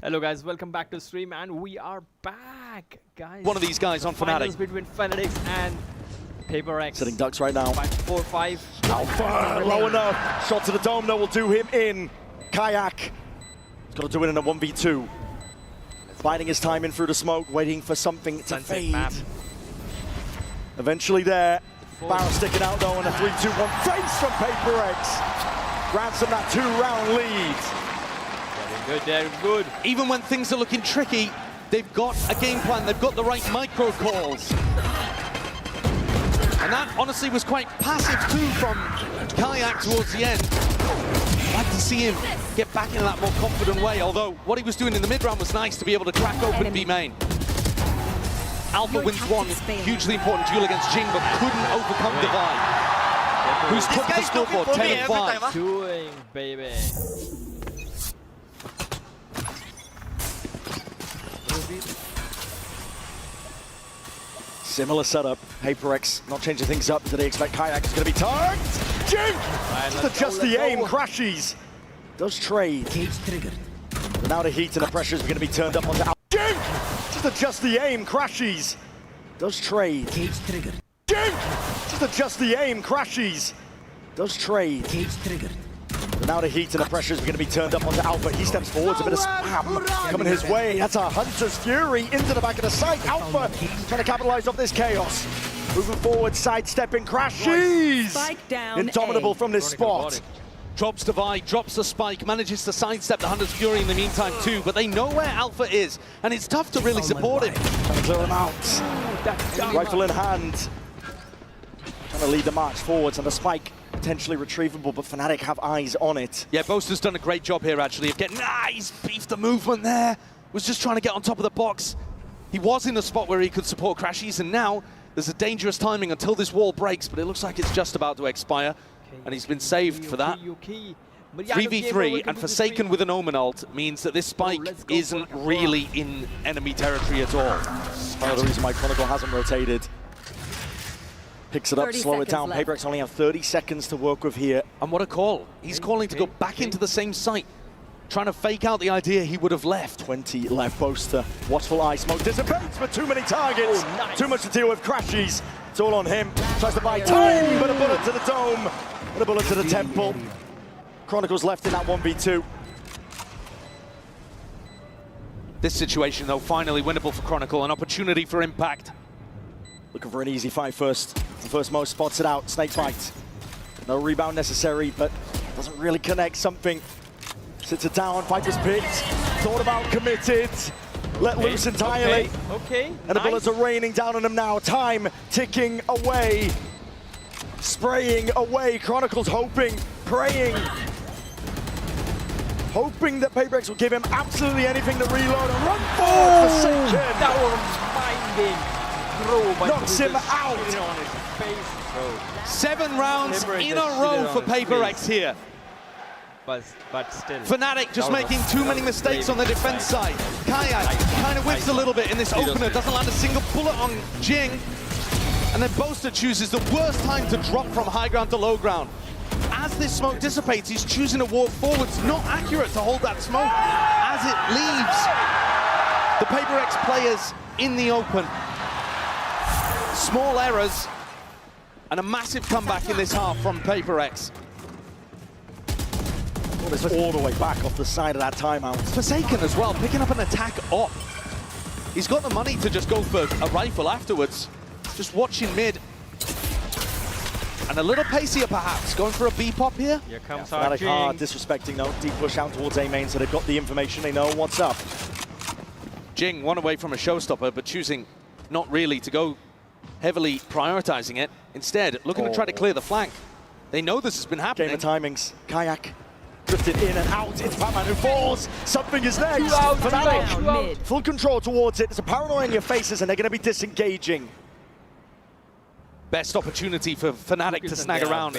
Hello guys, welcome back to stream and we are back, guys. One of these guys on Finals Fnatic. between FNC and PRX. Sitting ducks right now. 5-4-5. Alpha, low enough. Shot to the dome, though, will do him in. Kayak, he's got to do it in a 1v2. Biding his time in through the smoke, waiting for something to Sunset fade. map. Eventually there. Barrel sticking out though, and a 3-2-1 face from PRX. Grabs him that 2-round lead. Good, they're good. Even when things are looking tricky, they've got a game plan, they've got the right micro calls. And that honestly was quite passive too from Kayak towards the end. I'd like to see him get back in that more confident way, although what he was doing in the mid-round was nice to be able to crack open B main. Alpha wins one hugely important duel against Jing, but couldn't overcome Divide, who's took the scoreboard 10-5. Doing, baby. Similar setup. PRX not changing things up. Did they expect Kayak is going to be tagged? Jing! Just adjust the aim, crashes. Does trade. Cage triggered. But now the heat and the pressure is going to be turned up onto Jing! Just adjust the aim, crashes. Does trade. Cage triggered. Jing! Just adjust the aim, crashes. Does trade. Cage triggered. But now the heat and the pressure is going to be turned up onto Alpha. He steps forwards, a bit of spam coming his way. That's a Hunter's Fury into the back of the site. Alpha trying to capitalize off this chaos. Moving forward, sidestepping, crashes. Spike down. Indomitable from this spot. Drops Divide, drops the spike, manages to sidestep the Hunter's Fury in the meantime too, but they know where Alpha is, and it's tough to really support him. Trying to clear him out. Rifle in hand. Trying to lead the march forwards, and the spike potentially retrievable, but Fnatic have eyes on it. Yeah, Boaster's done a great job here actually of getting, he's beefed the movement there. Was just trying to get on top of the box. He was in a spot where he could support Crashies, and now there's a dangerous timing until this wall breaks, but it looks like it's just about to expire. And he's been saved for that. 3v3 and Forsaken with an Omen ult means that this spike isn't really in enemy territory at all. Part of the reason why Chronicle hasn't rotated. Picks it up, slow it down. PRX only have 30 seconds to work with here. And what a call. He's calling to go back into the same site, trying to fake out the idea he would have left. 20 left, Boaster. Watchful eye smoke dissipates, but too many targets. Oh, nice. Too much to deal with. Crashies. It's all on him. Tries to buy time, but a bullet to the dome. And a bullet to the temple. Chronicles left in that 1v2. This situation, though, finally winnable for Chronicle. An opportunity for impact. Looking for an easy fight first. The first Mo spots it out. Snake bite. No rebound necessary, but doesn't really connect something. Sits it down. Viper's picked. Thought about, committed. Let loose entirely. Okay. And the bullets are raining down on him now. Time ticking away. Spraying away. Chronicles hoping, praying. Hoping that PRX will give him absolutely anything to reload and run forward for second. That was minding. Knocks him out. On his face, 7 rounds in a row for PRX here. but still. Fnatic just making too many mistakes on the defense side. Kayak kind of whiffs a little bit in this opener, doesn't land a single bullet on Jing. And then Boaster chooses the worst time to drop from high ground to low ground. As this smoke dissipates, he's choosing to walk forwards. Not accurate to hold that smoke as it leaves the PRX players in the open. Small errors and a massive comeback in this half from PRX. Well, this was all the way back off the side of that timeout. Forsaken as well, picking up an attack op. He's got the money to just go for a rifle afterwards. Just watching mid. And a little pacier perhaps, going for a B-pop here. Here comes Fnatic Jing. are disrespecting though. Deep push out towards A main, so they've got the information, they know what's up. Jing, one away from a showstopper, but choosing not really to go heavily prioritizing it. Instead, looking to try to clear the flank. They know this has been happening. Game of timings. Kayak drifted in and out. It's Batman who falls. Something is next. Fnatic, full control towards it. There's a paranoia in your faces and they're going to be disengaging. Best opportunity for Fnatic to snag around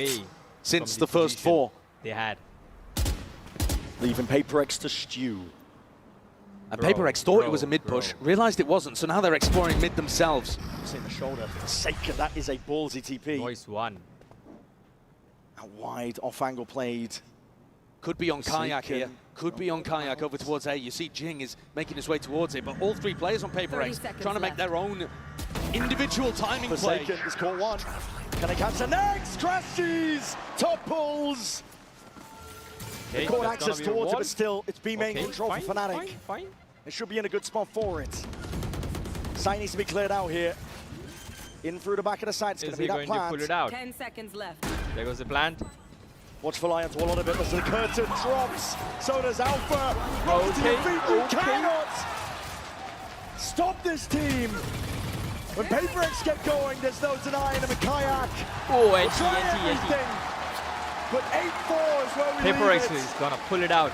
since the first 4. They had. Leaving PRX to stew. And PRX thought it was a mid push, realized it wasn't, so now they're exploring mid themselves. In the shoulder. Forsaken, that is a ballsy TP. Voice 1. A wide off angle played. Could be on Kayak here. Could be on Kayak over towards A. You see Jing is making his way towards it, but all three players on PRX trying to make their own individual timing play. Forsaken is caught one. Can they catch the next? Crashes! Topples! Okay, Caught that's access gonna be a towards it, wall. but still, it's B-main Okay, control for Fnatic. Fine. It should be in a good spot for it. Site needs to be cleared out here. In through the back of the side, it's going Is to be he that going to plant. pull it out? 10 seconds left. There goes the plant. Watch for Lions, a lot of it, as the curtain drops. So does Alpha. Rose to your feet, you cannot stop this team. When PRX get going, there's no denying them. Kayak Oh, will try everything. But 8-4 is where we leave PRX it. is gonna pull it out.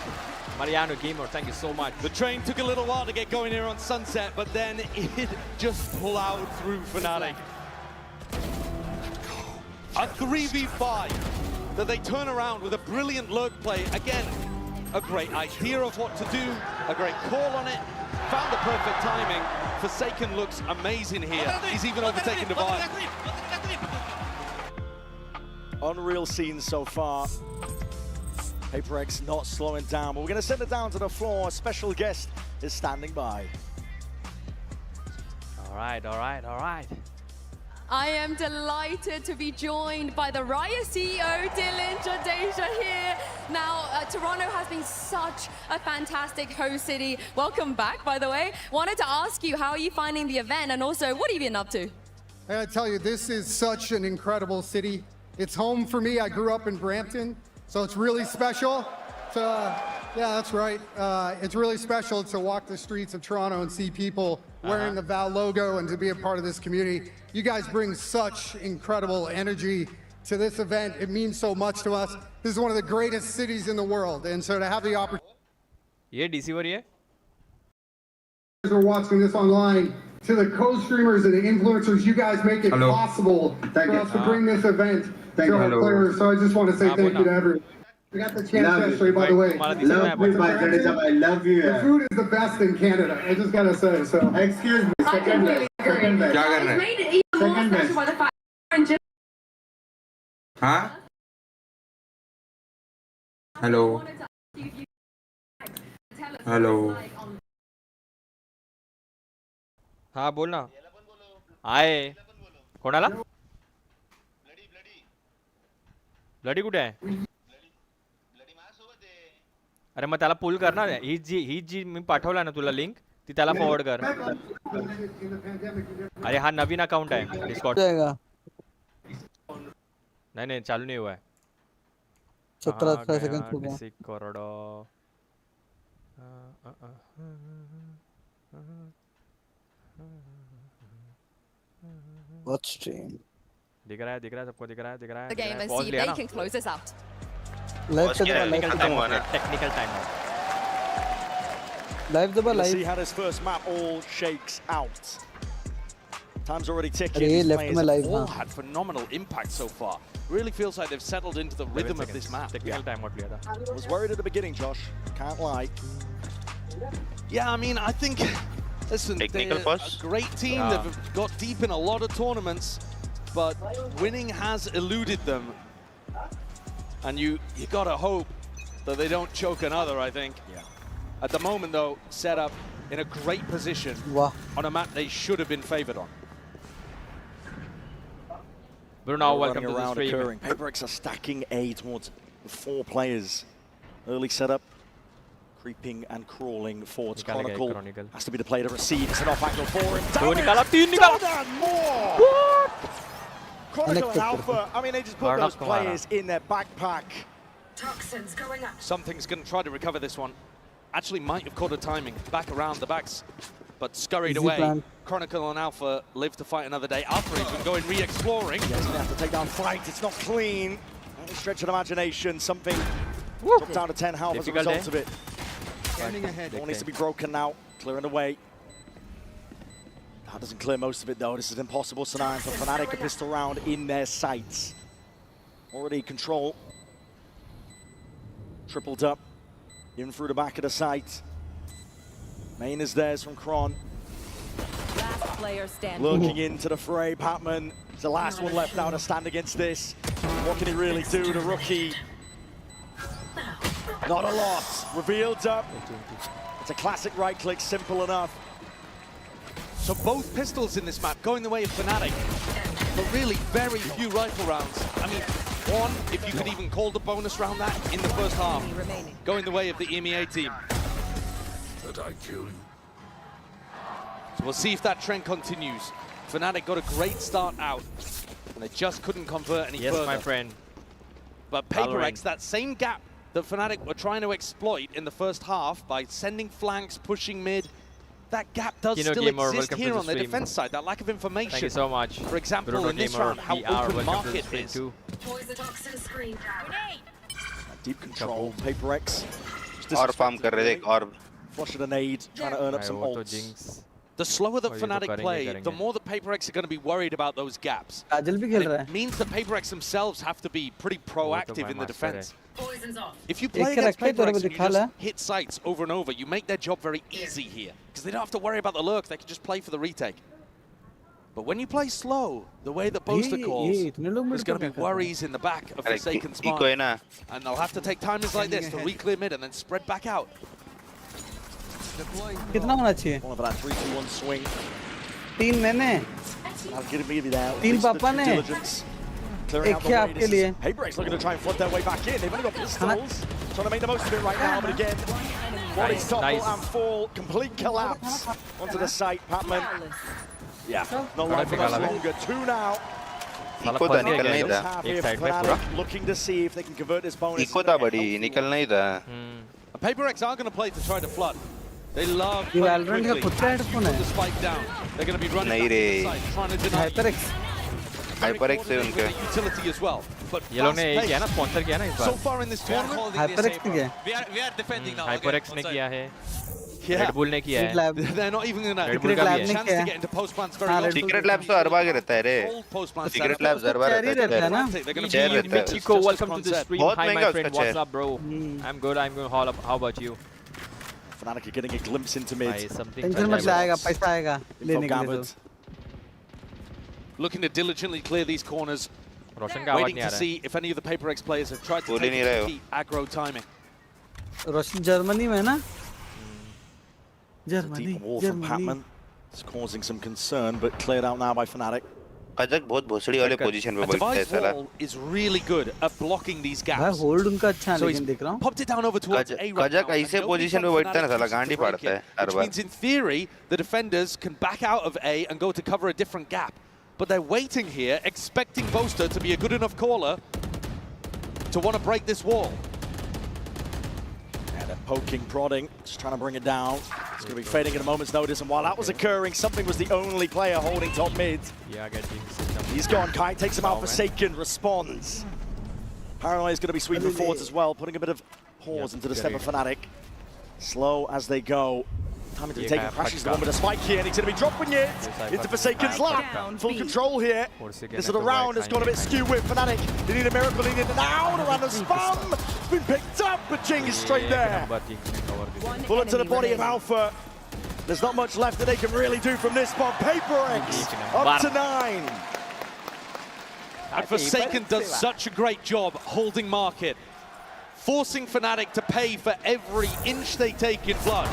Mariano Gamer, thank you so much. The train took a little while to get going here on Sunset, but then it just plowed through Fnatic. A 3v5 that they turn around with a brilliant lurk play. Again, a great idea of what to do, a great call on it, found the perfect timing. Forsaken looks amazing here. He's even overtaken Divide. Unreal scenes so far. PRX not slowing down, but we're going to send it down to the floor. A special guest is standing by. All right. I am delighted to be joined by the Riot CEO, Dylan Jadeja here. Now, Toronto has been such a fantastic host city. Welcome back, by the way. Wanted to ask you, how are you finding the event? And also, what have you been up to? I gotta tell you, this is such an incredible city. It's home for me. I grew up in Brampton, so it's really special. Yeah, that's right. It's really special to walk the streets of Toronto and see people wearing the VAL logo and to be a part of this community. You guys bring such incredible energy to this event. It means so much to us. This is one of the greatest cities in the world, and so to have the opportunity. ये DC हो रही है? Are watching this online, to the co-streamers and the influencers, you guys make it possible for us to bring this event to our players. So I just want to say thank you to everyone. We got the chance yesterday, by the way. Love you, I love you. The food is the best in Canada. I just gotta say so. Excuse me. Second best. Second best. क्या कर रहे हैं? Second best. हाँ? Hello. Hello. हाँ बोल ना. आए. कोणाला? ब्लडी कुठे आहे? अरे मग त्याला पुल कर ना. ही जी मी पाठवला ना तुला लिंक ती त्याला फॉरवर्ड कर. अरे हा नवीन अकाउंट आहे डिस्कॉर्ड. नहीं चालू नहीं हुआ है. 17 सेकंड हो गया. करोड़ों. Watch stream. दिख रहा है सबको दिख रहा है. The game and see if they can close this out. Live technical time out. Live Let's see how this first map all shakes out. Time's already ticking. अरे These left players में live All हाँ. had phenomenal impact so far. Really feels like they've settled into the rhythm of this map. Technical time out लिया था. was worried at the beginning, Josh. Can't lie. Yeah, I mean, I think, listen, Technical they're first. a great team. Yeah. They've got deep in a lot of tournaments, but winning has eluded them. And you gotta hope that they don't choke another, I think. Yeah. At the moment, though, set up in a great position वाह. on a map they should have been favored on. Bruno, welcome Running to the around stream. occurring. PRX are stacking A towards the 4 players. Early setup. Creeping and crawling forwards. निकाल गया Chronicle Chronicle. has to be the player to receive. It's an off angle for him. दो Down निकाला, it. 3 निकाला. Done more. Chronicle and Alpha. I mean, they just put Varna those Kumara. players in their backpack. Toxins going up. Something's going to try to recover this one. Actually might have caught a timing. Back around the backs, but scurried Easy away. plan. Chronicle and Alpha live to fight another day. Alpha is going re-exploring. Yeah, he's going to have to take down Fight. It's not clean. Any stretch of imagination. Something dropped down to 10 health as a Difficult, result of it. All needs to be broken now. Clearing the way. That doesn't clear most of it, though. This is impossible scenario for Fnatic. A pistol round in their sights. Already control. Tripled up. In through the back of the site. Main is theirs from Kron. Last player standing. Looking into the fray. Patman is the last one left now to stand against this. What can he really do? The rookie Not a lot. Revealed up. It's a classic right click, simple enough. So both pistols in this map going the way of Fnatic, but really very few rifle rounds. I mean, one, if you could even call the bonus round that in the first half, going the way of the EMEA team. Did I kill you? So we'll see if that trend continues. Fnatic got a great start out, and they just couldn't convert any further. Yes, my friend. But PRX, that same gap that Fnatic were trying to exploit in the first half by sending flanks, pushing mid, that gap does Kino still Gamer, exist welcome to here the on the stream. defense side, that lack of information. Thank you so much. For example, Bruno in this Gamer, round, how PR, open welcome to the market stream is. too. Deep control, PRX. और farm कर रहे थे और Flushing a nade, trying to earn up some वो तो ults. Jinx. The slower that Oh, ये तो Fnatic करेंगे, play, करेंगे. the more the PRX are going to be worried about those gaps. काजल भी And खेल रहा it है means the PRX themselves have to be pretty proactive my in the master defense. If you play एक against रखा है, तेरे PRX को and you दिखा ला। just hit sites over and over, you make their job very easy here. Because they don't have to worry about the lurk, they can just play for the retake. But when you play slow, the way that Boaster calls, इतने लोग there's मिलकर going to क्या be कर रहे हैं? worries in the back of अरे Forsaken's eco है mind. ना And they'll have to take timings like this to re-clear mid and then spread back out. कितना होना चाहिए One of that 3-2-1 swing. 3 मैंने I'll give me that. At तीन least the पापा due ने। diligence. Clearing एक out the क्या way. आपके This लिए? is PRX looking to try and flood their way back in. They've only got pistols. Trying to make the most of it right now, but again, body topple nice. and fall. Complete collapse onto the site. Patman. Yeah, not long for much longer. 2 now. साला eco फंस था गया निकलना ही ये था लोग। Have एक here side में पूरा Fnatic looking to see if they can convert this bonus. Echo था बड़ी निकलना ही था And PRX are going to play to try to flood. They love ये playing Valorant का quickly. खुद का हेडफोन Put है the spike down. They're going to be running नहीं back to रे। the side, trying to deny HyperX very HyperX है coordinated उनके utility as well. But ये लोग ने fast यही किया ना pace. स्पॉन्सर किया ना इस So bar far in this tournament, HyperX ने किया We are defending now. HyperX ने किया है yeah, रेडबुल ने किया है lab they're not even going to Red have Bull a का भी है। chance to get into post plants very हाँ, often. Red Bull secret labs तो हर बार रहता है रे Old post plants secret setup. Labs हर बार चेरी रहता रहता है है ना They're going to Chair be रहता है। Chico, just welcome to the concept. stream. बहुत Hi, महंगा my उसका friend. What's chair। up, bro? I'm good. I'm good. How about you? Fnatic are getting a glimpse into भाई mid. something tension मत ले आएगा पैसा आएगा लेने के लिए gathered. तो Looking to diligently clear these corners, रोशन का आवाज waiting नहीं आ to रहा है see if any of the PRX players have tried to बोल ही take नहीं it रहे to हो। keep aggro timing. रोशन जर्मनी में है ना Deep Germany wall from Germany Patman. It's causing some concern, but cleared out now by Fnatic. कजक बहुत भोसड़ी वाले पोजीशन पे A बैठता है device साला wall is really good at blocking these भाई gaps. होल्ड उनका अच्छा है So लेकिन he's देख रहा हूँ popped it down over towards A right कजक now, and ऐसे nobody पोजीशन from पे बैठता है ना Fnatic साला chooses गांड ही to break फाड़ता है it, her which bar means in theory the defenders can back out of A and go to cover a different gap. But they're waiting here, expecting Boaster to be a good enough caller to want to break this wall. Yeah, they're poking, prodding, just trying to bring it down. It's going to be fading at a moment's notice, and while that was occurring, something was the only player holding top mid. Yeah, I get Jinx. He's gone. Kai takes him out. Forsaken responds. Paranoia is going to be sweeping forwards as well, putting a bit of pause into the step of Fnatic. Slow as they go. Time to be taking crashes. The one with a spike here, and he's going to be dropping it into Forsaken's lap. Full control here. This is the round has gone a bit skewed with Fnatic. They need a miracle. They need an out. A random spam. It's been picked up, but Jing is straight there. Bullet to the body of Alpha. There's not much left that they can really do from this spot. PRX up to 9. And Forsaken does such a great job holding market, forcing Fnatic to pay for every inch they take in blood.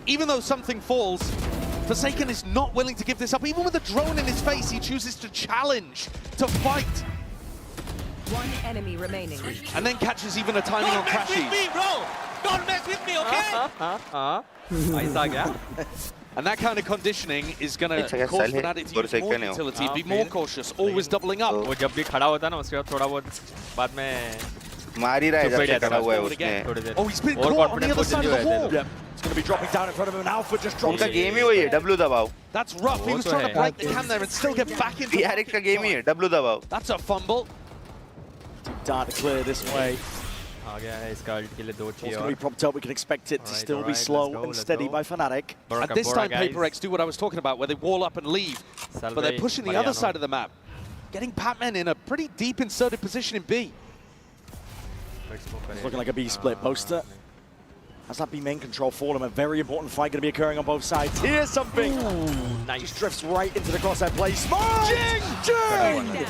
Even though something falls, Forsaken is not willing to give this up. Even with a drone in his face, he chooses to challenge, to fight. One enemy remaining. And then catches even a timing on Don't mess with crashes. me, bro! Don't mess with me, okay? ऐसा क्या And that kind of conditioning is going It's to like a cause silent Fnatic to use more Forsaken है वो। utility, be more cautious, always doubling up. वो जब भी खड़ा होता है ना उसके बाद थोड़ा बहुत बाद में मार ही रहा है चुप जब ही से रहता खड़ा है हुआ है Forward उसने again. थोड़ी देर Oh, he's been और caught on the confident other side of the position जो wall. है Yeah, it's going to be dropping down in front of him, and Alpha just drops उनका it. गेम ही वही है W दबाओ That's rough. He was trying to break the cam there and still get back into PRX का game ही है W दबाओ That's a fumble. Dart to clear this way. आ गया है इसका अल्ट के लिए दो It's चाहिए going to be और propped up. We can expect it to Alright, still be alright, slow let's go, and let's steady go. by Fnatic. Bora And this Bora, time guys. PRX do what I was talking about, where they wall up and leave. But they're pushing the other side of the map, getting Patman in a pretty deep inserted position in B. It's looking like a B split. Boaster Has that B main control for them? A very important fight going to be occurring on both sides. Here's something. Nice. Just drifts right into the crosshair play. Smart! Jing! Down mid.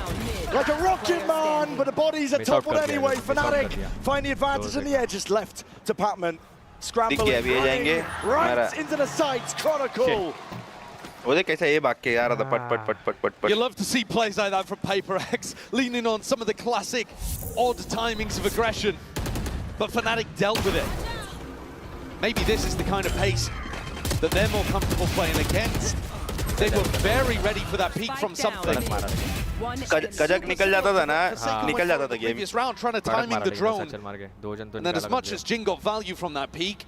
Like a rocket man, but the body's a Miss top out one kar diya, anyway. miss out Fnatic kar diya. find the advantage in the air, just left to Patman. Scrambling, दिख गया, अभी ये जाएंगे। right हमारा- into the sights. Chronicle. वो देख कैसा ये भाग के यार था पट पट पट पट पट You पट love to see plays like that from PRX, leaning on some of the classic odd timings of aggression. But Fnatic dealt with it. Maybe this is the kind of pace that they're more comfortable playing against. They were very ready for that peak from something. One कजक निकल जाता था ना निकल जाता था game Previous round trying to timing the drone. सचल मार के 2 जन तो And then as निकाला much कर as Jing got value from that peak,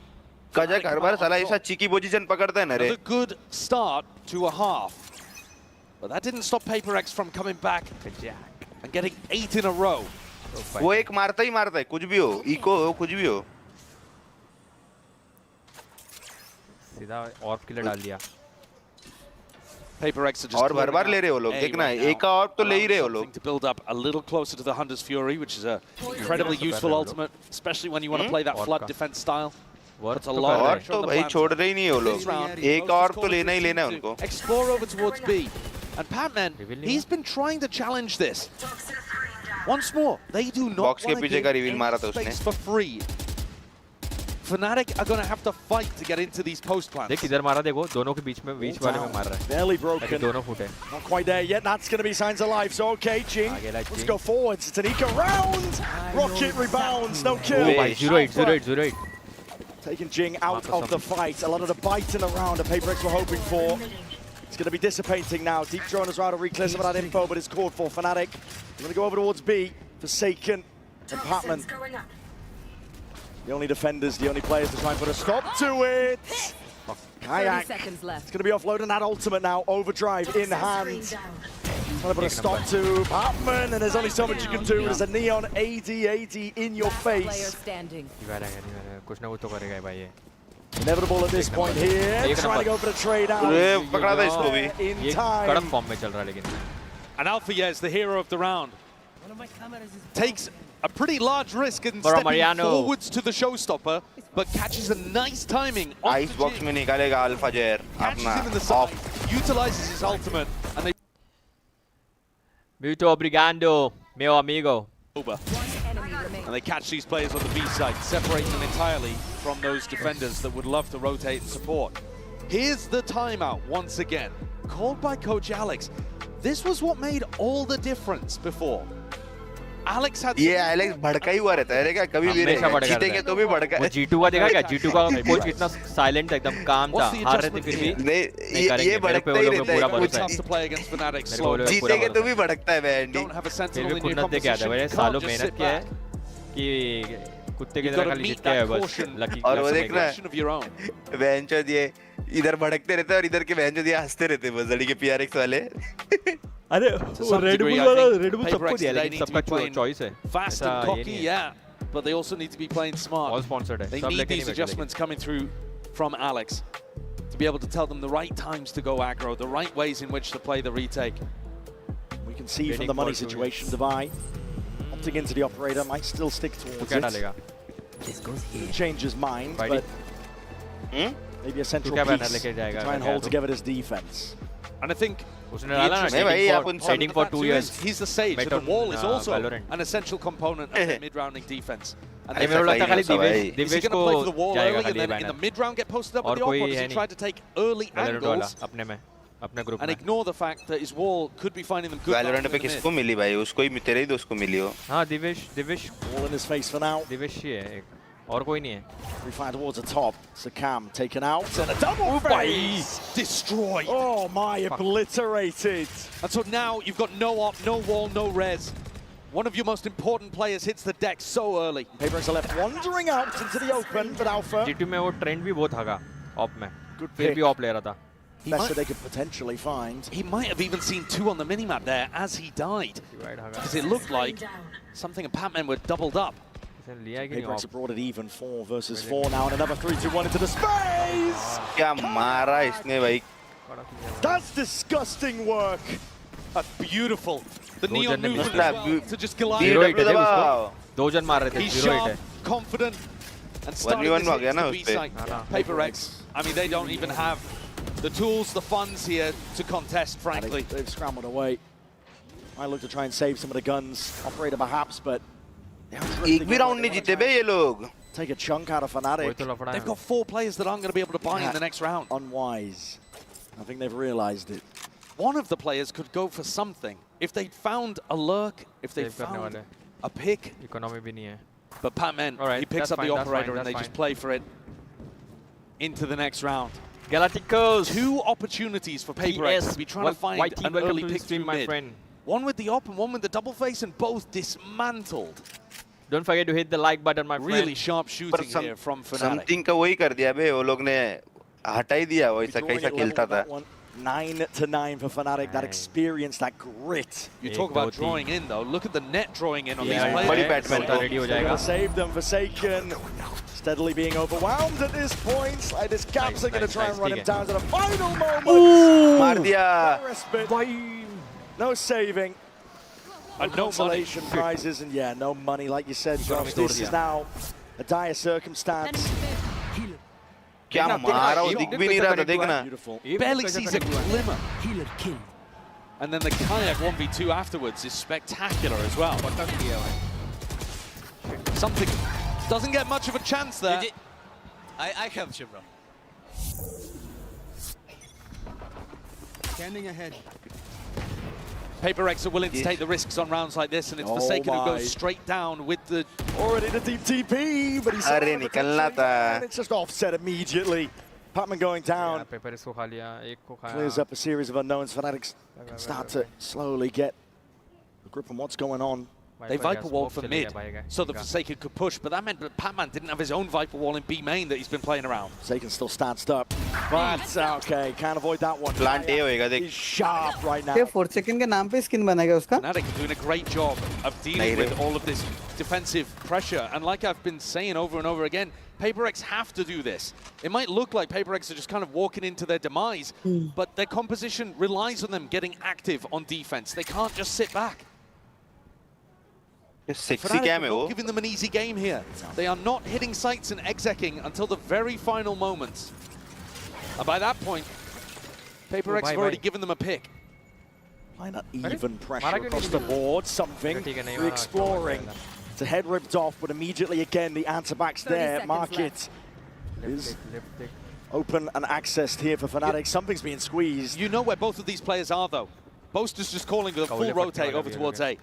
कजक हर बार साला ऐसा चिकी पोजीशन पकड़ता है ना रे a good start to a half. But that didn't stop PRX from coming back दिया। and getting 8 in a row. वो एक मारता ही मारता है कुछ भी हो इको हो कुछ भी हो सीधा ऑर्ब के लिए डाल दिया। PRX are just और बार-बार ले रहे हो लोग, A देखना, right now. एक और तो ले ही रहे हो लोग। Something to build up a little closer to the Hunter's Fury, which is a incredibly useful ultimate, especially when you want to play that flood defense style. That's a lot of और pressure तो on the भाई plant. छोड़ रहे ही नहीं हो लोग This round, एक most और is तो लेना ही calling लेना है to उनको explore over towards B. And Patman, he's been trying to challenge this. Once more, they do not Box के want to पीछे का give reveal मारा था any उसने। space for free. Fnatic are going to have to fight to get into these post plants. देख किधर मारा देखो दोनों के बीच में बीच वाले में मार रहा है Barely ताकि broken. दोनों फूटे Not quite there yet. That's going to be signs of life. So, okay, Jing. Let's Jing. go forwards. It's an eco round. Rocket rebounds. No kill. ओ भाई 0-8 Taking Jing out of the fight. A lot of the bite in the round that PRX were hoping for. It's going to be dissipating now. Deep drone has rather reclear some of that info, but it's called for Fnatic. They're going to go over towards B. Forsaken and Patman. The only defenders, the only players to try and put a stop to it. 30 Kayak. seconds It's left. going to be offloading that ultimate now. Overdrive in hand. Trying to put a stop to Patman, and there's only so much you can do. There's a neon AD in your Last player face. standing. कुछ ना कुछ तो करेगा भाई ये Inevitable at this point here. Trying to go for the trade out. अरे पकड़ा था इसको भी In ये time. कड़क फॉर्म में चल रहा है लेकिन And Alpha, the hero of the round, takes a pretty large risk in Bro, stepping Mariano. forwards to the showstopper, but catches a nice timing off ice the box Jing. में निकालेगा alpha जैर Catches अपना him in the side, of utilizes his ultimate, and they Muito obrigado meu amigo over. One enemy remaining. And they catch these players on the B side, separate them entirely from those defenders that would love to rotate and support. Here's the timeout once again, called by Coach Alex. This was what made all the difference before. Alex had ये Alex भड़का ही हुआ रहता है रे क्या कभी भी हमेशा तो रहेगा भड़का जीतेंगे रहता तो भी भड़का वो G2 का देखा क्या G2 का कोच कितना साइलेंट था एकदम काम था What's the हार रहे थे फिर भी adjustment नहीं करेंगे, ये मेरे पे भड़कता वो ही लोग रहता पूरा है भरोसा कुछ है। tough to play against Fnatic मेरे को slowly. बोले- जीतेंगे तो भी भड़कता है भाई एंडी Don't have a फिर sentinel भी in your खुन्नत दे के आता है composition. भाई You सालों can't just मेहनत sit किया है back. कि कुत्ते की You've तरह got to खाली meet जीत के है that बस caution. लकी और वो देखना है Action of your own. बेंचो दिए इधर भड़कते रहते हैं और इधर के बेंचो दिए हंसते रहते हैं बस लड़ी के पीआरएक्स वाले अरे To वो some red degree, bull I वाला think रेड बुल सबको PRX दिया today लेकिन need to सबका be playing चॉइस है Fast ऐसा and ये cocky, नहीं है yeah, but they also need to be playing smart. All sponsored है They सब need लेके these नहीं बैठे adjustments coming through from Alex to be able to tell them the right times to go aggro, the right ways in which to play the retake. We can see from Waiting the money for two situation, Dubai opting into the operator might still stick तो towards क्या it. डालेगा Change his mind, Byte. but maybe a central क्या banner piece लेके to जाएगा try and अगर hold गया तो? together his defense. And I think उसने डाला ना नहीं भाई, आप उन सब- trading for 2 years he's the sage, and bet the wall on, is also Valorant. an essential component of the mid-rounding defense. And अरे they- मेरे को लगता है खाली ऐसा दिवेश भाई। is he Divesh going to को play for the wall जाएगा early and खाली then in the banner mid-round get posted up with और the कोई op, or does है he try नहीं to take early वैलोरेंट वाला angles अपने में अपने ग्रुप and में ignore the fact that his wall could be finding them good Valorant value पे in the किसको mid? मिली भाई उसको ही तेरे ही दोस्त को मिली हो हाँ Divesh All in his face for now. Divesh ही है एक और कोई नहीं है We find towards the top. Sakam taken out and a double face. Destroyed. Oh my, obliterated. And so now you've got no op, no wall, no res. One of your most important players hits the deck so early. PRX are left wandering out into the open, but Alpha, G2 में वो trend भी वो था op में good फिर pick. भी op ले रहा था Best that they could potentially find. He might have even seen 2 on the minimap there as he died, divide होगा because it looked like something and Patman were doubled up. इसने लिया है कि नहीं PRX op have brought it even 4 versus 4 now, and another 3-2-1 into the space. क्या मारा इसने भाई That's disgusting work. That's beautiful. The Those neon are the movement missed as well, to just glide. Zero hit है देख दबाओ। उसको 2 जन मार रहे थे He's 0 हिट sharp, है confident, and started 1v1 this हो गया ना into उस B पे। site. PRX, I mean, they don't even have the tools, the funds here to contest, frankly. They've scrambled away. I look to try and save some of the guns. Operator perhaps, but एक भी round नहीं जीते बे ये लोग। take a chunk out of Fnatic. They've got 4 players that aren't going to be able to buy in the next round. Unwise. I think they've realized it. One of the players could go for something. If they'd found a lurk, if they found a pick. Economy भी नहीं है. But Patman, he picks up the operator and they just play for it into the next round. Galacticos. 2 opportunities for PRX to be trying to find an early pick through my mid. friend. One with the op and one with the double face, and both dismantled. Don't forget to hit the like button, my friend. Really sharp shooting here from Fnatic. Something का वही कर दिया बे वो लोग ने हटा ही दिया वैसा कैसा खेलता था 9-9 for Fnatic. That experience, that grit. You talk about drawing in though. Look at the net drawing in on these बड़ी players. बैट्समैन तो रेडी हो जाएगा. Save them, Forsaken. Steadily being overwhelmed at this point. Slightest gaps are going to try and run him down to the final moment. मार दिया No respite. No saving. No Consolation prizes and yeah, no money like you said, Josh. This is now a dire circumstance. क्या मारा वो दिख भी नहीं रहा था देखना Beautiful. Barely sees a glimmer. And then the kayak 1v2 afterwards is spectacular as well. Something doesn't get much of a chance there. I helped you, bro. Standing ahead. PRX are willing to take the risks on rounds like this, and it's Forsaken who goes straight down with the... Already the deep TP, but he's अरे निकलना था and it's just offset immediately. Patman going down. Paper इसको खा लिया, एक को खाया. Clears up a series of unknowns. Fanatics can start to slowly get a grip on what's going on. They Viper wall for mid, so the Forsaken could push, but that meant that Patman didn't have his own Viper wall in B main that he's been playing around. Forsaken still stands up, but okay, can't avoid that one. Plant ये होएगा देख He's sharp right now. ये 4 second के नाम पे skin बनेगा उसका. Fnatic are doing a great job of dealing with all of this defensive pressure, and like I've been saying over and over again, PRX have to do this. It might look like PRX are just kind of walking into their demise, but their composition relies on them getting active on defense. They can't just sit back. सेक्सी कैम है वो Giving them an easy game here. They are not hitting sights and execing until the very final moments. And by that point, PRX have already given them a pick. Why not even pressure across the board? Something we're exploring. The head ripped off, but immediately again the answer back's there. Market is open and accessed here for Fnatic. Something's being squeezed. You know where both of these players are though. Boaster's just calling for a full rotate over towards A.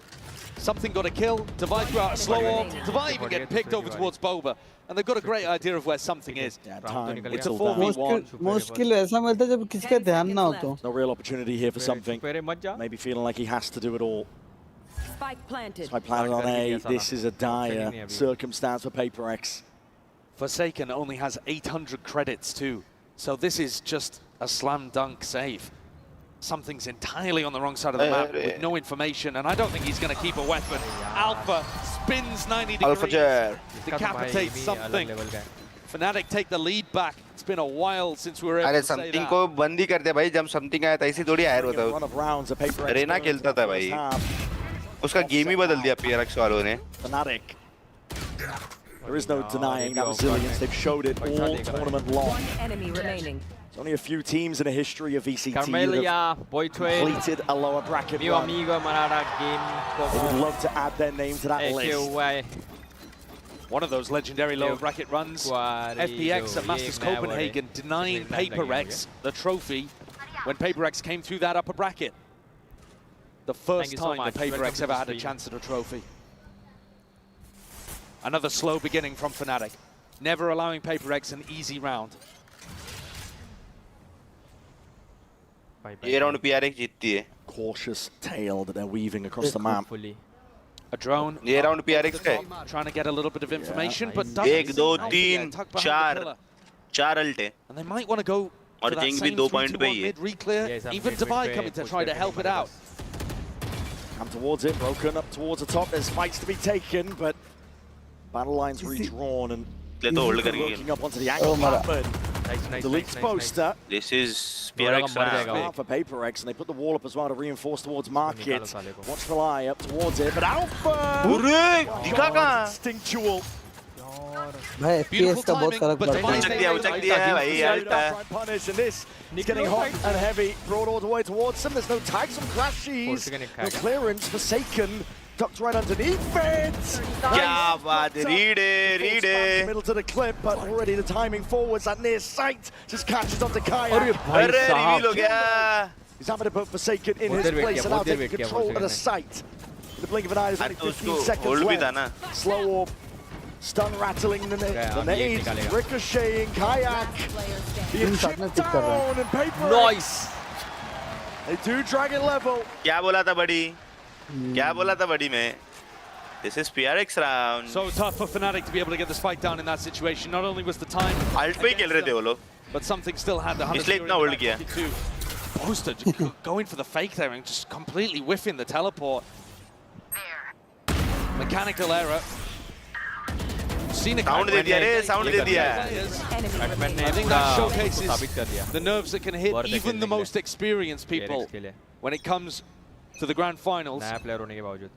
Something got a kill, Divide threw out a slow orb, Divide even get picked over towards Boba, and they've got a great idea of where something is. It's a 4v1. most kill ऐसा मिलता है जब किसी का ध्यान ना हो तो. No real opportunity here for something. Maybe feeling like he has to do it all. Spike planted. Spike planted on A. This is a dire circumstance for PRX. Forsaken only has 800 credits too, so this is just a slam dunk save. Something's entirely on the wrong side of the map with no information, and I don't think he's going to keep a weapon. Alpha spins 90 degrees, decapitates something. Fnatic take the lead back. It's been a while since we were able to say something that. को बंद ही कर दिया भाई जब something आया था इसी थोड़ी आया होता Run of rounds of PRX. Raina खेलता था भाई उसका गेम ही बदल दिया PRX वालों ने Fnatic. There is no denying that resilience. They've showed it all tournament long. One enemy remaining. There's only a few teams in the history of VCT that Carmelia, have Boytway, completed a lower bracket Mio run. Amigo, Manara, Game, They would love to add their name to that list. AQY, One of those legendary lower bracket runs. FPX at Masters Copenhagen denying PRX the trophy when PRX came through that upper bracket. The first time that PRX ever had a chance at a trophy. Another slow beginning from Fnatic, never allowing PRX an easy round. ये round PRX जीतती है Cautious tale that they're weaving across the map. A drone. ये round PRX का है Trying to get a little bit of information, but 1 2 3 4 अल्टे and they might want to go और for that जिंग भी same 2 point पे 3-2-1 ही है mid reclear. Even Divide coming to try to help it out. Come towards it, broken up towards the top. There's fights to be taken, but battle lines redrawn and ले तो hold करके working up onto the angle. But deletes poster. This is PRX For PRX, and they put the wall up as well to reinforce towards Market. Watch the lie up towards it, but Alpha! अरे दिखा कहाँ Instinctual. भाई FPS का बहुत फर्क पड़ता है। उचक दिया है भाई यार। Punish, and this is getting hot and heavy. Brought all the way towards them. There's no tags on Crashies. No clearance. Forsaken. Ducked right underneath it. क्या बात है, read it. Middle to the clip, but already the timing forwards at near sight. Just catches onto Kaya. अरे reveal हो गया। He's having to put Forsaken in his place and now taking control of the site. In the blink of an eye, there's only 15 seconds left. Slow orb. Stun rattling the nades, ricocheting, Kayak, being chipped down and paper. Nice. They do dragon level. क्या बोला था बड़ी? क्या बोला था बड़ी में? This is PRX round. So tough for Fnatic to be able to get this fight down in that situation. Not only was the time, Alt पे ही खेल रहे थे वो लोग. but something still had the 100. इसलिए इतना hold किया. Boaster going for the fake there and just completely whiffing the teleport. Mechanical error. Sound दे दिया रे, sound दे दिया. I think that showcases the nerves that can hit even the most experienced people when it comes to the grand finals. नया player होने के बावजूद.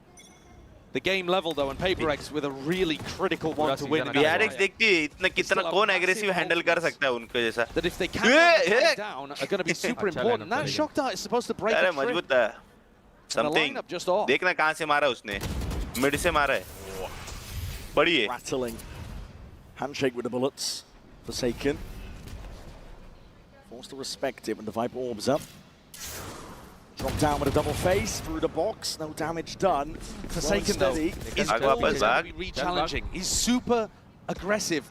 The game level though, and PRX with a really critical one to win. PRX देखती है इतना कितना कौन aggressive handle कर सकता है उनको जैसा. That if they can get down are going to be super important. That shock dart is supposed to break. अरे मजबूत था. Something. देखना कहाँ से मारा उसने. Mid से मारा है. बड़ी है. Rattling. Handshake with the bullets. Forsaken. Forced to respect it when the Viper orbs up. Drop down with a double face through the box. No damage done. Forsaken though is always going to be re-challenging. He's super aggressive.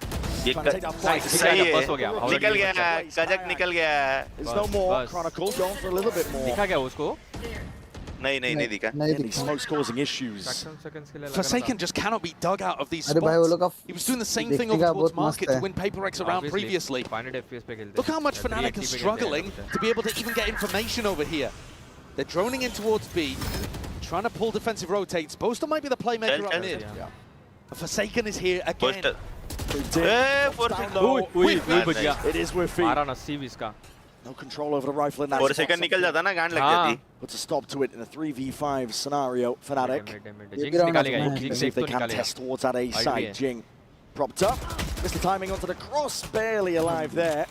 सही है. निकल गया. कजक निकल गया. There's no more. Chronicle going for a little bit more. दिखा क्या उसको? नहीं दिखा. Any smokes causing issues. Forsaken just cannot be dug out of these spots. He was doing the same thing over towards Market to win PRX around previously. Look how much Fnatic is struggling to be able to even get information over here. They're droning in towards B, trying to pull defensive rotates. Boaster might be the playmaker up mid. But Forsaken is here again. It is with feet. मारा नसीब इसका. No control over the rifle in that spot. Forsaken निकल जाता ना गांड लग जाती. Puts a stop to it in a 3v5 scenario. Fnatic. Jinx निकालेगा. Looking to see if they can test towards that A side. Jing propped up. Missed the timing onto the cross. Barely alive there.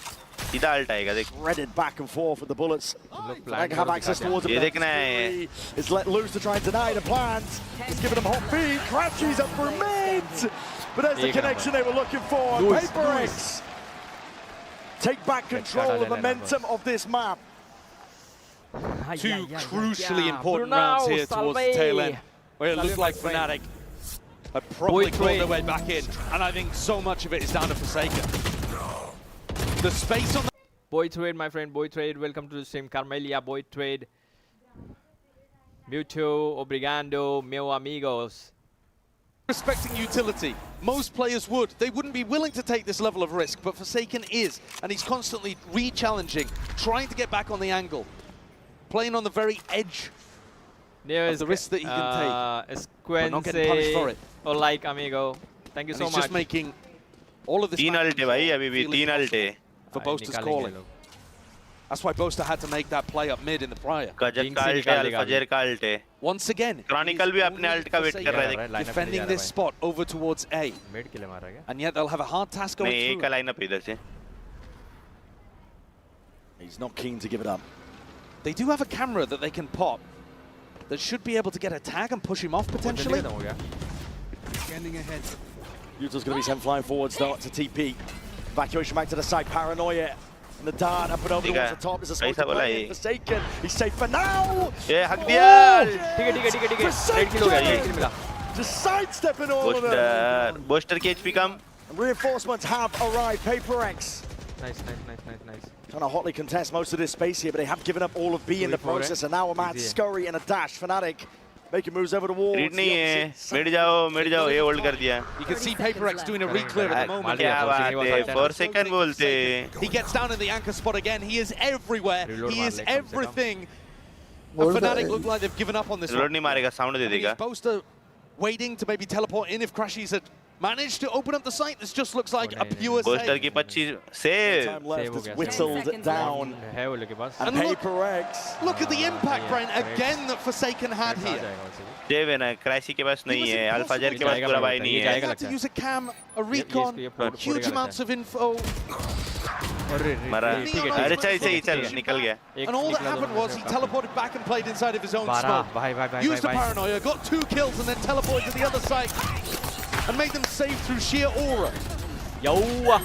सीधा alt आएगा देख. Threaded back and forth with the bullets. Fnatic have access towards ये him. देखना है. It's let loose to try and deny the plans. It's giving them hot feet. Crashies up for mid. But there's the connection they were looking for. PRX take back control of the momentum of this map. Two crucially important rounds here towards the tail end, where it looked like Fnatic had probably clawed their way back in, and I think so much of it is down to Forsaken. The space on the Boy Trade, my friend, Boy Trade, welcome to the stream. Carmelia, Boy Trade. Mucho, obrigado, meu amigos. respecting utility. Most players would. They wouldn't be willing to take this level of risk, but Forsaken is, and he's constantly re-challenging, trying to get back on the angle, playing on the very edge of the risk that he can take, but not getting punished for it. Or like, amigo. Thank you so much. He's just making all of this for Boaster's calling. That's why Boaster had to make that play up mid in the prior. Once again, Chronicle भी अपने ult का wait कर रहा है, defending this spot over towards A. And yet they'll have a hard task going through. नहीं, एक line up इधर से. He's not keen to give it up. They do have a camera that they can pop that should be able to get a tag and push him off potentially. Scanning ahead. Yuto's going to be sent flying forwards though to TP. Evacuation back to the side, paranoia. And the dart up and over towards the top. There's a smoke to play. Forsaken. He's safe for now. Yeah, hug दिया. Just sidestepping all of them. Booster के HP come. Reinforcements have arrived. PRX. Nice. Trying to hotly contest most of this space here, but they have given up all of B in the process, and now a mad scurry and a dash. Fnatic making moves over the wall. Read नहीं है. Mid जाओ. ये hold कर दिया. You can see PRX doing a re-clear at the moment. क्या बात है? 4 second बोलते. He gets down in the anchor spot again. He is everywhere. He is everything. And Fnatic look like they've given up on this one. Reload नहीं मारेगा. Sound दे देगा. Boaster waiting to maybe teleport in if Crashies had managed to open up the site. This just looks like a pure poster save. की 25 save Time left. Save हो It's गया, whittled save. down. है वो लोग के पास And And look- PRX. Look at the impact, Brent, again that Forsaken had uh here. जाएगा वैसे भी। सेव है ना क्रैशी के पास नहीं है अल्फाजर के पास जाएगा पूरा भाई, भाई ये नहीं है जाएगा He had to लगता है। use a cam, a ये recon, इसको ये फोड़- huge फोड़ेगा amounts लगता of info. अरे मरा ठीक है, ठीक अरे है। चल चल निकल गया एक And all that निकला happened दोनों was में he से teleported back and played inside of his own 12 smoke. भाई भाई भाई Used the भाई paranoia, got 2 kills and then teleported to the other side and made them save through sheer aura. यौवा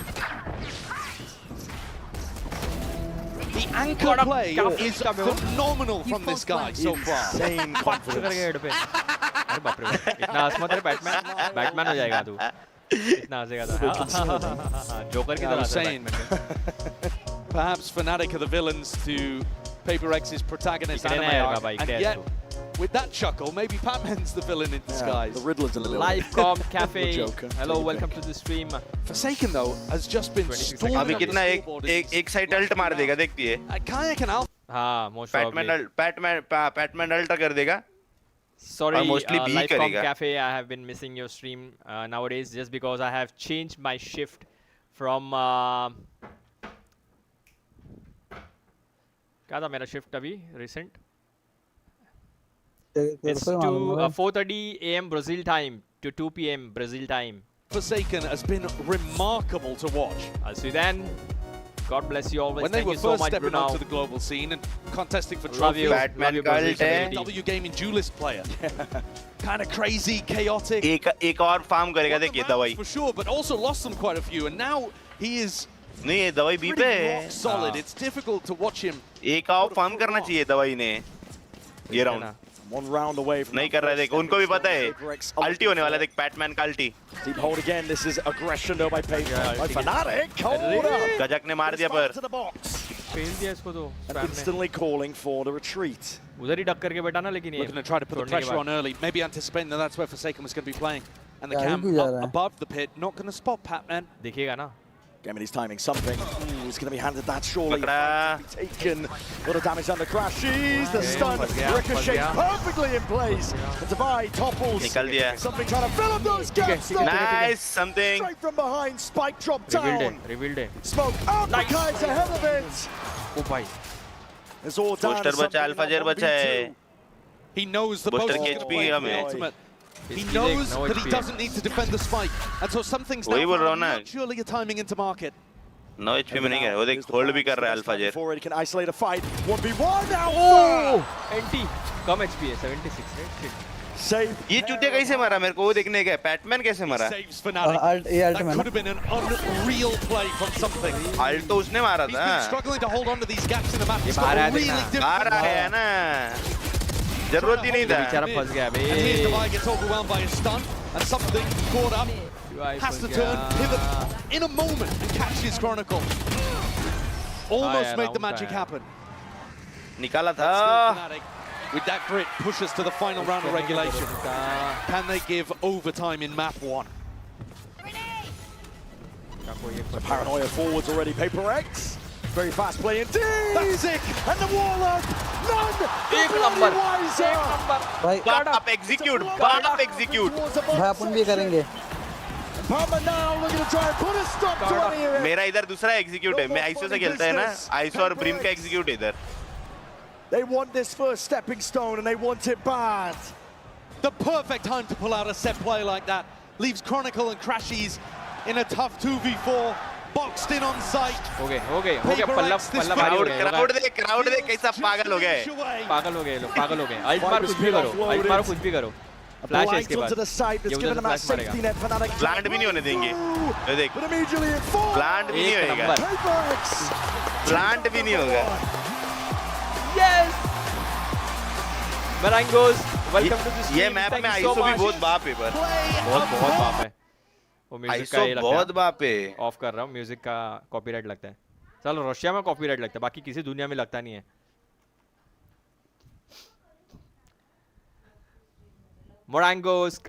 The anchor What a play cap is का बे वो। phenomenal from this guy so far. Insane करके confidence. Head पे अरे बाप रे बाप, इतना हंस मत रे बैटमैन हो जाएगा तू इतना हंसेगा तो जोकर की I तरह was Hansa saying, Batman perhaps Fnatic are the villains to PRX's protagonist इकडे नाही यार बाबा, Anime, इकडे and आहेस yet with that chuckle, maybe Patman's the villain in Yeah, disguise. the Riddler's a little Live com cafe Joker. hello welcome to the stream Forsaken though has just been 26 stormed. seconds. अभी up the कितना scoreboard. एक side alt मार देगा देखती है Kayak and Alpha. हाँ most PadMan alt कर देगा sorry mostly B live com करेगा। cafe I have been missing your stream nowadays just because I have changed my shift from क्या था मेरा शिफ्ट अभी recent it's to 4:30 a.m. Brazil time to 2 p.m. Brazil time. Forsaken has been remarkable to watch. I'll see you then. God bless you always. When they Thank were you so first much, stepping Bruno. onto the global scene and contesting for Love you. trophies. Love Batman you, Brazil cult है। community. W gaming duelist player. Kind of crazy, chaotic. एक और farm करेगा Won the देखिए rounds दवाई for sure, but also lost them quite a few. And now he is नहीं ये दवाई B पे pretty है rock solid. It's difficult to watch him. एक और फार्म करना चाहिए दवाई ने ये round One round away from नहीं कर रहा है देख उनको भी पता है अल्टी होने वाला है देख बैटमैन का अल्टी Deep hold again. This is aggression though by Fnatic. Cold up. गजक ने मार दिया पर To the box. फेल दिया इसको तो And spam ने। instantly calling for the retreat. उधर ही डक करके बैठा ना लेकिन ये Looking to try to put the छोड़ने के pressure बाद। on early. Maybe anticipating that that's where Forsaken was going to be playing. And the Yeah, cam he भी जा up रहा है। above the pit, not going to spot Patman. देखिएगा ना Gaming is timing something. Ooh, he's going to be handed that surely. पकड़ा Taken. A lot of damage on the crash. Jeez, the Okay, stun फंस गया, ricochets फंस गया। perfectly in place. And Divide topples. निकल दिया Something trying to fill up those gaps. ठीक है, though. Nice something Straight from behind. Spike drop revealed down. है revealed है Smoke uppercuts ahead of it. ओ भाई It's all down to poster बचा something अल्फाजर about बचा है 1v2. He knows the Booster post की is HP playing for the हमें। ultimate. He इसकी knows देख, no that he HP है। doesn't need to defend the spike. And so something's वही now बोल रहा हूँ ना। naturally a timing into market. 9 HP में नहीं है वो देख होल्ड भी कर रहा है अल्फाजर Before he can isolate a fight. 1v1 now. Anti come HP है 76 राइट Save. ये चूतिया कैसे मारा मेरे को वो देखने का बैटमैन कैसे मारा Saves Fnatic. ये That ultimate could have been an unreal play from something. Alt तो उसने मारा He's था been struggling to hold on to these gaps in the map. He's बाहर got आया a really देखना। difficult आ रहा है ना जरूरत ही नहीं था बेचारा फंस गया बे And here's Divide gets overwhelmed by his stun, and something caught up. Has to turn, pivot in a moment and catches Chronicle. Almost yeah, made the round magic time. happen. निकाला But still था Fnatic, with that grit, push us to the final round of regulation. Can they give overtime in map 1? Paranoia forwards already. PRX. Very fast play indeed. That's sick. And the wall up. None. एक number Wiser. भाई cut up execute cut up execute भाई अपन भी करेंगे Palmer now looking to try and put a stop to any of it. मेरा इधर दूसरा execute है मैं आइसो से खेलता है ना आइसो और ब्रिम का एग्जीक्यूट इधर They want this first stepping stone and they want it bad. The perfect time to pull out a set play like that. Leaves Chronicle and Crashies in a tough 2v4. Boxed in on site. हो गए पल्ला भारी हो गया crowd दे कैसा पागल हो गए पागल हो गए लोग पागल हो गए अल्ट मार कुछ भी करो फ्लैश है इसके Blight onto the pass side that's ये given उधर them that फ्लैश मारेगा safety net. Fnatic प्लांट भी नहीं होने देंगे ये देख but immediately it falls. Plant भी नहीं एक होएगा नंबर PRX. प्लांट भी नहीं होगा yes Marangos welcome to the stream ये मैप में आइसो भी बहुत बाप है पर बहुत बाप है वो म्यूजिक का आइसो ये लगता बहुत है बाप है ऑफ कर रहा हूँ म्यूजिक का कॉपीराइट लगता है चलो रशिया में कॉपीराइट लगता है बाकी किसी दुनिया में लगता नहीं है Morangos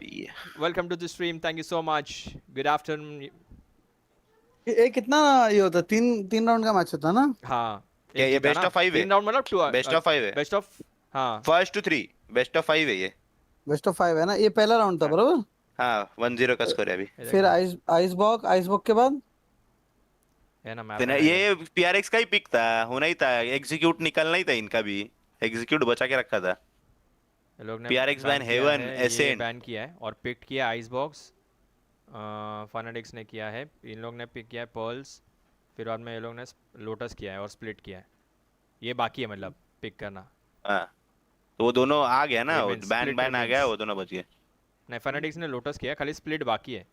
welcome to the stream thank you so much good afternoon ये कितना ये होता है तीन राउंड का मैच होता है ना हाँ क्या ये बेस्ट ऑफ 5 है तीन राउंड मतलब 2 बेस्ट ऑफ 5 है बेस्ट ऑफ हाँ फर्स्ट टू 3 बेस्ट ऑफ 5 है ये बेस्ट ऑफ 5 है ना ये पहला राउंड था बराबर हाँ 1-0 का स्कोर है अभी। फिर आइस बॉक के बाद है ना मैप फिर में ये पीआरएक्स का ही पिक था, होना ही था, एग्जीक्यूट निकलना ही था इनका भी, एग्जीक्यूट बचा के रखा था। ये लोग ने पीआरएक्स बैन, बैन किया हेवन, है, ये एसेंट। बैन किया है और पिक किया आइस बॉक्स, फनाटिक्स ने किया है, इन लोग ने पिक किया है पर्ल्स, फिर बाद में ये लोग ने लोटस किया है और स्प्लिट किया है। ये बाकी है मतलब पिक करना। हाँ तो वो दोनों आ गया ना, Remains, बैन split बैन आ गया, remains। वो दोनों बच गए। नहीं फनाटिक्स ने लोटस किया है, खाली स्प्लिट बाकी है,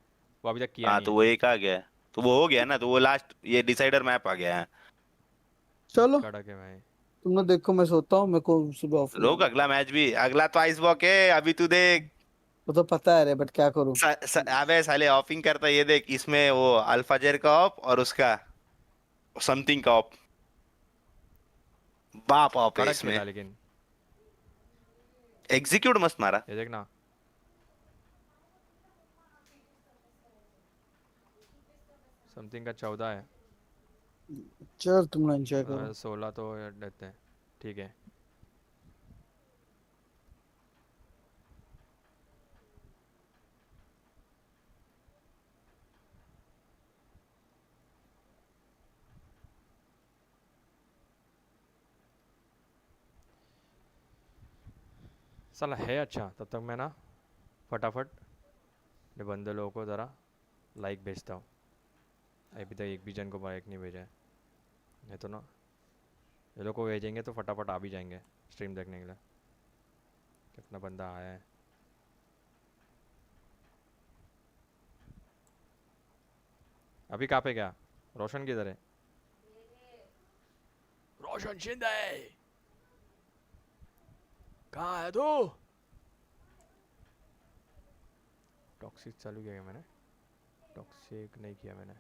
वो अभी तक किया हाँ नहीं तो है। वो एक आ गया, तो वो हो गया ना, तो वो लास्ट ये डिसाइडर मैप आ गया है। चलो कड़क है भाई। तुम लोग देखो, मैं सोता हूँ, मेरे को सुबह ऑफ रोक अगला मैच भी, अगला तो आइस वॉक है अभी, तू देख। वो तो पता है रे, बट क्या करूँ। अबे साले ऑफिंग करता, ये देख इसमें वो अल्फाजेर का ऑफ और उसका समथिंग का ऑफ, बाप ऑफ है कड़क इसमें। खेला लेकिन एग्जीक्यूट मस्त मारा। ये देखना समथिंग का 14 है, चल तुम लोग एंजॉय करो। 16 तो देते हैं, ठीक है। साला है अच्छा, तब तक मैं ना फटाफट ये बंदे लोगों को ज़रा लाइक भेजता हूँ। अभी तक एक भी जन को लाइक नहीं भेजा है, नहीं तो ना ये लोग को भेजेंगे तो फटाफट आ भी जाएंगे स्ट्रीम देखने के लिए। कितना बंदा आया है। अभी कहाँ पे गया रोशन, किधर है रोशन शिंदे, कहाँ है तू? टॉक्सिक चालू किया मैंने, टॉक्सिक नहीं किया मैंने।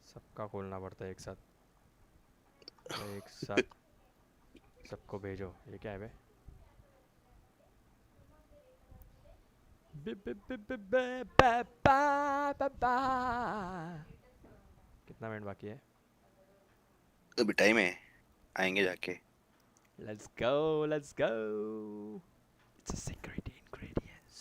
सबका खोलना पड़ता है एक साथ, एक साथ सबको भेजो। ये क्या है बे? कितना मिनट बाकी है? अभी टाइम है, आएंगे जाके। Let's go, let's go. It's a secret ingredients.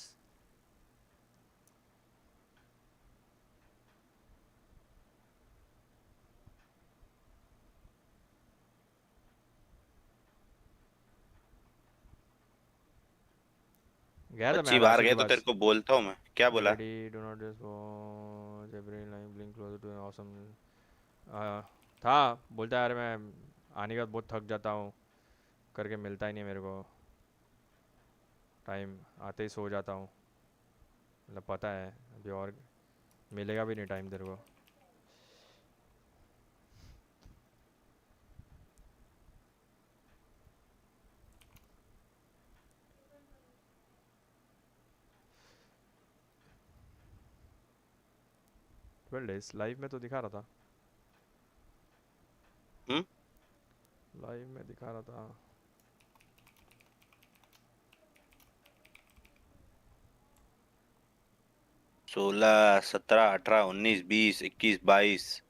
गया था अच्छी मैं बाहर राशि गए के तो पास। तेरे को बोलता हूँ मैं, क्या बोला? Ready, do not just watch every line blink closer to an awesome. था बोलता है यार मैं आने के बाद बहुत थक जाता हूँ, करके मिलता ही नहीं मेरे को टाइम, आते ही सो जाता हूँ। मतलब पता है अभी और मिलेगा भी नहीं टाइम तेरे को। डेज लाइव में तो दिखा रहा था, लाइव में दिखा रहा था। सोलह, 17, 18, 19, 20, 21, 22,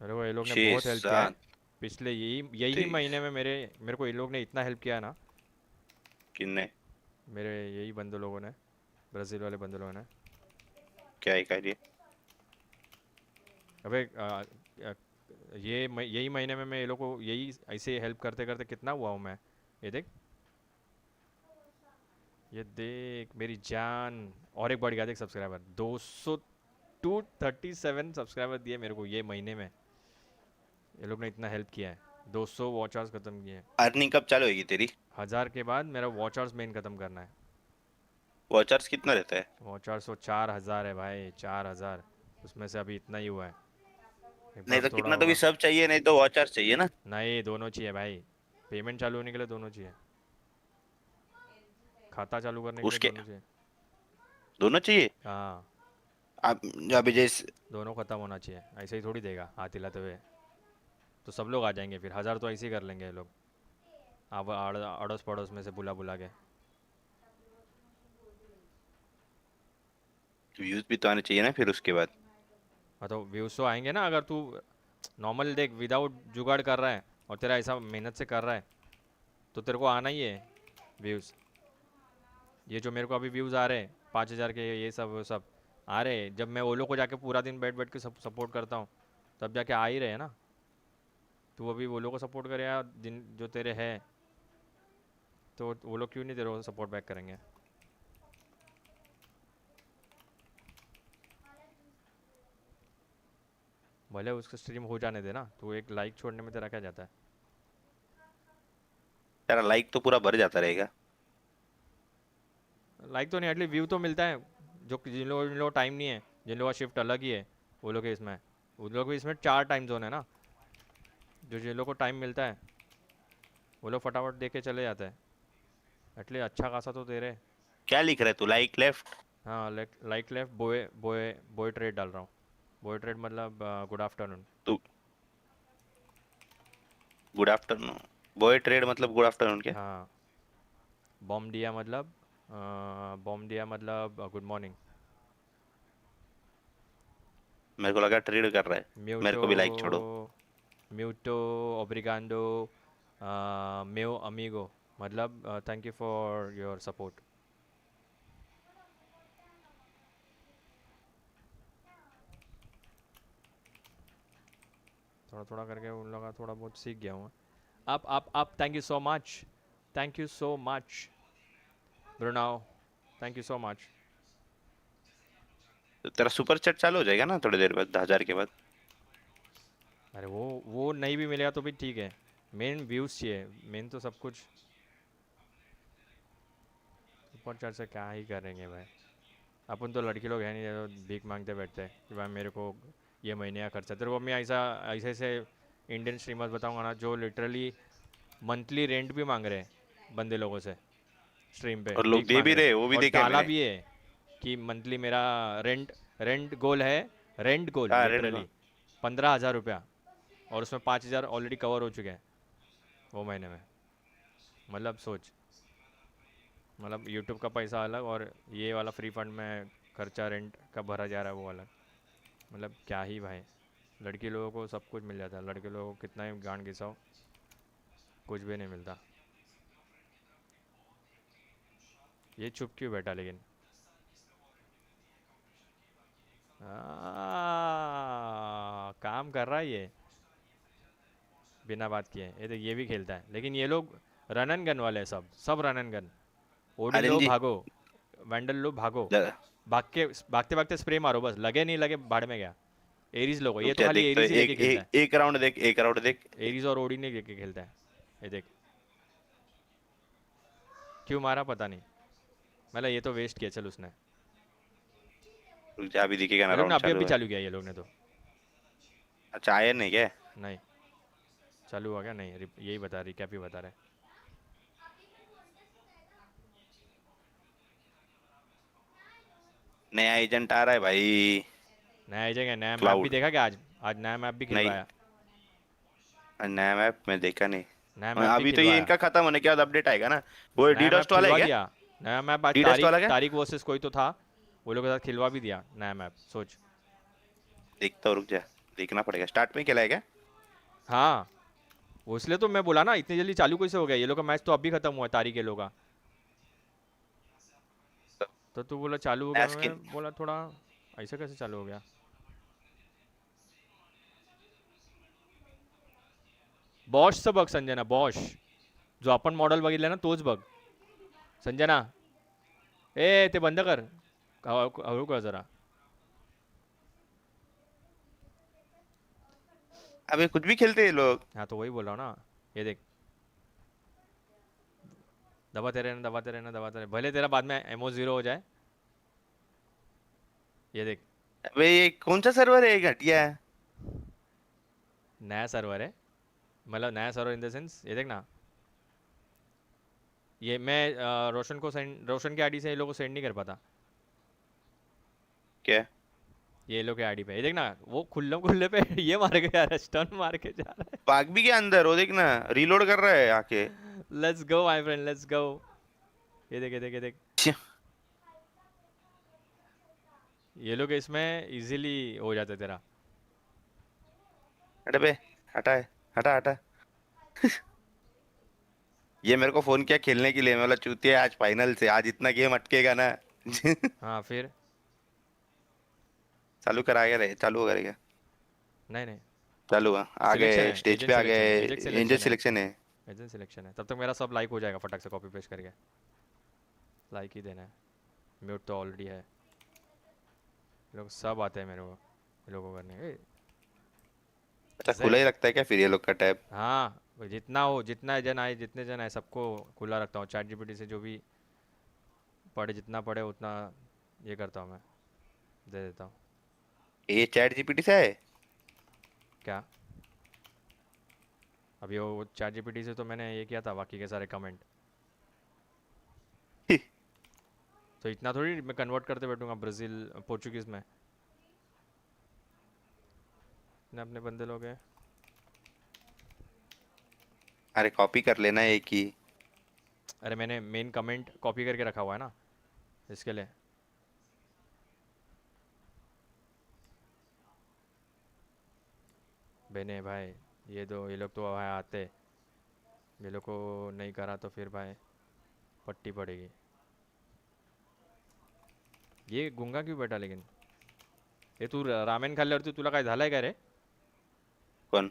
मेरे को ये लोग ने 6, बहुत हेल्प किया है 7, पिछले यही 23। महीने में मेरे को ये लोग ने इतना हेल्प किया है ना। किन्ने? मेरे यही बंदे लोगों ने, ब्राज़ील वाले बंदे लोगों ने। क्या ही कह रही है? अबे यही महीने में मैं ये लोग को यही ऐसे हेल्प करते करते कितना हुआ हूँ मैं। ये देख, ये देख मेरी जान। और एक बढ़ गया देख सब्सक्राइबर, 237 सब्सक्राइबर दिए मेरे को ये महीने में। ये लोग ने इतना हेल्प किया है। 200 वॉच आवर्स खत्म किए हैं। अर्निंग कब चालू होगी तेरी? 1000 के बाद मेरा वॉच आवर्स मेन खत्म करना है। वॉच आवर्स कितना रहता है? वॉच आवर्स 4000 है भाई, 4000, उसमें से अभी इतना ही हुआ है। नहीं तो कितना तो भी सब चाहिए, नहीं तो वॉच आवर्स चाहिए ना। नहीं दोनों चाहिए भाई, पेमेंट चालू होने के लिए दोनों चाहिए, खाता चालू करने के लिए दोनों चाहिए। दोनों चाहिए? हाँ अब अभी जैसे दोनों खत्म होना चाहिए, ऐसे ही थोड़ी देगा हाथ हिलाते हुए। तो सब लोग आ जाएंगे फिर, 1000 तो ऐसे ही कर लेंगे ये लोग, अब अड़ोस पड़ोस में से बुला बुला के। व्यूज भी तो आने चाहिए ना फिर उसके बाद। हाँ तो व्यूज तो आएंगे ना, अगर तू नॉर्मल देख विदाउट जुगाड़ कर रहा है और तेरा ऐसा मेहनत से कर रहा है तो तेरे को आना ही है। व्यूज़। ये जो मेरे को अभी व्यूज़ आ रहे हैं 5,000 के, ये सब वो सब आ रहे हैं, जब मैं वो लोग को जाके पूरा दिन बैठ बैठ के सपोर्ट करता हूँ तब जाके आ ही रहे हैं ना। तू अभी वो लोग को सपोर्ट करे या जिन जो तेरे है, तो वो लोग क्यों नहीं तेरे को सपोर्ट बैक करेंगे? भले उसका स्ट्रीम हो जाने देना, तो एक लाइक छोड़ने में तेरा क्या जाता है? तेरा लाइक तो पूरा भर जाता रहेगा। लाइक तो नहीं, एटलीस्ट व्यू तो मिलता है। जो जिन लोगों टाइम नहीं है, जिन लोगों का शिफ्ट अलग ही है, वो लोग के इसमें, उन लोग भी इसमें 4 टाइम जोन है ना। जो जिन लोगों को टाइम मिलता है वो लोग फटाफट देख के चले जाते हैं। एटलीस्ट अच्छा खासा तो दे रहे। क्या लिख रहा है तू? Like left? हाँ, like left boy boy boy trade डाल रहा हूँ। बॉय ट्रेड मतलब गुड आफ्टरनून। तू गुड आफ्टरनून? बॉय ट्रेड मतलब गुड आफ्टरनून क्या? हाँ, बॉम दिया मतलब गुड मॉर्निंग। मेरे को लगा ट्रेड कर रहा है। मेरे म्यूटो को भी लाइक छोड़ो। म्यूटो ओब्रिगांडो मेओ अमीगो मतलब thank you for your support. थोड़ा थोड़ा करके उन लोगों का थोड़ा बहुत सीख गया हूँ। आप thank you so much, thank you so much ब्रुनाओ, थैंक यू सो मच। तो तेरा सुपर चैट चालू हो जाएगा ना थोड़ी देर बाद, 10,000 के बाद। अरे वो नहीं भी मिलेगा तो भी ठीक है, मेन व्यूज़ चाहिए, मेन तो सब कुछ। सुपर चैट से क्या ही करेंगे भाई, अपन तो लड़की लोग हैं नहीं जो भीख मांगते बैठते हैं कि भाई मेरे को ये महीने का खर्चा। तेरे को मैं ऐसा ऐसे ऐसे इंडियन स्ट्रीमर्स बताऊंगा ना जो लिटरली मंथली रेंट भी मांग रहे हैं बंदे लोगों से, स्ट्रीम पे और लोग भीख दे मांग भी रहे रहे, हैं। वो भी और देखा है डाला मैंने। भी है कि मंथली मेरा रेंट रेंट गोल है, रेंट गोल हाँ, रेड लिटरली 15,000 रुपया, और उसमें 5,000 ऑलरेडी कवर हो चुके हैं वो महीने में। मतलब सोच, मतलब यूट्यूब का पैसा अलग और ये वाला फ्री फंड में खर्चा रेंट का भरा जा रहा है वो अलग। मतलब क्या ही भाई, लड़की लोगों को सब कुछ मिल जाता है, लड़के लोगों को कितना ही गांड घिसाओ कुछ भी नहीं मिलता। ये चुप क्यों बैठा लेकिन? काम कर रहा है ये बिना बात किए। ये देख, ये भी खेलता है, लेकिन ये लोग रन एंड गन वाले हैं, सब सब run and gun. Odin low RNG भागो, वैंडल लो भागो, भागते भागते स्प्रे मारो, बस लगे नहीं लगे भाड़ में गया। एरीज लोगो, ये रुक तो जा, खाली देख तो एरीज ही लेके खेलता है। एक राउंड देख, एक राउंड देख। एरीज और ओडिन ही लेके खेलता है। ये देख क्यों मारा पता नहीं, मतलब ये तो वेस्ट किया चल उसने। रुक जा, अभी दिखेगा ना ये लोग ने राउंड अभी चालू अभी है। चालू किया ये लोग ने तो। अच्छा, आया नहीं क्या? नहीं चालू हुआ क्या? नहीं, यही बता, रिकैप ही बता रहे। नया एजेंट आ रहा है भाई। नया एजेंट है, नया मैप भी क्लाउड। देखा क्या आज? आज नया मैप भी नहीं, खिलवाया। नया मैप मैं देखा नहीं। नया मैप भी अभी तो ये खिलवाया। इनका खत्म होने के बाद अपडेट आएगा ना। वो नया मैप डीडस्ट वाला है खिलवा क्या? दिया। नया मैप आज डीडस्ट वाला तारिक क्या? तारिक वर्सेस कोई तो था, वो लोग के साथ खिलवा भी दिया नया मैप। सोच। देखता हूँ, रुक जा, देखना पड़ेगा। स्टार्ट में खेला है क्या? हाँ, वो इसलिए तो मैं बोला ना इतनी जल्दी चालू कैसे हो गया, ये लोग का मैच तो अभी खत्म हुआ है तारिक के लोग का। तो तू बोला चालू हो गया, मैं बोला थोड़ा ऐसे कैसे चालू हो गया। बॉशचं बघ संजना, बॉश जो आपण मॉडेल बघितलं ना तोच बघ संजना। ए ते बंद कर, हळू कर जरा। अबे कुछ भी खेलते हैं ये लोग। हाँ तो वही बोल रहा हूँ ना, ये देख दबाते रहना दबाते रहना दबाते रहना, भले तेरा बाद में एमओ 0 हो जाए। ये देख अबे ये कौन सा सर्वर है, ये घटिया है। नया सर्वर है, मतलब नया सर्वर इन द सेंस, ये देख ना, ये मैं रोशन को सेंड, रोशन के आईडी से ये लोग को सेंड नहीं कर पाता। क्या? ये लोग के आईडी पे ये देख ना, वो खुल्ले खुल्ले पे ये मार के जा रहा है, स्टन मार के जा रहा है। भाग भी क्या अंदर, वो देख ना, रीलोड कर रहा है आके। Let's go my friend, let's go. ये देख ये देख ये देख, ये लोग इसमें इजीली हो जाता है तेरा। अरे बे हटा है, हटा हटा। ये मेरे को फोन किया खेलने के लिए, मैं बोला चूतिया आज फाइनल से, आज इतना गेम अटकेगा ना। हाँ फिर चालू कराएगा रे, चालू हो करेगा। नहीं चालू हुआ, आ गए स्टेज पे, आ गए एंजल सिलेक्शन है। एजेंट सिलेक्शन है, तब तक मेरा सब लाइक हो जाएगा फटाक से कॉपी पेस्ट करके। लाइक ही देना है, म्यूट तो ऑलरेडी है। लोग सब आते हैं मेरे को ये लोगों को करने। अच्छा खुला ही रखता है क्या फिर ये लोग का टैब? हाँ जितना हो, जितना जन आए, जितने जन आए सबको खुला रखता हूँ। चैट जीपीटी से जो भी पढ़े, जितना पढ़े उतना ये करता हूँ मैं, दे देता हूँ। ये चैट जीपीटी से है क्या? अभी वो चैट जीपीटी से तो मैंने ये किया था, बाकी के सारे कमेंट। तो इतना थोड़ी मैं कन्वर्ट करते बैठूंगा ब्राज़ील पोर्चुगीज में। इतने अपने बंदे लोग हैं। अरे कॉपी कर लेना एक ही। अरे मैंने मेन कमेंट कॉपी करके रखा हुआ है ना इसके लिए। बने भाई ये लोग तो वहाँ आते, ये लोग को नहीं करा तो फिर भाई पट्टी पड़ेगी। ये गुंगा क्यों बैठा लेकिन? ये तू रामेन खाल्ल्यावरती तुला काय झालंय का रे? कोण?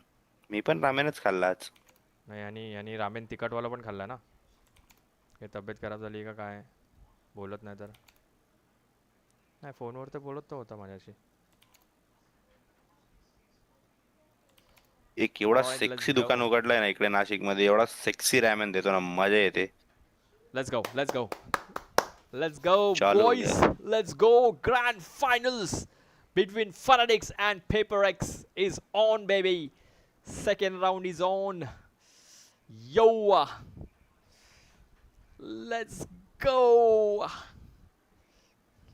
मी पण रामेनच खाल्ला आज. नाही आणि रामेन तिखटवाला पण खाल्ला ना. हे तब्येत खराब झाली का काय? बोलत नाही तर. नाही फोनवर तर बोलत तो होता माझ्याशी. एक एवढा सेक्सी दुकान उघडलाय ना इकडे नाशिक मध्ये, एवढा सेक्सी रामेन देतो ना, मजा येते. Let's go, let's go. Let's go boys. Let's go. Grand finals between Fanatics and PRX is on baby. Second round is on. Yo. Let's go.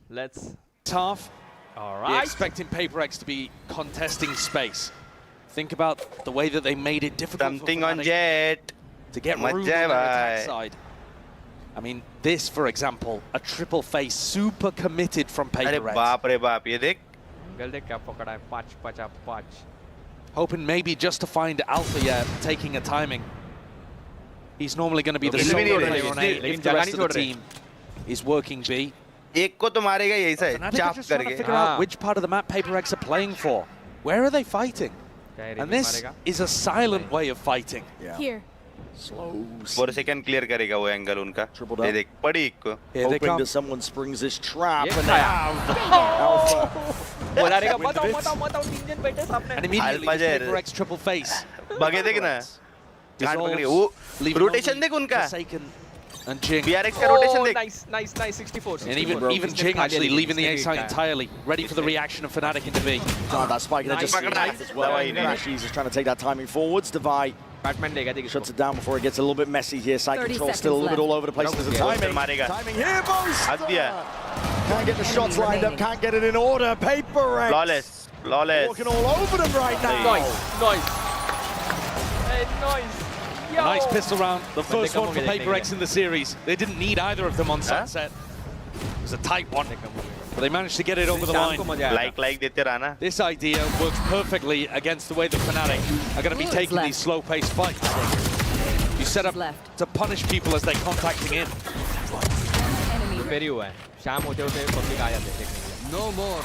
Let's half. All You're right. expecting PRX to be contesting space. Think about the way that they made it difficult Something for on Fnatic Jet. to get room on their attack side. I mean, this, for example, a triple face, super committed from अरे PRX. बाप रे बाप, ये देख. गल देख क्या पकड़ा है, 5. Hoping maybe just to find Alpha, yeah, taking a timing. He's normally going to be the Okay, solo लेकिन player on A if the rest of the team is working B. एक को तो मारेगा यही से, Fnatic are चाप just trying to करके. figure out which part of the map PRX are playing for. Where are they fighting? And this is a silent way of fighting. Here. Slow. 4 second clear करेगा वो angle उनका. ये देख पड़ी एक को. Here they Hoping come. that someone springs this trap Yes, and they have Alpha. बोला रे का बताओ 3 जन बैठे सामने. And immediately Alpha this Jet. PRX triple face. बगे देख ना. काट पकड़ी. वो leaving रोटेशन only देख उनका. Forsaken and Jing. PRX का रोटेशन देख. Nice 64. And even Jing actually leaving the A site entirely, ready for the reaction of Fnatic into B. Oh, that spike and just Nice. as well. Crashies is trying to take that timing forwards. Divide Batman लेगा देख. shuts it down before it gets a little bit messy here. Side 30 control seconds still a little bit left. all over the place. There's a Yeah. timing. मारेगा. Timing here, both. हद दिया. Can't get the shots lined up. Can't get it in order. PRX Flawless. walking all over them right now. Nice. Hey, nice. Yo. Nice pistol round, the first one for देखने PRX in the series. They didn't need either of them on Sunset. It was a tight one, but they managed to get it over the शाम को line. मजा आया. Like देते रहा ना. This idea works perfectly against the way the Fnatic are going to be taking these slow-paced fights. You set up to punish people as they're contacting in. फेरी हुआ है. शाम होते होते पब्लिक आ जाते हैं देखने के लिए. No more.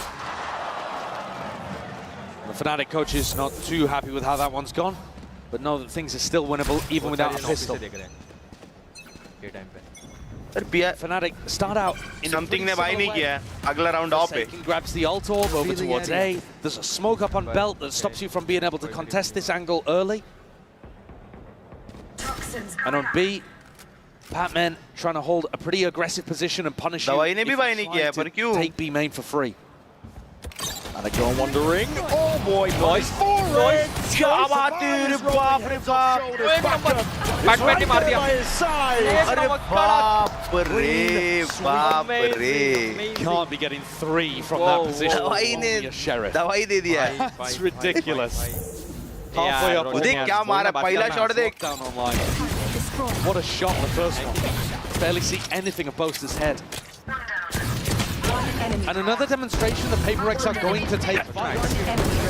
The Fnatic coach is not too happy with how that one's gone, but know that things are still winnable even without a pistol. देख रहे हैं ये टाइम पे. Fnatic start out in something ने भाई नहीं किया. अगला राउंड ऑफ है. Forsaken grabs the ult orb over towards A. There's a smoke up on belt that stops you from being able to contest this angle early. And on B, Batman trying to hold a pretty aggressive position and punish you दवाई ने भी if भाई you नहीं try किया है, to पर क्यों? take B main for free. And they go on wandering. Oh boy, nice forward. क्या बात है रे बाप रे बाप. बैटमैन ने मार दिया. अरे बाप रे बाप रे. Can't be getting 3 from that position. दवाई ने Only a sheriff. दवाई दे दिया. It's ridiculous. Halfway up. देख क्या मारा. पहला शॉट देख. Down online. What a shot, the first one. Barely see anything of Boaster's head. And another demonstration that PRX are going to take fights.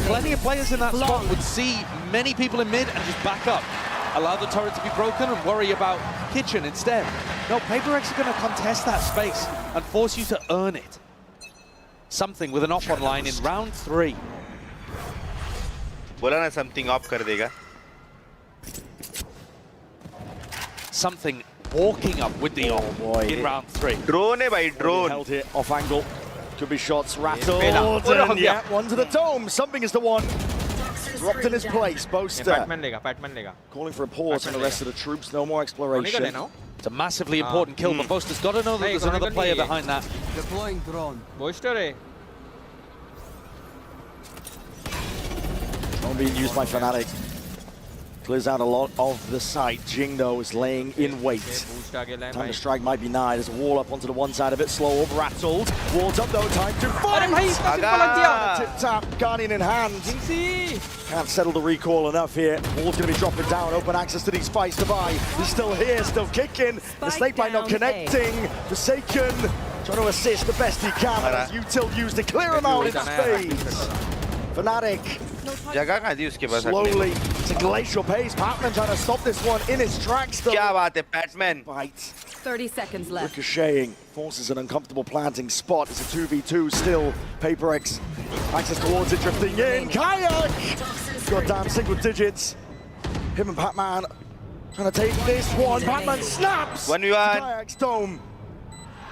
Plenty of players in that spot would see many people in mid and just back up. Allow the turret to be broken and worry about kitchen instead. No, PRX are going to contest that space and force you to earn it. Something with an op online in round 3. बोला ना something off कर देगा. Something walking up with the op in round 3. Drone है भाई, drone. Held here off angle. Could be shots rattled. And yeah, one to the dome. Something is the one. Dropped in his place. Boaster. Batman लेगा. Calling for a pause on the rest of the troops. No more exploration. It's a massively important kill, but Boaster's got to know that there's another player behind that. Deploying drone. Boaster है. Drone being used by Fnatic. Clears out a lot of the site. Jing, though, is laying in wait. Time to strike might be nigh. There's a wall up onto the one side of it. Slow up, rattled. Wall's up, though. Time to fight! Tip-tap, Guardian in hand. Can't settle the recall enough here. Wall's going to be dropping down. Open access to these fights to buy. He's still here, still kicking. The Snakebite not connecting. Forsaken trying to assist the best he can. As Util used to clear him out in space. Fnatic. जगह कहाँ थी उसके पास? Slowly, it's a glacial pace. Patman trying to stop this one in his tracks. क्या बात है, Patman? Byte. 30 seconds left. Ricocheting, forces an uncomfortable planting spot. It's a 2v2 still. PRX, access towards it, drifting in. Kayak! Goddamn single digits. Him and Patman trying to take this one. Patman snaps! 1v1. Kayak's dome.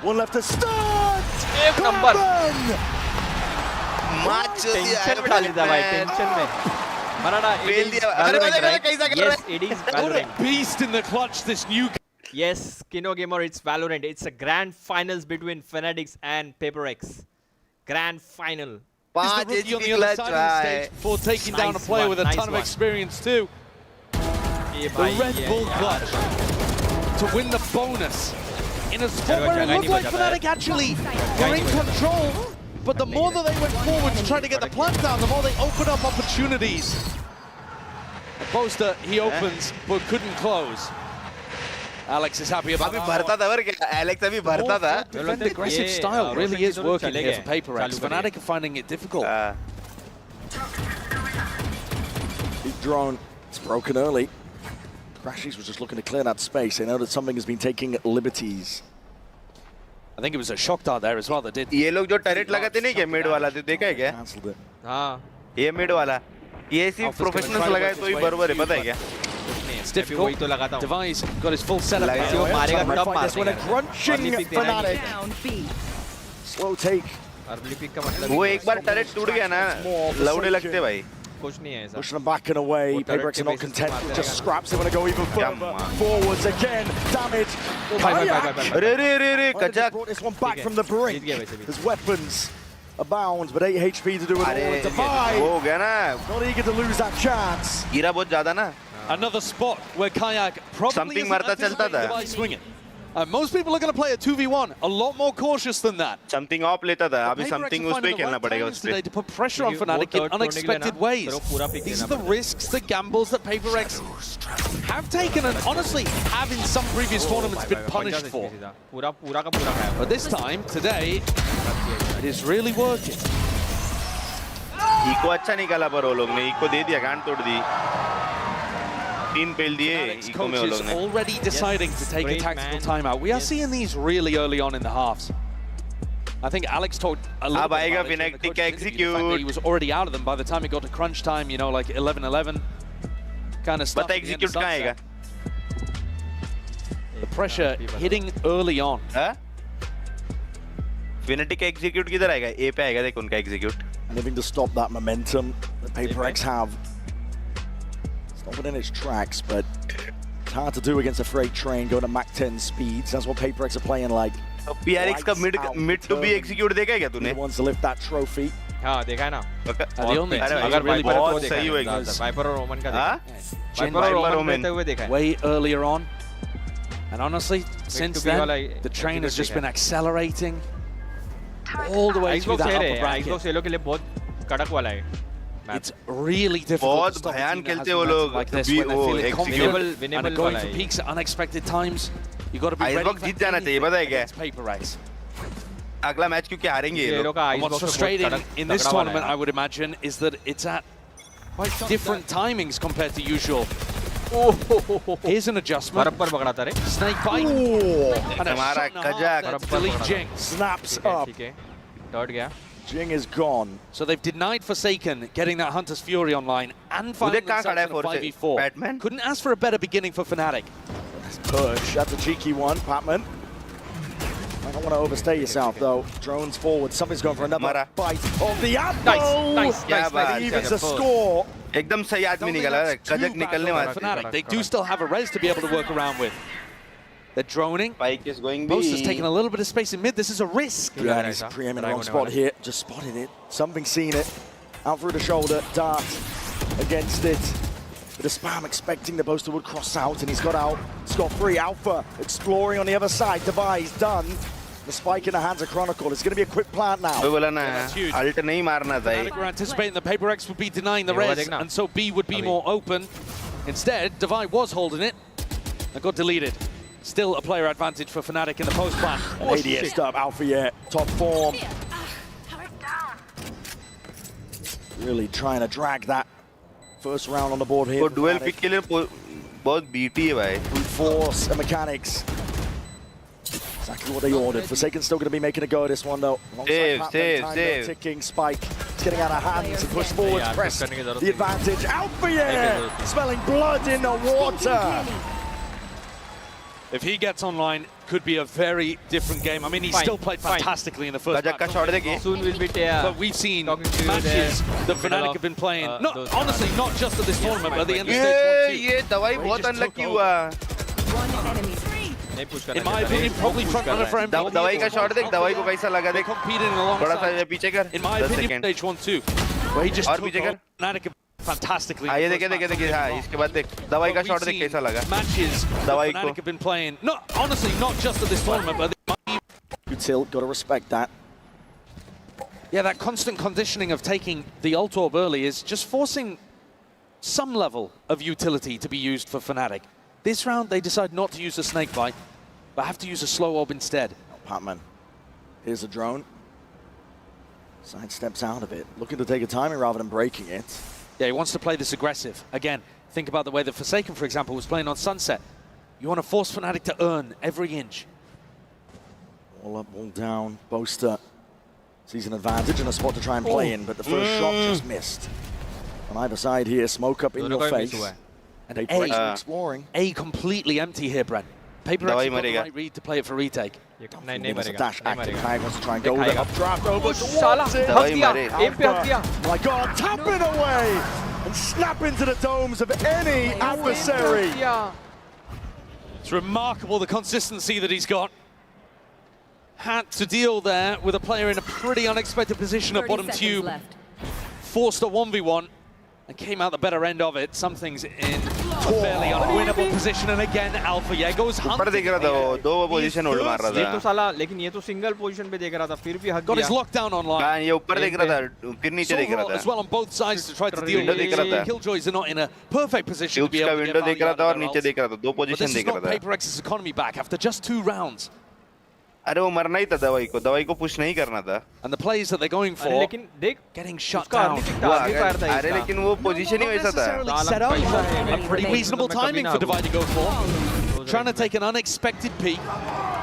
One left to start! Tension में डाल दिया भाई, tension में मराना fail दिया. अरे yes it is Valorant. Beast in the clutch, this new. Yes, Kino Gamer, it's Valorant. It's a grand finals between Fnatic and PRX. Grand final. Is the rookie on the other side of the stage before taking down a player with a ton of experience too. The Red Bull clutch to win the bonus in a spot where it looked like Fnatic actually were in control. But the more that they went forward to try to get the plant down, the more they opened up opportunities. Boaster, he opens, but couldn't close. Alex is happy about that. Alex अभी भरता था. The aggressive style really is working here for PRX. Fnatic are finding it difficult. Big drone, it's broken early. Crashies was just looking to clear that space. They know that something has been taking liberties. I think it was a shock dart there as well that did. ये लोग जो turret लगाते नहीं क्या mid वाला, तो देखा है क्या? Cancelled it. हाँ. ये मिड वाला. ये सिर्फ प्रोफेशनल्स लगाए तो ही बराबर है, पता है क्या? It's difficult. Device got his full setup. वो मारेगा तब This one a crunching Fnatic. Down B. Slow take. Early pick का मतलब वो एक बार टरेट टूट गया ना, लौड़े लगते भाई. कुछ नहीं है ऐसा. Pushing them back and away. PRX are not content with just scraps. They want to go even further. Forwards again. Damage. अरे कच्चा. Brought this one back from the brink. There's weapons abound, but 8 HP to do it all. अरे Divide. वो हो गया ना. Not eager to lose that chance. गिरा बहुत ज़्यादा ना. Another spot where Kayak probably Something isn't मारता चलता था. Device swinging. Most people are going to play a 2v1, a lot more cautious than that. Something off लेता था. अभी something उस पे खेलना पड़ेगा उस पे. To put pressure on Fnatic in unexpected ways. These are the risks, the gambles that PRX have taken and honestly have in some previous tournaments been punished for. But this time, today, it is really working. Eco अच्छा निकाला पर वो लोग ने. Eco दे दिया, गांड तोड़ दी. तीन पेल दिए इको में वो लोग ने. Already deciding to take a tactical timeout. We are seeing these really early on in the halves. I think Alex talked a little bit about it. Fnatic execute. He was already out of them by the time it got to crunch time, you know, like 11-11 kind of stuff. बता execute कहाँ आएगा? The pressure hitting early on. हाँ? Fnatic का execute किधर आएगा? A पे आएगा देख उनका execute. Living to stop that momentum that PRX have. It's not within its tracks, but it's hard to do against a freight train going to Mach 10 speeds. That's what PRX are playing like. PRX का mid to be execute देखा क्या तूने? He wants to lift that trophy. हाँ देखा है ना. The only अगर really wiper को बहुत सही देखा होएगा. वाइपर और रोमन का हाँ? देखा. वाइपर और रोमन रहते हुए देखा है. Way earlier on. And honestly, since then, the train has just been accelerating all the way through that upper bracket. Xbox ये लोग के लिए बहुत कड़क वाला है. It's really difficult to stop Bhyan a team खेलते that वो has लोग. momentum like this when they're feeling confident winnable and going वाला for है. peaks at unexpected times. You got to be ready Xbox for जीत जाना चाहिए, पता है क्या? against PRX. अगला मैच क्योंकि हारेंगे ये ये लोग. लोग का And what's Xbox frustrating in this tournament, I would imagine, is that it's at quite different timings compared to usual. Here's an adjustment. बराबर पकड़ा था रे. Snake bite. And a shot and a half there to delete Jing. Snaps up. ठीक है. Dot गया. Jing is gone. So they've denied Forsaken getting that Hunter's Fury online and finding themselves in a 5v4. Batman? Couldn't ask for a better beginning for Fnatic. Push. That's a cheeky one, Patman. I don't want to overstay yourself, though. Drones forward. Something's going for another bite of the apple. Nice. Evens a score. एकदम सही आदमी निकला है. गजक निकलने वाला. Fnatic, they do still have a res to be able to work around with. They're droning. Spike is going Boast has B. taken a little bit of space in mid. This is a risk. Yeah, and he's preempting the wrong spot here. Just spotted it. Something seen it. Out through the shoulder. Dart against it. Bit of spam expecting the Boaster would cross out, and he's got out. Scot-free. Alpha exploring on the other side. Device done. The spike in the hands of Chronicle. It's going to be a quick plant now. That's huge. Alt नहीं मारना था. Fnatic were anticipating the PRX would be denying the res, and so B would be more open. Instead, Devi was holding it and got deleted. Still a player advantage for Fnatic in the post plan. ADS up, Alpha yet. Top form. Really trying to drag that first round on the board here. वो dual pick के लिए बहुत BT है भाई. Brute force and mechanics. Exactly what they ordered. Forsaken's still going to be making a go at this one though. Save. Ticking spike. It's getting out of hand. To push forward, press the advantage. Alpha yeah! Smelling blood in the water. If he gets online, could be a very different game. I mean, he still played fantastically in the first match. Soon will be But we've seen matches that Fnatic have been playing. Honestly, not just at this tournament, but at the end of stage 1-2. ये दवाई बहुत unlucky हुआ. In my opinion, probably front runner for MVP. दवाई का shot देख, दवाई को कैसा लगा देख. Competing alongside. थोड़ा सा पीछे कर. In my opinion, stage 1-2, where he just और took पीछे कर. Fnatic fantastically. हाँ ये देखे हाँ इसके बाद देख दवाई का shot देख कैसा लगा. Matches दवाई को. Fnatic have been playing. Honestly, not just at this tournament, but Util, got to respect that. yeah, that constant conditioning of taking the ult orb early is just forcing some level of utility to be used for Fnatic. This round, they decide not to use the snake bite, but have to use a slow orb instead. Patman. Here's a drone. Side steps out of it, looking to take a timing rather than breaking it. Yeah, he wants to play this aggressive. Again, think about the way that Forsaken, for example, was playing on Sunset. You want to force Fnatic to earn every inch. All up, all down. Boaster sees an advantage and a spot to try and play in, but the first shot just missed. On either side here, smoke up in your face. And PRX exploring. A completely empty here, Brent. PRX got the right read to play it for retake. नहीं It's a dash active. Kayag wants to try and go Kayag. with it. Updraft over. साला हक दिया. M पे हक दिया. My God, tapping away and snap into the domes of any adversary. It's remarkable the consistency that he's got. Had to deal there with a player in a pretty unexpected position at bottom tube. Forced a 1v1 and came out the better end of it. Something's in a fairly unwinnable position, and again Alpha yeah goes hunting. ऊपर देख रहा था वो दो position hold मार रहा था. ये तो साला लेकिन ये तो सिंगल पोजीशन पे देख रहा था फिर भी हक Got his दिया. lockdown online. हाँ ये ऊपर देख रहा था फिर नीचे देख रहा था. As well on both sides to try to deal with it. Killjoys are not in a perfect position to be able to get window देख रहा था और नीचे देख रहा था. दो But पोजीशन this is देख रहा not था. PRX's economy back after just 2 rounds. अरे वो मरना ही था दवाई को पुश नहीं करना था. And the plays that they're going for लेकिन देख getting shut उसका down. अर्ली पिक था अर्ली फायर था अरे लेकिन वो पोजीशन ही वैसा था. Necessarily set up. A pretty reasonable timing for Divide to go for. Trying to take an unexpected peek,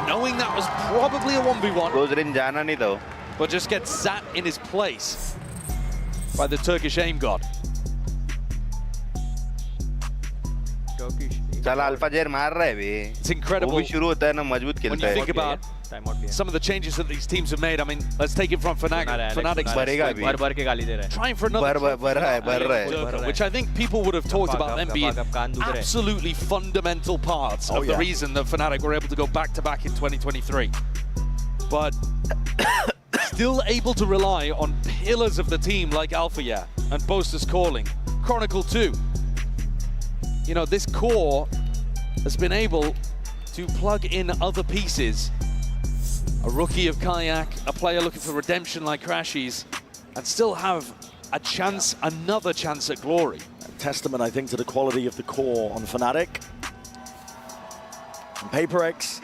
knowing that was probably a 1v1. रोज range जाना नहीं था. But just gets sat in his place by the Turkish aim god. चला alpha जेर मार रहा है बे. It's incredible. वो भी शुरू होता है ना मजबूत When खेलता you है. think about some of the changes that these teams have made, I mean, let's take it from Fnatic's बढ़ेगा अभी. भर के गाली दे रहा है. trying for another बढ़ रहा है. which I think people would have talked about them being absolutely fundamental parts of the reason that Fnatic were able to go back-to-back in 2023. But still able to rely on pillars of the team like Alpha yeah and Boaster's Calling. Chronicle 2. You know, this core has been able to plug in other pieces. A rookie of Kayak, a player looking for redemption like Crashies, and still have a chance, another chance at glory. A testament, I think, to the quality of the core on Fnatic. And PRX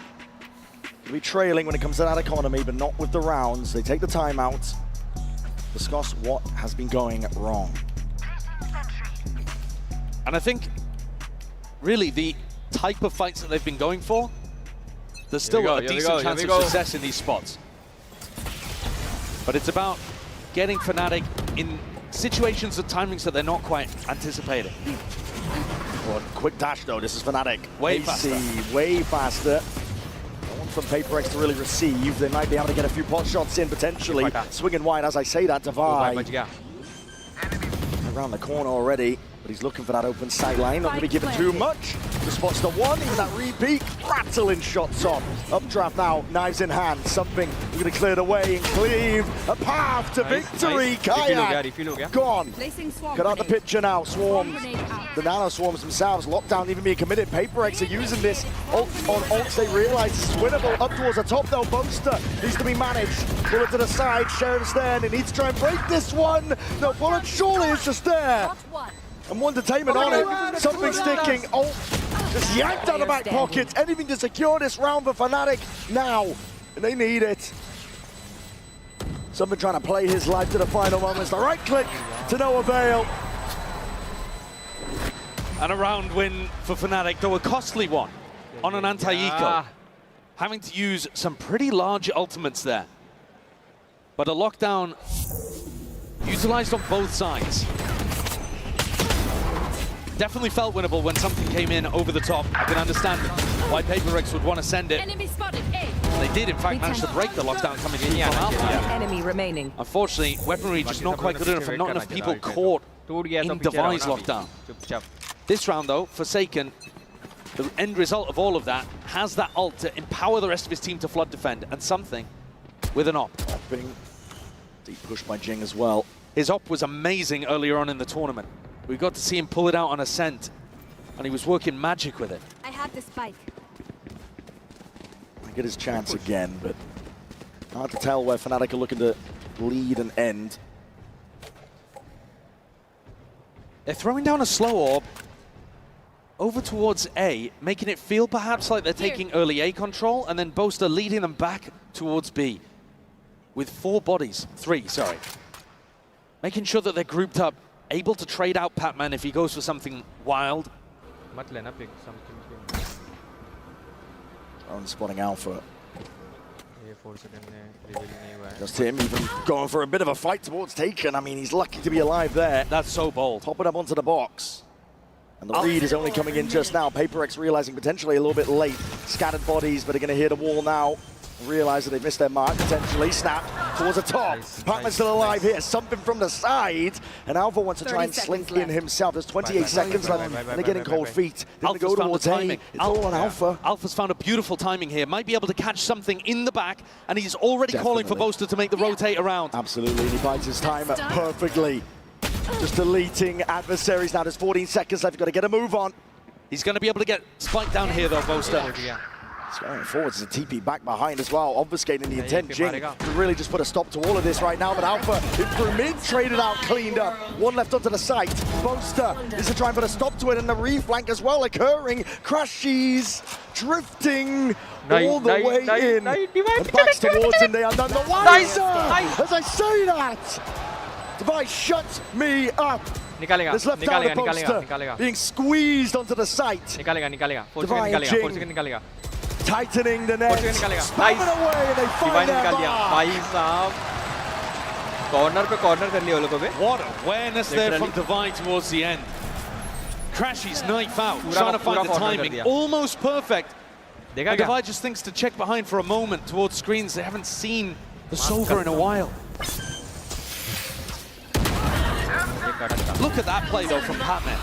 will be trailing when it comes to that economy, but not with the rounds. They take the timeout, discuss what has been going wrong. And I think really the type of fights that they've been going for, there's still a decent chance of success in these spots. But it's about getting Fnatic in situations and timings that they're not quite anticipating. Well, quick dash though, this is Fnatic. Way AC, faster. way faster. No one from PRX to really receive. They might be able to get a few pot shots in potentially. Swinging wide as I say that, Divide. Around the corner already, but he's looking for that open sight line. Not going to be given too much. The spots the one, even that repeat. Rattling shots on. Updraft now, knives in hand. Something we're going to clear the way and cleave a path to victory. Kayak gone. Cut out the picture now. Swarms. The nano swarms themselves locked down, even being committed. PRX are using this ult on ults. They realize it's winnable. Up towards the top though. Boaster needs to be managed. Bullet to the side. Sheriff's there, and he needs to try and break this one. No, Bullet surely is just there. And one detainment on it. Something sticking. Ult just yanked out of the back pocket. Anything to secure this round for Fnatic now. And they need it. Something trying to play his life to the final moments. The right click to no avail. And a round win for Fnatic, though a costly one on an anti-eco. Having to use some pretty large ultimates there. But a lockdown utilized on both sides. Definitely felt winnable when something came in over the top. I can understand why PRX would want to send it. Enemy spotted. They did, in fact, manage to break the lockdown coming in from Alpha. Enemy remaining. Unfortunately, weaponry just not quite good enough and not enough people caught in Device lockdown. This round, though, Forsaken, the end result of all of that, has that ult to empower the rest of his team to flood defend, and something with an op. Deep push by Jing as well. His op was amazing earlier on in the tournament. We got to see him pull it out on Ascent, and he was working magic with it. I have the spike. I get his chance again, but hard to tell where Fnatic are looking to lead and end. They're throwing down a slow orb over towards A, making it feel perhaps like they're taking early A control, and then Boaster leading them back towards B with three, sorry. Making sure that they're grouped up, able to trade out Patman if he goes for something wild. On spotting Alpha. Just him even going for a bit of a fight towards Taken. I mean, he's lucky to be alive there. That's so bold. Top it up onto the box. And the read is only coming in just now. PRX realizing potentially a little bit late. Scattered bodies, but are going to hit the wall now. Realize that they've missed their mark, potentially. Snap towards the top. Patman's still alive here. Something from the side. And Alpha wants to try and slink in himself. There's 28 seconds left, and they're getting cold feet. They're going to go towards A. It's all on Alpha. Alpha's found a beautiful timing here. Might be able to catch something in the back, and he's already calling for Boaster to make the rotate around. Absolutely, and he bites his time perfectly. Just deleting adversaries now. There's 14 seconds left. You've got to get a move on. He's going to be able to get spiked down here, though, Boaster. He's going forwards. There's a TP back behind as well, obfuscating the intent. Jing to really just put a stop to all of this right now, but Alpha is through mid, traded out, cleaned up. One left onto the site. Boaster is to try and put a stop to it, and the reflank as well occurring. Crashies drifting all the way in. And backs towards him. They are none the wiser. As I say that, Device shuts me up. This left down the Boaster being squeezed onto the site. Divine Jing tightening the net, spamming away, and they find their mark. What awareness there from Divine towards the end. Crashy's knife out, trying to find the timing, almost perfect. And Divine just thinks to check behind for a moment towards screens. They haven't seen the Sova in a while. Look at that play though from Patman.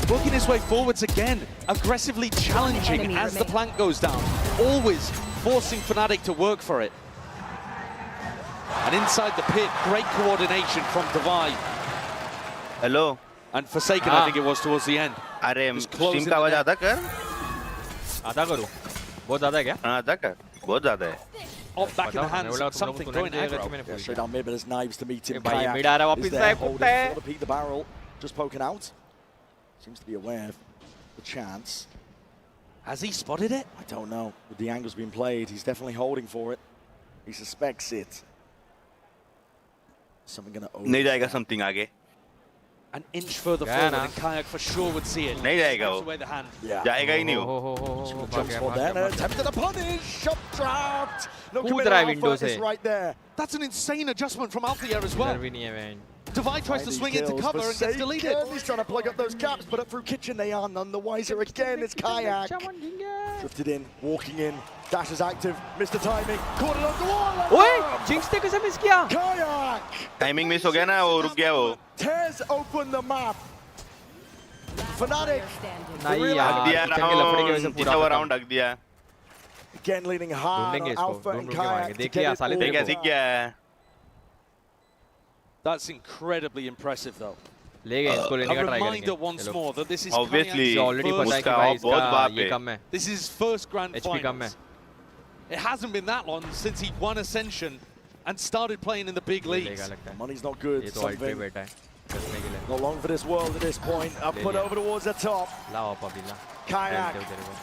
Working his way forwards again, aggressively challenging as the plank goes down. Always forcing Fnatic to work for it. And inside the pit, great coordination from Divide. Hello. And Forsaken, I think it was towards the end. अरे stream का आवाज आधा कर आधा करूं बहुत ज़्यादा है क्या आधा कर बहुत ज़्यादा है Off back in the hands, something going aggro. Yeah, straight down mid, but there's knives to meet him. भाई Kayak mid आ रहा है is वापस there, से holding for the peek the barrel, just poking out. Seems to be aware of the chance. Has he spotted it? I don't know. With the angles being played, he's definitely holding for it. He suspects it. Something gonna open. नहीं जाएगा something आगे an inch further Yeah, forward, nah. and Kayak for sure would see it. नहीं जाएगा Snaps वो। away the hand. Yeah. जाएगा ही नहीं वो। Jumps for then, attempted a punish, shot trapped. No कूद committal रहा है Alpha window is से। right there. That's an insane adjustment from Althea as इधर well. भी नहीं है man. Divide tries to These swing into kills, cover and gets deleted. Forsaken, he's trying to plug up those gaps, but up through Kitchen they are none the wiser again. It's Kayak. Drifted in, walking in, dash is active, missed the timing, caught it on the wall. ओए jinx ने कैसे miss किया? Kayak timing miss हो गया ना, वो रुक गया वो। tears open the map. Fnatic नहीं यार, दिया किचन के लफड़े की वजह से राउंड, पूरा जीता हुआ खत्म। राउंड रख दिया। again leaning hard ढूंढेंगे on इसको, Alpha and ढूंढ के Kayak मारेंगे। to देख get लिया, it साले all देख गया, देखो। दिख गया है। That's incredibly impressive though. ले गए इसको लेने A का ट्राई reminder करेंगे। once more that this is Obviously, इसे ऑलरेडी Kayak's पता है कि उसका भाई बहुत इसका बाप ये है। कम है, This is first grand HP कम है। finals. It hasn't been that long since he won Ascension and started playing in the big लेगा leagues. लगता है। money's not good. ये तो अल्ट पे Something बैठा है करने के लिए। not long for this world at this point. Up ले put लिया। over towards the top. लाओ आप अभी ला। Kayak. खेलते हो तेरे को।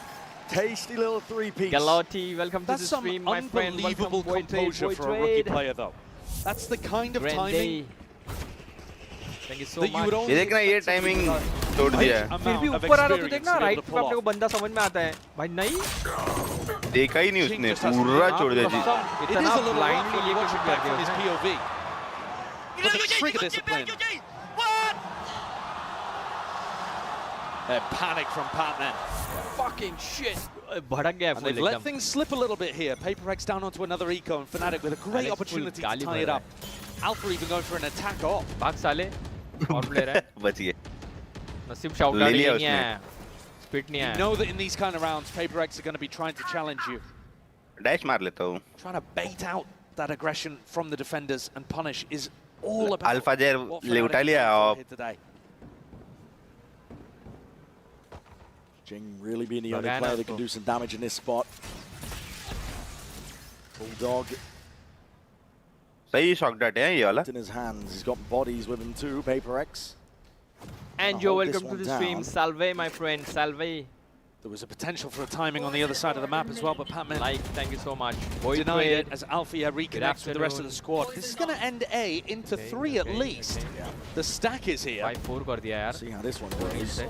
Tasty little three-piece. Galotti, welcome to That's the some stream, my friend. unbelievable Welcome, composure for a rookie player though. That's the kind of timing Thank you so that you would much. only ये देखना, ये expect timing somebody तोड़ दिया है। फिर भी amount of ऊपर आ रहा तो experience देखना to be right able to पे pull अपने को off. बंदा समझ में आता है भाई नहीं देखा ही नहीं उसने, पूरा छोड़ दिया जी। It is इतना a little ब्लाइंडली awkward ये watching कुछ back कर from his दिया POV. But the trigger discipline. A panic from Patman. fucking shit भड़क गया And फुल they've let एकदम things slip a little bit here. PRX down onto another eco and Fnatic with a great Alex opportunity full to गाली tie भर it रहा up. Alpha even going for an attack off. भाग साले और player है बच गए। नसीब शाउट ले आउट लिया नहीं है स्पिट नहीं You है know that in these kind of rounds, PRX are going to be trying to challenge you. Dash मार लेता हूँ। Trying to bait out that aggression from the defenders and punish is all about Alpha Jet what ले Fnatic उठा लिया are और here today. Jing really being the only Bagana player that can उसको। do some damage in this spot. Bulldog सही shot डाटे हैं ये वाला। in his hands. He's got bodies with him too. PRX. and I'll you're hold this welcome to one the stream down. salve my friend salve There was a potential for a timing on the other side of the map as well, but Patman like thank you so much boy denied trade it as Althea reconnects with the rest of the squad. This is going to end A into 3 at least. The stack is here. 5-4 कर दिया यार See how this one goes.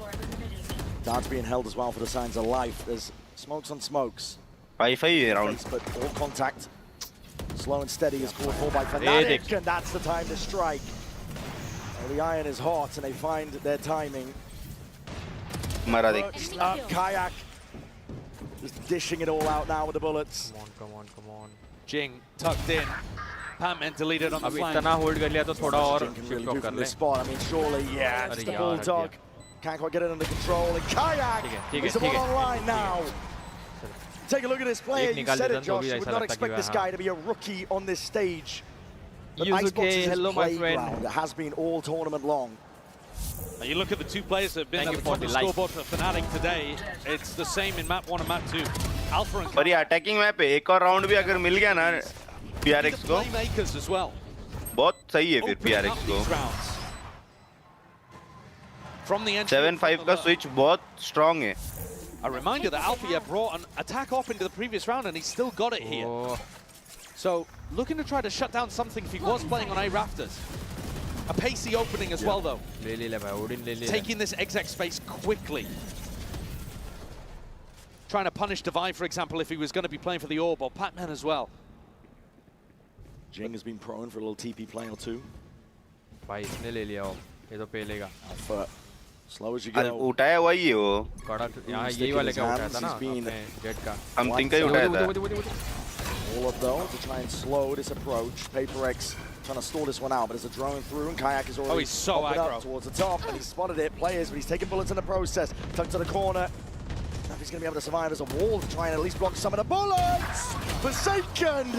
Darts being held as well for the signs of life. There's smokes on smokes. 5-5 round. But all contact. Slow and steady is called for by देख। Fnatic, and that's the time to strike. Well, the iron is hot, and they find their timing. मरा देख। Perched up, Kayak. Just dishing it all out now with the bullets. come on Jing tucked in. Patman deleted on the अब flank. इतना hold कर लिया तो थोड़ा और Jing can really shift do off कर from ले this spot. I mean, surely, yeah, it's अरे the यार, Bulldog. Can't quite get it under control. And Kayak ठीक is the है, one ठीक है, online now. Take a look at this player. एक You निकाल said देता it, तो भी Josh. You ऐसा would not लगता कि expect वह this guy to be a rookie on this stage. But Yuzuki, Icebox is his hello, my friend. playground. It has been all tournament long. And you look at the two players that have been Thank at you the for top of the the like. scoreboard for Fnatic today. It's the same in map 1 and map 2. Alpha and और ये attacking map है, एक और round भी अगर मिल गया ना the PRX को, playmakers as well. बहुत सही है फिर Opening up PRX को। these rounds. From the entry 7-5 का स्विच बहुत स्ट्रांग है। A reminder that Althea brought an attack off into the previous round and he still got it here. Oh, So looking to try to shut down something if he was playing on A rafters. A pacey opening as well though. ले भाई Odin ले Taking this exec space quickly. Trying to punish Divide, for example, if he was going to be playing for the orb, or Patman as well. Jing has been prone for a little TP play or two. भाई इसने ले लिया वो ये तो पे लेगा Alpha, slow as you अरे go. उठाया वही है वो। कड़ा यहाँ Stick यही in वाले his का उठाया hands, था ना he's been- अपने जेट का समथिंग का ही उठाया था। All of those to try and slow this approach. PRX trying to stall this one out, but there's a drone through, and Kayak is already he's so popping aggro. up towards the top, and he's spotted it. Players, but he's taking bullets in the process. Tucked to the corner. Now if he's going to be able to survive as a wall to try and at least block some of the bullets. Forsaken!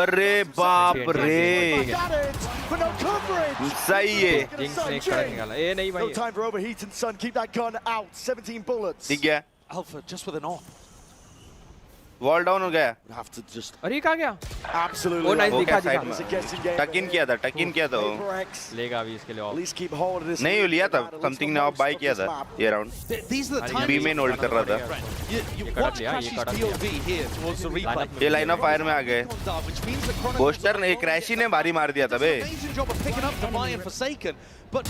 अरे बाप रे, Back at it, but no coverage. सही है। Jinx ने कड़ा निकाला ए नहीं No भाई time for overheating, son. Keep that gun out. 17 bullets. दिख गया, Alpha just with an off. Wall down हो गया। Would have to just अरे ये कहाँ गया absolutely. Oh, nice, वो क्या दिखा, साइड दिखा। It's a में guessing game. टक इन किया था, टक इन किया था वो। PRX, लेगा अभी इसके लिए at of least keep hold of this. नहीं वो लिया था, At least समथिंग for ने ऑफ most बाय of किया this था map. ये राउंड। These are the अरे times. बी में होल्ड कर रहा था। You ये watch कड़ा लिया, ये Crashy's कड़ा लिया। POV here towards the replay. Lineup में ये लाइन ऑफ फायर में आ गए। Which means the Chronicles poster are ने क्रैशी ने बारी मार दिया था बे। does an amazing job of picking up the buy and Forsaken, but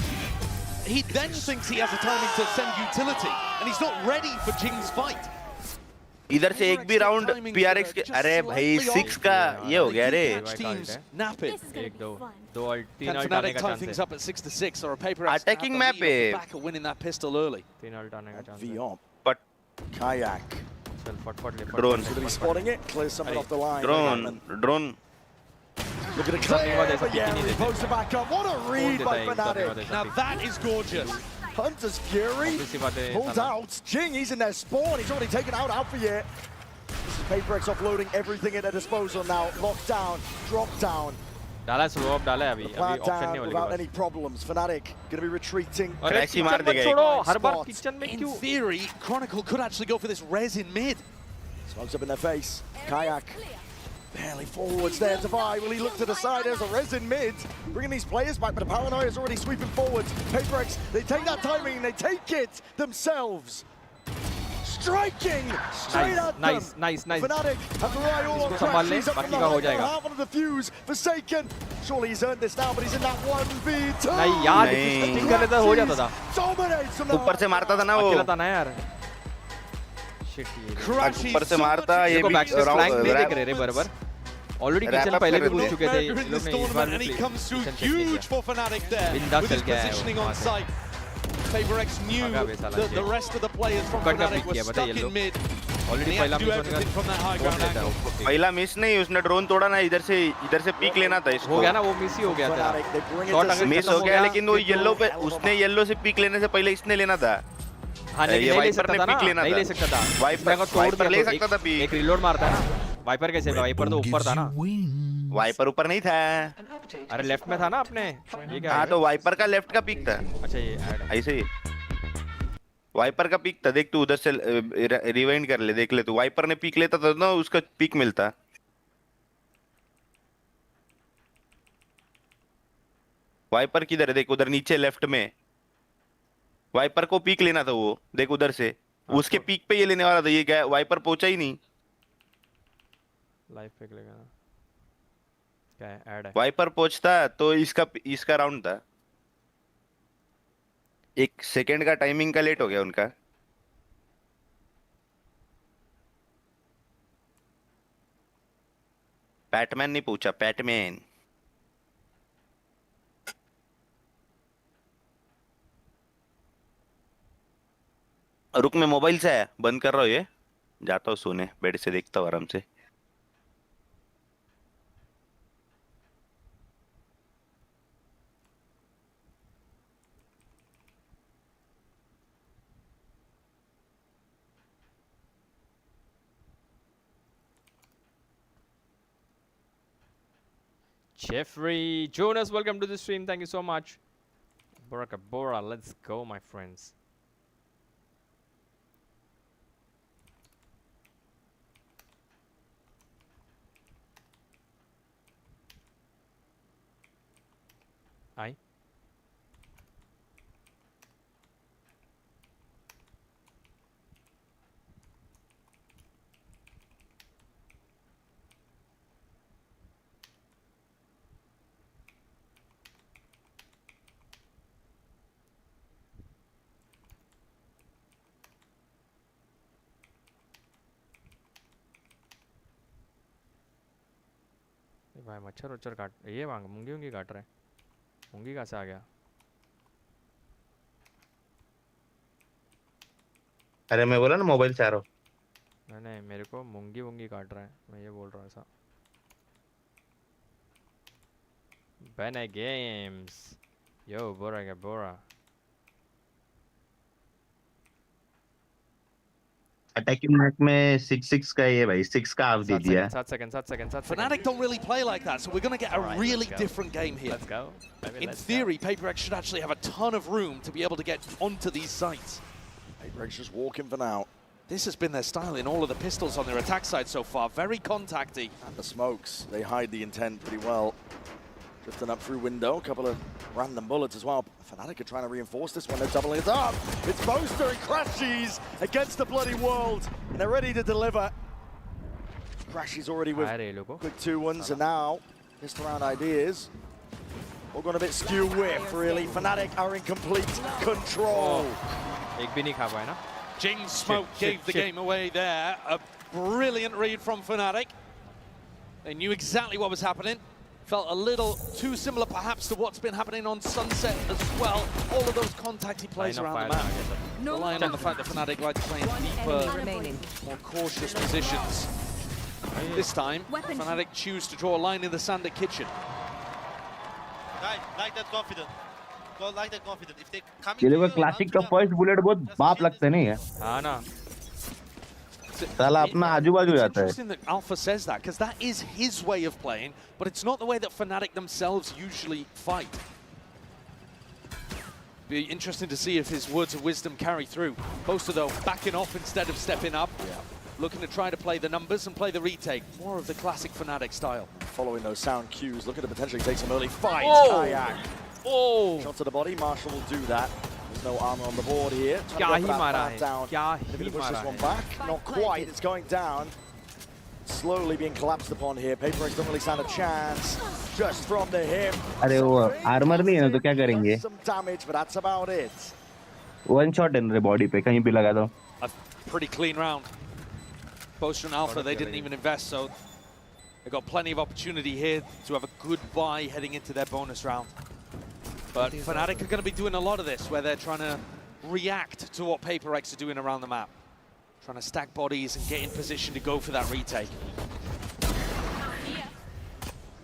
he then thinks he has a timing to send utility, and he's not ready for Jing's fight. इधर से एक भी राउंड PRX के अरे भाई 6 का ये हो गया रे Teams napping. एक दो दो अल्ट तीन Can अल्ट आने Fnatic का tie things चांस है up at 6-6 or a paper Attacking map पे back of winning that pistol early? तीन अल्ट आने का चांस है Viop, but Kayak. चल फटफट ले Drone. Should be spotting it. Clears someone off the line. drone Look at it clear, but yeah, repost to back up. What a read by Fnatic. Now that is gorgeous. Hunter's Fury pulled out. Jing, he's in their spawn. He's already taken out Alpha. This is PaperX offloading everything at their disposal now. Lockdown, drop down. डाला slow up डाला है अभी Plant option नहीं down होने without वाला any problems. Fnatic going to be retreating. अरे Crashy मार kitchen मत देगा छोड़ो एक। हर बार Spot. किचन में In क्यों theory, Chronicle could actually go for this res in mid. Smokes up in their face. Kayak barely forwards there to Vi. Will he look to the side? There's a res in mid. Bringing these players back, but the Paranoia is already sweeping forwards. PaperX, they take that timing and they take it themselves. Striking straight at them. nice Fnatic have the right all on इसको संभाल ले, crashes up from बाकी the का हो high जाएगा। half of the fuse. Forsaken. Surely he's earned this now, but he's in that 1v2. नहीं यार नहीं। स्टिंग कर लेता हो जाता था Dominates from the ऊपर से मारता था ना वो अकेला था ना यार शिट ये Crashes ऊपर से so मारता much ये देखो भी बैक से फ्लैंक नहीं देख राउंड रहे रे बराबर ऑलरेडी Wrap किचन up पहले भी कर घुस देते। चुके थे in ये लोग this ने इस बार tournament, and भी he comes through kitchen check नहीं huge किया। for Fnatic there बिंदास with his चल गया है वो positioning on वहाँ से। site. PaperX knew भागा वे साला that the ये। rest of the players from cut का Fnatic pick were किया, पता है stuck ये in लोग। mid. And ऑलरेडी he पहला had to do mission everything from that high drone ground लेता है angle. वो। पहला मिस नहीं उसने ड्रोन तोड़ा ना इधर से पीक लेना था हो इसको गया ना वो मिस ही हो गया तेरा Fnatic, they bring it shot to अगर मिस खत्म हो गया गया लेकिन वो येलो पे उसने येलो से पीक लेने से पहले इसने लेना था हाँ ये लेकिन नहीं ले वाइपर सकता ने था ना पिक लेना नहीं था। ले सकता था वाइपर- इसने अगर तोड़ वाइपर दिया ले तो सकता था पिक। एक रिलोड मारता है ना वाइपर कैसे वाइपर तो ऊपर था ना वाइपर ऊपर नहीं था अरे लेफ्ट में था ना अपने ये क्या हाँ है? तो वाइपर का लेफ्ट का पीक था अच्छा ये ऐड है ऐसे ही वाइपर का पीक था देख तू उधर से रिवाइंड कर ले देख ले तू वाइपर ने पीक लेता था ना उसका पीक मिलता वाइपर किधर है देख उधर नीचे लेफ्ट में वाइपर को पीक लेना था वो देख उधर से उसके पीक पे ये लेने वाला था ये क्या वाइपर पहुंचा ही नहीं लाइव पे लेगा ना क्या है ऐड है वाइपर पहुंचता तो इसका राउंड था एक सेकंड का टाइमिंग का लेट हो गया उनका बैटमैन नहीं पूछा बैटमैन रुक मैं मोबाइल से आया बंद कर रहा हूँ ये जाता हूँ सोने बेड से देखता हूँ आराम से Jeffrey Jonas, welcome to the stream. Thank you so much. Bora Bora, let's go, my friends. Hi. भाई मच्छर उच्छर काट ये वांग मूंगी उंगी काट रहे हैं मूंगी कहाँ से आ गया अरे मैं बोला ना मोबाइल से आ रहा हूँ नहीं मेरे को मूंगी वूंगी काट रहा है मैं ये बोल रहा हूँ ऐसा Bene Games yo Bora attacking match में 6-6 का ये भाई 6 का आप दे दिया 7 seconds Fnatic don't really play like that, so we're going to get a Alright, really let's go. different game here. let's go Baby, In let's theory, PaperX should actually have a ton of room to be able to get onto these sites. PaperX just walking for now. This has been their style in all of the pistols on their attack side so far. Very contacty. And the smokes, they hide the intent pretty well. Drifting up through window, a couple of random bullets as well. Fnatic are trying to reinforce this one, they're doubling it up. It's Boaster and Crashies against the bloody world, and they're ready to deliver. Crashies already with अरे लोगो quick 2-1s, and now just around ideas. All gone a bit skew whiff, really. Fnatic are in complete control. एक भी नहीं खा पाए ना. Jing's smoke gave the game away there. A brilliant read from Fnatic. They knew exactly what was happening. Felt a little too similar perhaps to what's been happening on Sunset as well. All of those contacty plays around the map. Relying on the fact that Fnatic like to play in deeper, more cautious positions. This time, Fnatic choose to draw a line in the sand at Kitchen. Like that confident. Go like that confident. If they come ये लोग classic का first bullet बहुत बाप लगता नहीं है. हाँ ना. साला अपना आजू बाजू जाता है. Interesting that Alpha says that, because that is his way of playing, but it's not the way that Fnatic themselves usually fight. Be interesting to see if his words of wisdom carry through. Boaster though backing off instead of stepping up. Looking to try to play the numbers and play the retake. More of the classic Fnatic style. Following those sound cues, looking to potentially take some early fight. Kayak. Shot to the body, Marshall will do that. There's no armor on the board here. क्या ही मारा है. Down. क्या They're he going to push मारा this one है. back. Not quite, it's going down. Slowly being collapsed upon here. PRX don't really stand a chance. Just from the hip. अरे वो armour नहीं है ना तो क्या करेंगे? Some damage, but that's about it. One shot in the body पे कहीं भी लगा दो. A pretty clean round. Boaster and Alpha, they didn't even invest, so they got plenty of opportunity here to have a good buy heading into their bonus round. But Fnatic are going to be doing a lot of this, where they're trying to react to what PRX are doing around the map. Trying to stack bodies and get in position to go for that retake.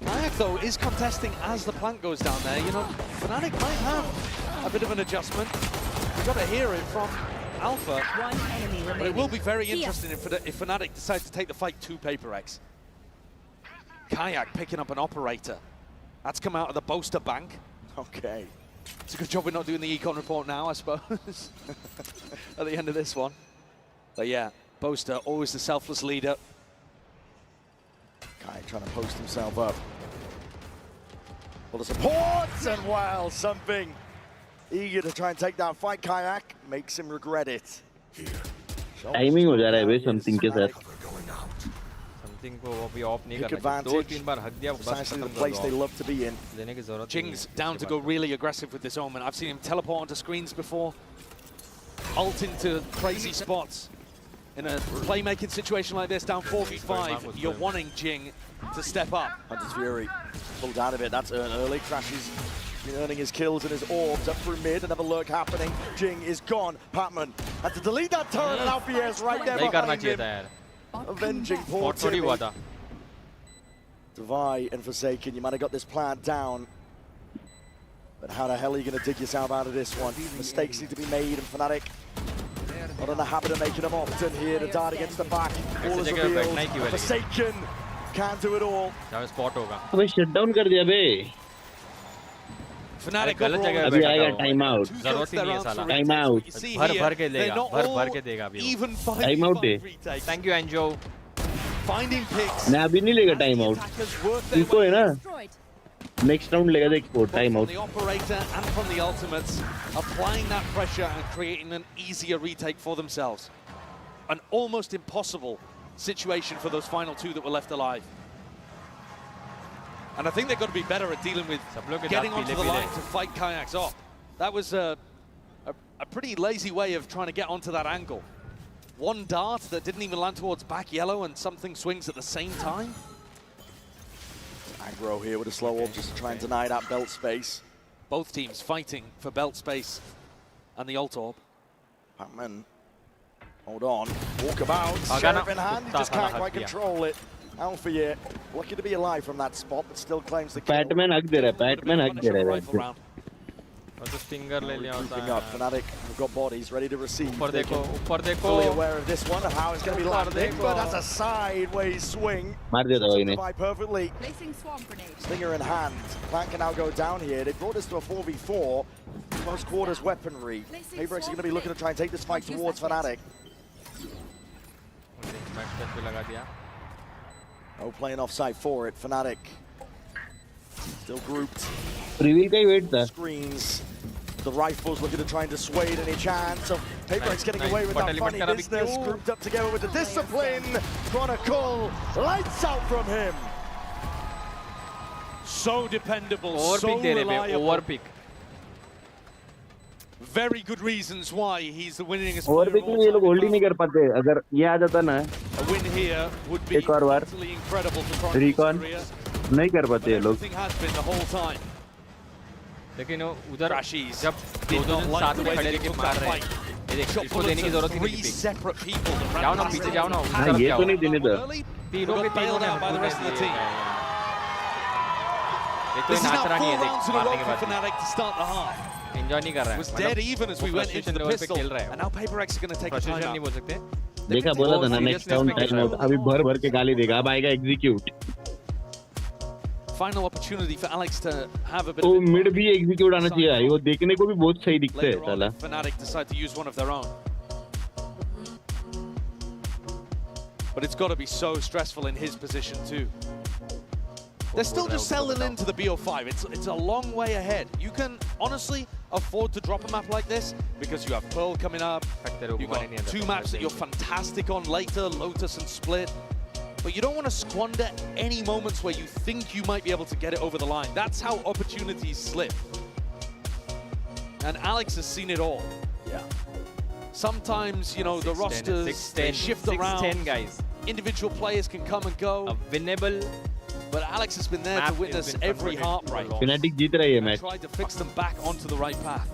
Kayak, though, is contesting as the plant goes down there. You know, Fnatic might have a bit of an adjustment. We've got to hear it from Alpha. One enemy remaining. But it will be very interesting if Fnatic decides to take the fight to PRX. Kayak picking up an operator. That's come out of the Boaster bank. Okay. It's a good job we're not doing the econ report now, I suppose, at the end of this one. But yeah, Boaster, always the selfless leader. Kayak trying to post himself up. Well, the supports and wow, something. Eager to try and take that fight, Kayak makes him regret it. Timing हो जा रहा है बे something के साथ. Something को वो भी of नहीं Pick करना. advantage. 2-3 बार हक दिया बस Precisely खत्म the कर place दो. they love to be in. लेने की जरूरत नहीं Jing's है. down to go really aggressive with this Omen. I've seen him teleport onto screens before, ult into crazy spots. In a playmaking situation like this, down 4v5, you're wanting Jing to step up. Hunter's Fury pulled out of it. That's earned early. Crashes been earning his kills and his orbs up through mid. Another lurk happening. Jing is gone. Patman had to delete that turret, and Alfier's right there नहीं करना behind चाहिए him. था यार. Avenging poor Spot थोड़ी हुआ Timmy. था. Divide and Forsaken, you might have got this plant down. But how the hell are you going to dig yourself out of this one? Mistakes need to be made, and Fnatic not in the habit of making them often here to dart against the back. All is revealed. Forsaken can't do it all. जहाँ spot होगा. अबे shut down कर दिया बे. Fnatic गलत जगह अभी आएगा time out. जरूरत ही नहीं है साला. Time out. भर के देगा. भर के देगा अभी. Even Time out they. Thank you Anjo. finding picks. मैं अभी नहीं लेगा time out. इनको है ना. Next round लेगा देख को time out. From the operator and from the ultimates, applying that pressure and creating an easier retake for themselves. An almost impossible situation for those final two that were left alive. And I think they've got to be better at dealing with getting onto the line to fight Kayaks off. That was a pretty lazy way of trying to get onto that angle. One dart that didn't even land towards back yellow, and something swings at the same time. Aggro here with a slow orb just to try and deny that belt space. Both teams fighting for belt space and the ult orb. Patman, hold on, walk about, sheriff in hand, he just can't quite control it. Alfia, lucky to be alive from that spot, but still claims the kill. Patman हक दे रहा है. Patman हक दे रहा है. और तो stinger ले लिया होता Grouping है. up, Fnatic have got bodies ready to receive. ऊपर देखो. ऊपर देखो. Fully aware of this one and how it's going to be landing, but that's a sideways swing. मार दिया था भाई ने. Survived perfectly. Placing swamp grenade. Stinger in hand. Plant can now go down here. They brought us to a 4v4. Close quarters weaponry. PRX are going to be looking to try and take this fight towards Fnatic. Match पे लगा दिया. Oh, playing offside for it. Fnatic still grouped. Reveal का ही wait था. Screens. The rifles looking to try and dissuade any chance of PRX getting away with that funny business. Grouped up together with the discipline. Chronicle, lights out from him. So dependable, over so pick दे रहे हैं, over reliable. पिक. Very good reasons why he's the winningest और player भी of all ये लोग time. Hold ही नहीं कर पाते. अगर ये आ जाता ना A win here would be एक और बार utterly incredible for Chronicles' recon career. नहीं कर पाते ये लोग. Everything has been the whole time. लेकिन उधर Crashies जब did not like 2007 the में way खड़े they लेके took मार that रहे हैं. fight. ये देख, Shot इसको देने की bullets जरूरत at ही नहीं 3 थी. separate people that ran जाओ ना past पीछे him. जाओ ना उस हाँ, तरफ ये जाओ. तो नहीं देने था. तीनों Got के तीनों bailed ने out by the rest of the team. ये तो This is नाच now रहा 4 नहीं है, rounds देख in a मारने row के for बाद Fnatic to start the half. Enjoy नहीं कर रहा है. Was dead even as we went into the level पे pistol, खेल रहा है. and now PRX are going to take a frustration timeout. नहीं बोल सकते. देखा बोला था ना वो नेक्स्ट राउंड seriousness टाइम में आउट. अभी भर भर के गाली देगा. अब आएगा execute. Final opportunity for Alex to have a bit वो of मिड भी एग्जीक्यूट आना चाहिए भाई. वो देखने को भी बहुत सही दिखता है later साला. on. Fnatic decide to use one of their own. But it's got to be so stressful in his position too. They're still just settling into the BO5. It's a long way ahead. You can honestly afford to drop a map like this because you have Pearl coming up. You've got 2 maps that you're fantastic on later, Lotus and Split. But you don't want to squander any moments where you think you might be able to get it over the line. That's how opportunities slip. And Alex has seen it all. Yeah. Sometimes, you know, the rosters, they shift around. 6-10 guys. Individual players can come and go. A winnable. But Alex has been there to witness every heartbreak. Fnatic जीत रही है And match. tried to fix them back onto the right path.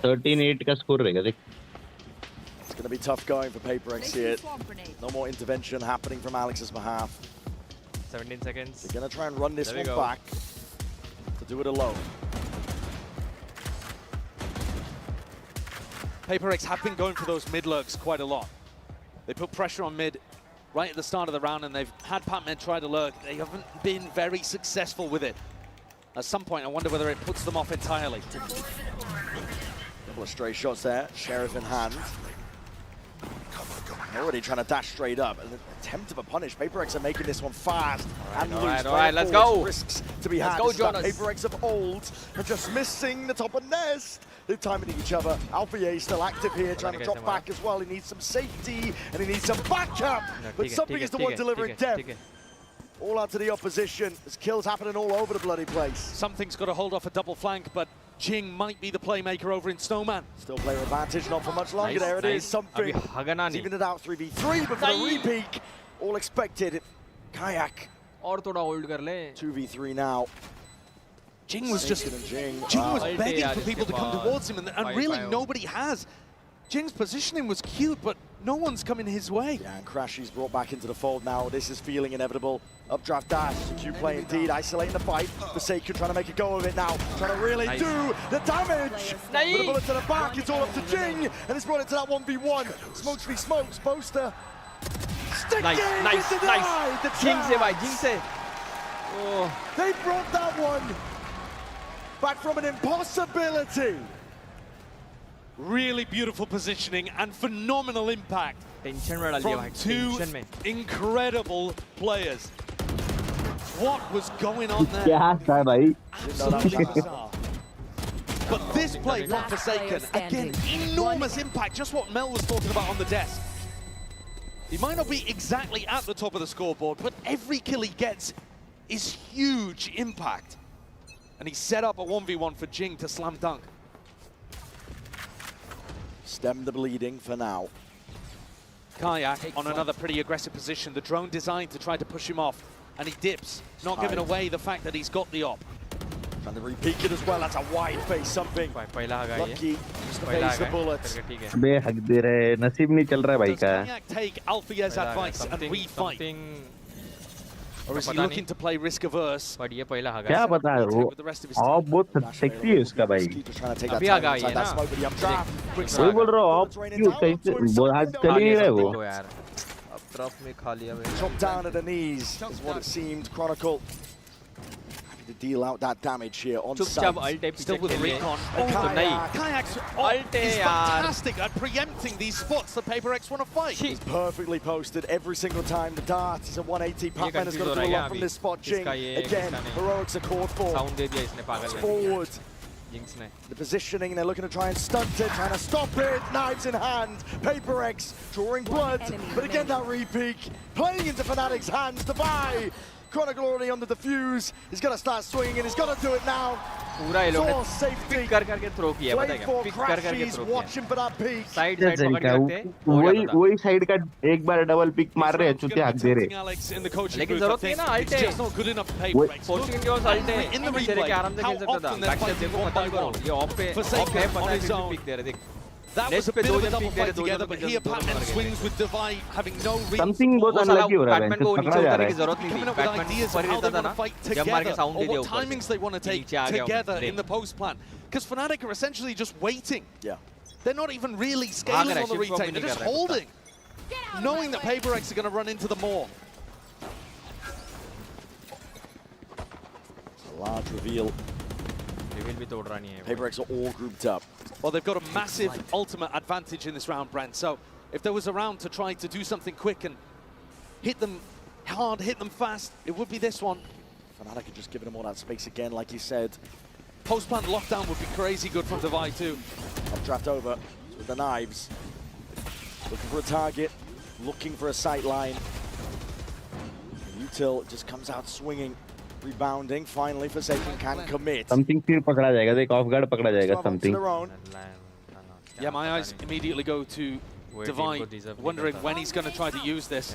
13-8 का score रहेगा देख. It's going to be tough going for PRX here. No more intervention happening from Alex's behalf. 17 seconds. They're going to try and run this There we one go. back to do it alone. PRX have been going for those mid lurks quite a lot. They put pressure on mid right at the start of the round, and they've had Pac-Man try to lurk. They haven't been very successful with it. At some point, I wonder whether it puts them off entirely. Couple of stray shots there, Sheriff in hand. Already trying to dash straight up. An attempt of a punish. PRX are making this one fast and loose. All right, let's go. Risks to be had. Let's go, This is that Jonas. PRX of old are just missing the top of nest. They're timing each other. Alpha is still active here, trying to drop back as well. He needs some safety and he needs some backup. But something is the one delivering death. All out to the opposition. There's kills happening all over the bloody place. Something's got to hold off a double flank, but Jing might be the playmaker over in Snowman. Still player advantage, not for much longer. There it is. Something. Even it out 3v3, but for the re-peak, all expected. Kayak. और थोड़ा hold कर ले. 2v3 now. Jing was just Jing was begging for people to come towards him, and really nobody has. Jing's positioning was cute, but no one's coming his way. Yeah, and Crashy's brought back into the fold now. This is feeling inevitable. Updraft dash, Q play indeed, isolating the fight. Forsaken trying to make a go of it now, trying to really do the damage. With a bullet to the back, it's all up to Jing, and it's brought it to that 1v1. Smokes v smokes, Boaster. Nice. The Jing से भाई, Jing से. Oh. They brought that one back from an impossibility. Really beautiful positioning and phenomenal impact from 2 incredible players. What was going on there? क्या था भाई? Absolutely bizarre. But this play from Forsaken, again, enormous impact, just what Mel was talking about on the desk. He might not be exactly at the top of the scoreboard, but every kill he gets is huge impact. And he set up a 1v1 for Jing to slam dunk. Stem the bleeding for now. Kayak on another pretty aggressive position. The drone designed to try to push him off. And he dips, not giving away the fact that he's got the op. Trying to re-peek it as well. That's a wide face something. Lucky just to face the bullets. बे हक दे रहे. नसीब नहीं चल रहा है भाई Does का. Kayak take Alfia's advice and refight? Or is he looking to play risk averse? But ये पहला हगा. क्या पता है वो. आप बहुत सेक्सी है उसका भाई. अभी हगा ये ना. वही बोल रहा हूँ. आप क्यों कैसे वो आज चल ही नहीं रहे वो. यार. अब तरफ में खा लिया मैंने. Chopped down at the knees is what it seemed. Chronicle happy to deal out that damage here on site. Still with recon. Kayak's ult is fantastic at preempting these spots that PRX want to fight. He's perfectly posted every single time. The dart is a 180. Pac-Man has got to do a lot from this spot. Jing, again, heroics are called for. Sound दे दिया इसने पागल ने. Forward. Jinx ने. The positioning, they're looking to try and stunt it, trying to stop it. Knives in hand. PRX drawing blood. But again, that re-peek. Playing into Fnatic's hands. The buy. Chronicle already on the defuse. He's going to start swinging and he's got to do it now. पूरा ये लोग ने Source safety. Pick कर करके throw किया, पता है क्या? Flame for पिक कर करके Crashies, थ्रो किया. watching for that peak. Side side पकड़ के रखते हैं, हो वही जाता था. वही साइड का एक बार डबल पिक मार रहे हैं, चुतिया हाथ दे रहे. लेकिन जरूरत नहीं ना अल्टे. फोर्चून के पास अल्टे है, तेरे के आराम से खेल सकता था. बैक स्टेप देखो, मत करो. ये ऑफ पे है, पता है फिर पिक दे रहे देख. That was a bit of a double fight together, but here Batman swings with Divide having no reason. Something बहुत अनलकी हो रहा है, बैटमैन को नीचे पकड़ा जा उतरने रहा की है. जरूरत नहीं थी. Coming up with Batman ideas ऊपर of how रहता they था want ना, to fight जब मार के together, साउंड दे or दिया what ऊपर. timings they want to take नीचे आ गया together ऊपर. in the post plan. Because Fnatic are essentially just waiting. Yeah. They're not even really scaling on the retake. They're just holding, knowing that PRX are going to run into the maw. A large reveal. Reveal भी तोड़ रहा नहीं है. PRX are all grouped up. Well, they've got a massive ultimate advantage in this round, Brent. So if there was a round to try to do something quick and hit them hard, hit them fast, it would be this one. Fnatic are just giving them all that space again, like you said. Post-plan lockdown would be crazy good from Divide too. Updraft over with the knives. Looking for a target, looking for a sight line. Util just comes out swinging, rebounding. Finally, Forsaken can commit. Something फिर पकड़ा जाएगा, देख of guard पकड़ा जाएगा something. Yeah, my eyes immediately go to Divide, wondering when he's going to try to use this.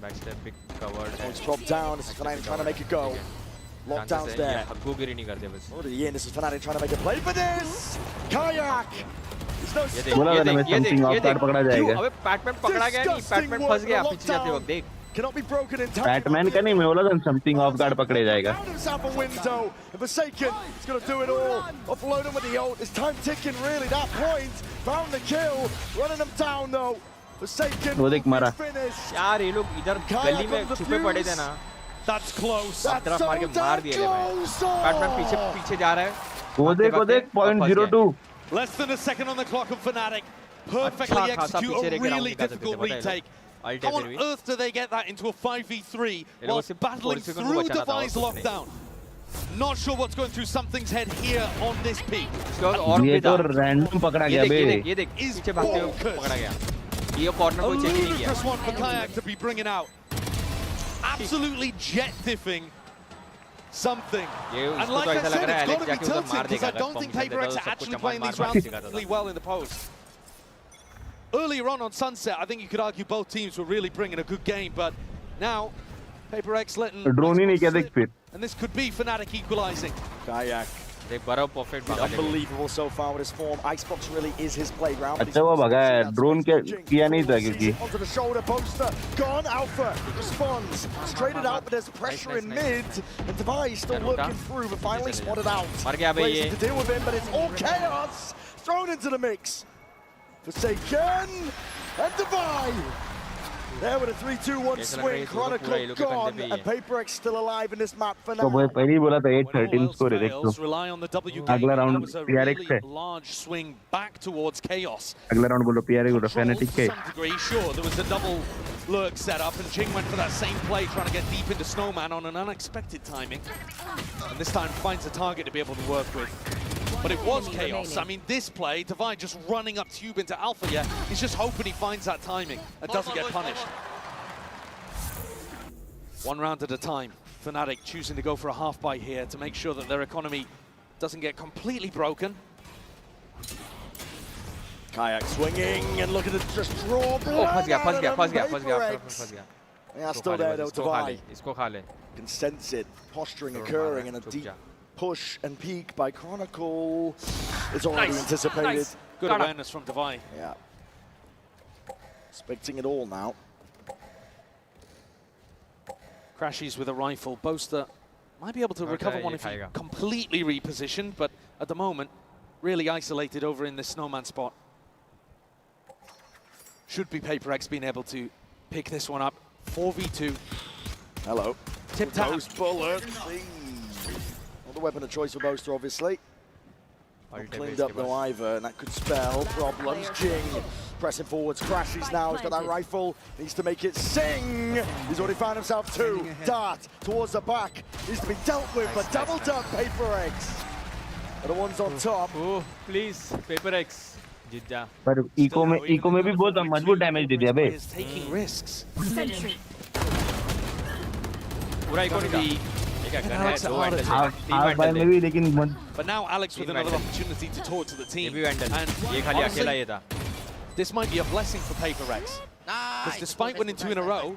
Back step pick covered है. It's dropped down. This is Fnatic trying to make it go. Lockdown's there. Hakku गिरी नहीं करते बस. Already in. This is Fnatic trying to make a play for this. Kayak. There's no बोला था ना मैं something of guard पकड़ा जाएगा. अबे बैटमैन पकड़ा गया नहीं, बैटमैन फंस गया पीछे जाते वक्त देख. cannot be broken in time. Batman का नहीं, मैं बोला था समथिंग ऑफ गार्ड पकड़े जाएगा. Out a window. And Forsaken is going to do it all. Offload him with the ult. It's time ticking really. That point. Found the kill. Running them down though. Forsaken. वो देख मारा. यार ये लोग इधर गली में छुपे पड़े थे ना. That's close. तरफ मार के मार दिए ले भाई. बैटमैन पीछे पीछे जा रहा है. वो देख 0.02. Less than a second on the clock of Fnatic. Perfectly execute a really difficult retake. How on earth do they get that into a 5v3 whilst battling through Device lockdown? Not sure what's going through something's head here on this peak. ये तो random पकड़ा गया बे. ये देख पीछे भागते हुए पकड़ा गया. ये कॉर्नर को चेक नहीं किया. Ludicrous one for Kayak to be bringing out. Absolutely jet diffing something. And like I said, it's got to be tilted because I don't think PRX are actually playing these rounds really well in the post. Earlier on Sunset, I think you could argue both teams were really bringing a good game, but now PRX letting drone ही नहीं किया देख फिर. and this could be Fnatic equalizing. Kayak. देख बड़ा perfect भागा. Unbelievable so far with his form. Icebox really is his playground. अच्छा वो भगा है, ड्रोन किया नहीं था क्योंकि. Onto the shoulder poster. Gone. Alpha responds. Traded out, but there's pressure in mid. And Device still looking through, but finally spotted out. मर गया बे ये. To deal with him, but it's all chaos thrown into the mix. Forsaken and Divide. There with a 3-2-1 swing. Chronicle gone, and PRX still alive in this map for now. तो वो पहले ही बोला था 8-13 score है देख तो. Rely on the W अगला game. round That was a PRX really है. large swing back towards chaos. अगला राउंड बोलो PRX बोलो Fnatic के. To some degree, sure, there was a double lurk set up, and Jing went for that same play, trying to get deep into Snowman on an unexpected timing. And this time finds a target to be able to work with. But it was chaos. I mean, this play, Divide just running up tube into Alpha, yeah, he's just hoping he finds that timing and doesn't get punished. One round at a time. Fnatic choosing to go for a half buy here to make sure that their economy doesn't get completely broken. Kayak swinging, and look at it just draw. Oh, फंस गया. Yeah, still there though, Divide. इसको खा ले. You can sense it, posturing occurring, and a deep push and peek by Chronicle. It's already anticipated. Good awareness from Divide. Yeah. Expecting it all now. Crashies with a rifle. Boaster might be able to recover one if he completely repositioned, but at the moment, really isolated over in this snowman spot. Should be PRX being able to pick this one up. 4v2. Hello. Tip tap. Ghost bullet. Not the weapon of choice for Boaster, obviously. Cleaned up though either, and that could spell problems. Jing pressing forwards, crashes now. He's got that rifle, needs to make it sing. He's already found himself two. Dart towards the back, needs to be dealt with, but doubled up PRX. Are the ones on top. Oh, please, PRX. जीत जा. पर eco में भी बहुत मजबूत damage दे दिया बे. Taking risks. पूरा gonna iconic be ठीक है गन है Alex दो harder वैंडल to- है तीन हाफ बाय वैंडल में है भी लेकिन But now Alex with Team another Vandal. opportunity to talk to the ये team. भी वैंडल And ये खाली honestly, अकेला ये था this might be a blessing for PRX. Because despite winning 2 in a row,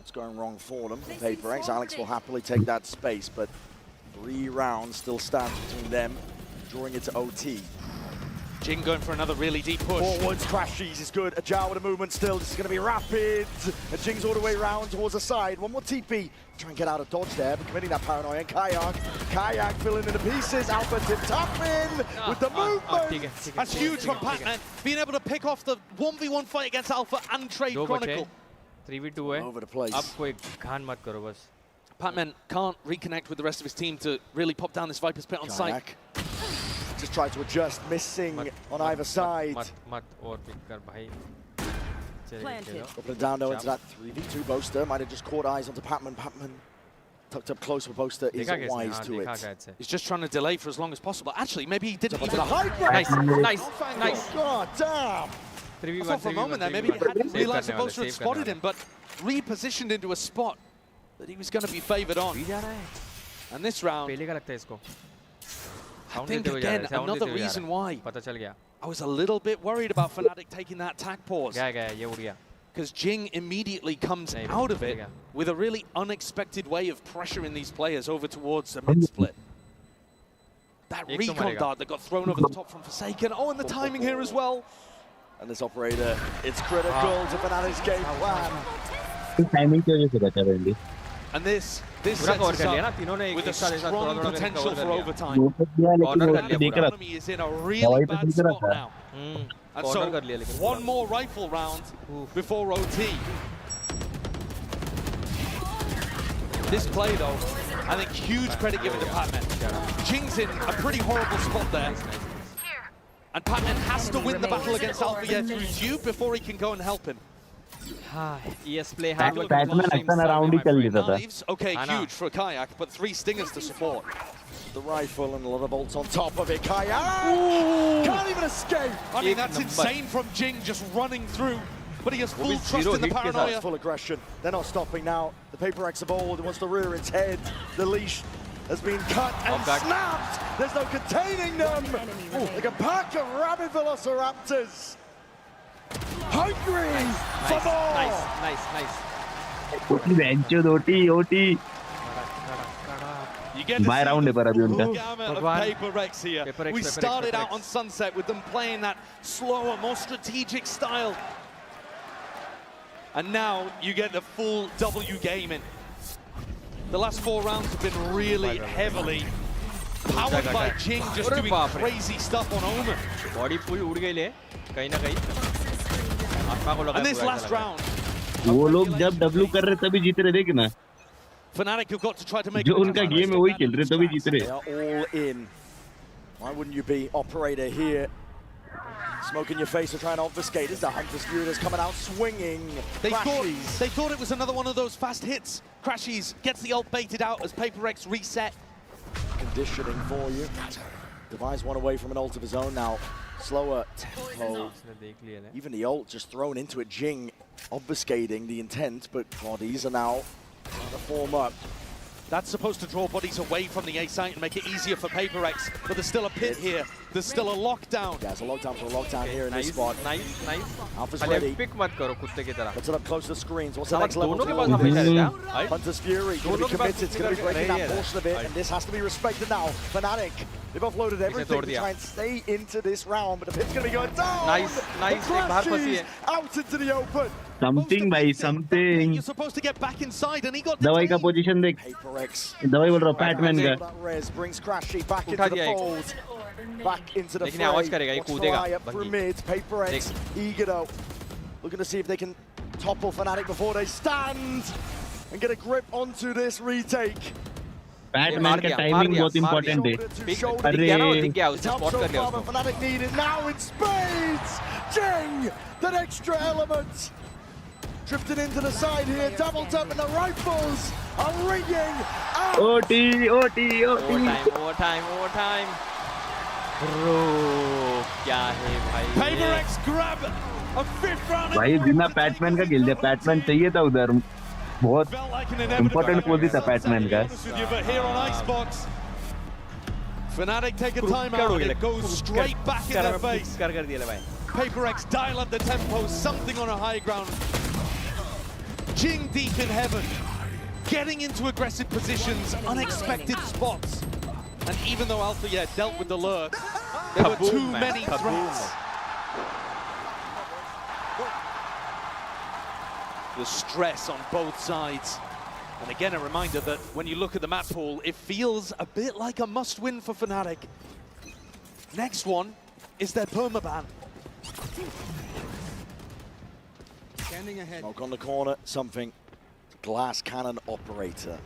What's going wrong for them? For PRX, Alex will happily take that space, but 3 rounds still stands between them, drawing it to OT. Jing going for another really deep push. Forwards, Crashies is good. Ajao with a movement still. This is going to be rapid. And Jing's all the way round towards the side. One more TP. Try and get out of dodge there, but committing that paranoia. And Kayak filling in the pieces. Alpha tip top in with the movement. That's huge from Pac-Man. Being able to pick off the 1v1 fight against Alpha and trade Chronicle. 3v2 है Over the place. अब कोई घान मत करो बस Pac-Man can't reconnect with the rest of his team to really pop down this Viper's pit on site. Just tried to adjust, missing on either side. मत और pick कर भाई Planted. Opening down though into that 3v2 Boaster. Might have just caught eyes onto Pac-Man. Pac-Man tucked up close with Boaster. Isn't wise to it. He's just trying to delay for as long as possible. Actually, maybe he didn't even... nice God damn! I thought for a moment there, maybe he hadn't realised that Boaster had spotted him, but repositioned into a spot that he was going to be favoured on. And this round, I think again, another reason why I was a little bit worried about Fnatic taking that attack pause. Because Jing immediately comes out of it with a really unexpected way of pressuring these players over towards the mid-split. That recon dart that got thrown over the top from Forsaken. Oh, and the timing here as well. And this operator, it's critical to Fnatic's game plan. And this sets us up with a strong potential for overtime. Economy is in a really bad spot now. And so, one more rifle round before OT. This play, though, I think huge credit given to Pac-Man. Jing's in a pretty horrible spot there. And Pac-Man has to win the battle against Alpha Year through Dew before he can go and help him. ES play hard work around okay, huge for Kayak, but 3 stingers to support. The rifle and a lot of bolts on top of it. Kayak can't even escape. I mean, that's insane from Jing just running through. But he has full trust in the paranoia. Full aggression. They're not stopping now. The PRX are bold. It wants to rear its head. The leash has been cut and snapped. There's no containing them. Like a pack of rabid velociraptors. Hungry for more. OT. You get to Buy round see the अभी उनका. full gamut of PRX here. We started out on Sunset with them playing that slower, more strategic style. And now you get the full W gaming. The last 4 rounds have been really heavily powered by Jing, just doing crazy stuff on Omen. Body full उड़ गई ले कहीं ना कहीं आत्मा को लगा And this last round, वो लोग जब W कर रहे तभी जीत रहे देख ना Fnatic have got to try to make जो उनका गेम है वही खेल रहे तभी जीत रहे. They are all in. Why wouldn't you be operator here? Smoke in your face to try and obfuscate. This is the Hunter's Fury that's coming out swinging. They thought it was another one of those fast hits. Crashies gets the ult baited out as PRX reset. Conditioning for you. Device one away from an ult of his own now. Slower tempo. इसने देख लिया है. Even the ult just thrown into it. Jing obfuscating the intent, but bodies are now trying to form up. That's supposed to draw bodies away from the A site and make it easier for PRX, but there's still a pit here. There's still a lockdown. Yeah, it's a lockdown for a lockdown here in this Nice, spot. nice. Alpha's खाली ready. Pick मत करो कुत्ते की तरह. Puts it up close to the screens. What's the साला next level? दोनों के to pass go? हमेशा रहता है. Hunter's Fury going to be committed. It's going to be breaking that portion of it, and this has to be respected now. Fnatic, they've offloaded everything to try and stay into this round, but the pit's going to be going down. Nice. एक बाहर फंसी है. Out into the open. Something by something. You're supposed to get back inside, and he got दवाई का detained. Position देख. PRX. दवाई बोल रहा हूँ पैटमैन का. That Rez brings Crashy back into उठा the दिया एक. fold. Back into the लेकिन fray. आवाज करेगा, ये Watch कूदेगा, Fry up through बंदी. mid. PRX eager though. Looking to see if they can topple Fnatic before they stand and get a grip onto this retake. PadMan का timing बहुत important है. दिख गया ना, दिख गया. उसने स्पॉट कर लिया उसको. Fnatic need it now in spades. Jing, that extra element. Drifting into the side here, double tap, and the rifles are ringing out. OT. Overtime. Bro, क्या है भाई? PRX grab a fifth round. भाई बिना PadMan का खेल दिया. PadMan चाहिए था उधर. बहुत Felt like an important position था पैटमैन का. But here on Icebox, Fnatic take a timeout. It goes straight back in their face. कर दिया ले भाई. PRX dial up the tempo, something on a high ground. Jing deep in heaven, getting into aggressive positions, unexpected spots. And even though Alpha dealt with the lurk, there were too many threats. The stress on both sides. And again, a reminder that when you look at the map pool, it feels a bit like a must-win for Fnatic. Next one is their permaban. Standing ahead. Smoke on the corner, something. Glass cannon operator.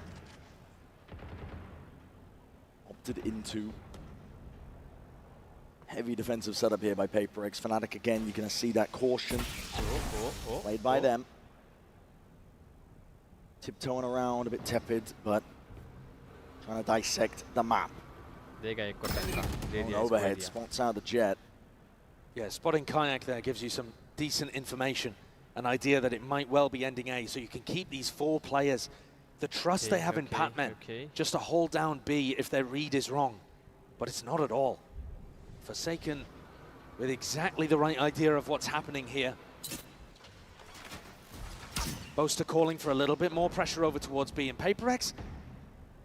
Opted into heavy defensive setup here by PRX. Fnatic again, you're going to see that caution played by them. Tiptoeing around, a bit tepid, but trying to dissect the map. Overhead, spots out the jet. Yeah, spotting Kayak there gives you some decent information, an idea that it might well be ending A, so you can keep these four players, the trust they have in Patman, just to hold down B if their read is wrong. But it's not at all. Forsaken with exactly the right idea of what's happening here. Boaster calling for a little bit more pressure over towards B, and PRX,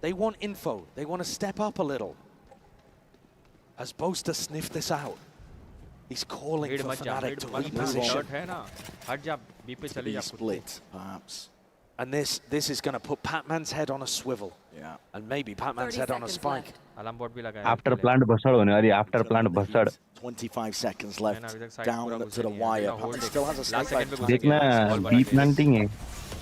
they want info. They want to step up a little. As Boaster sniffed this out, he's calling for Fnatic to reposition. B split, perhaps. And this is going to put Patman's head on a swivel. Yeah. And maybe Patman's head on a spike. After plant बसड़ होने वाली. After plant बसड़. 25 seconds left. Down to the wire. Patman still has a slight देखना deep planting है.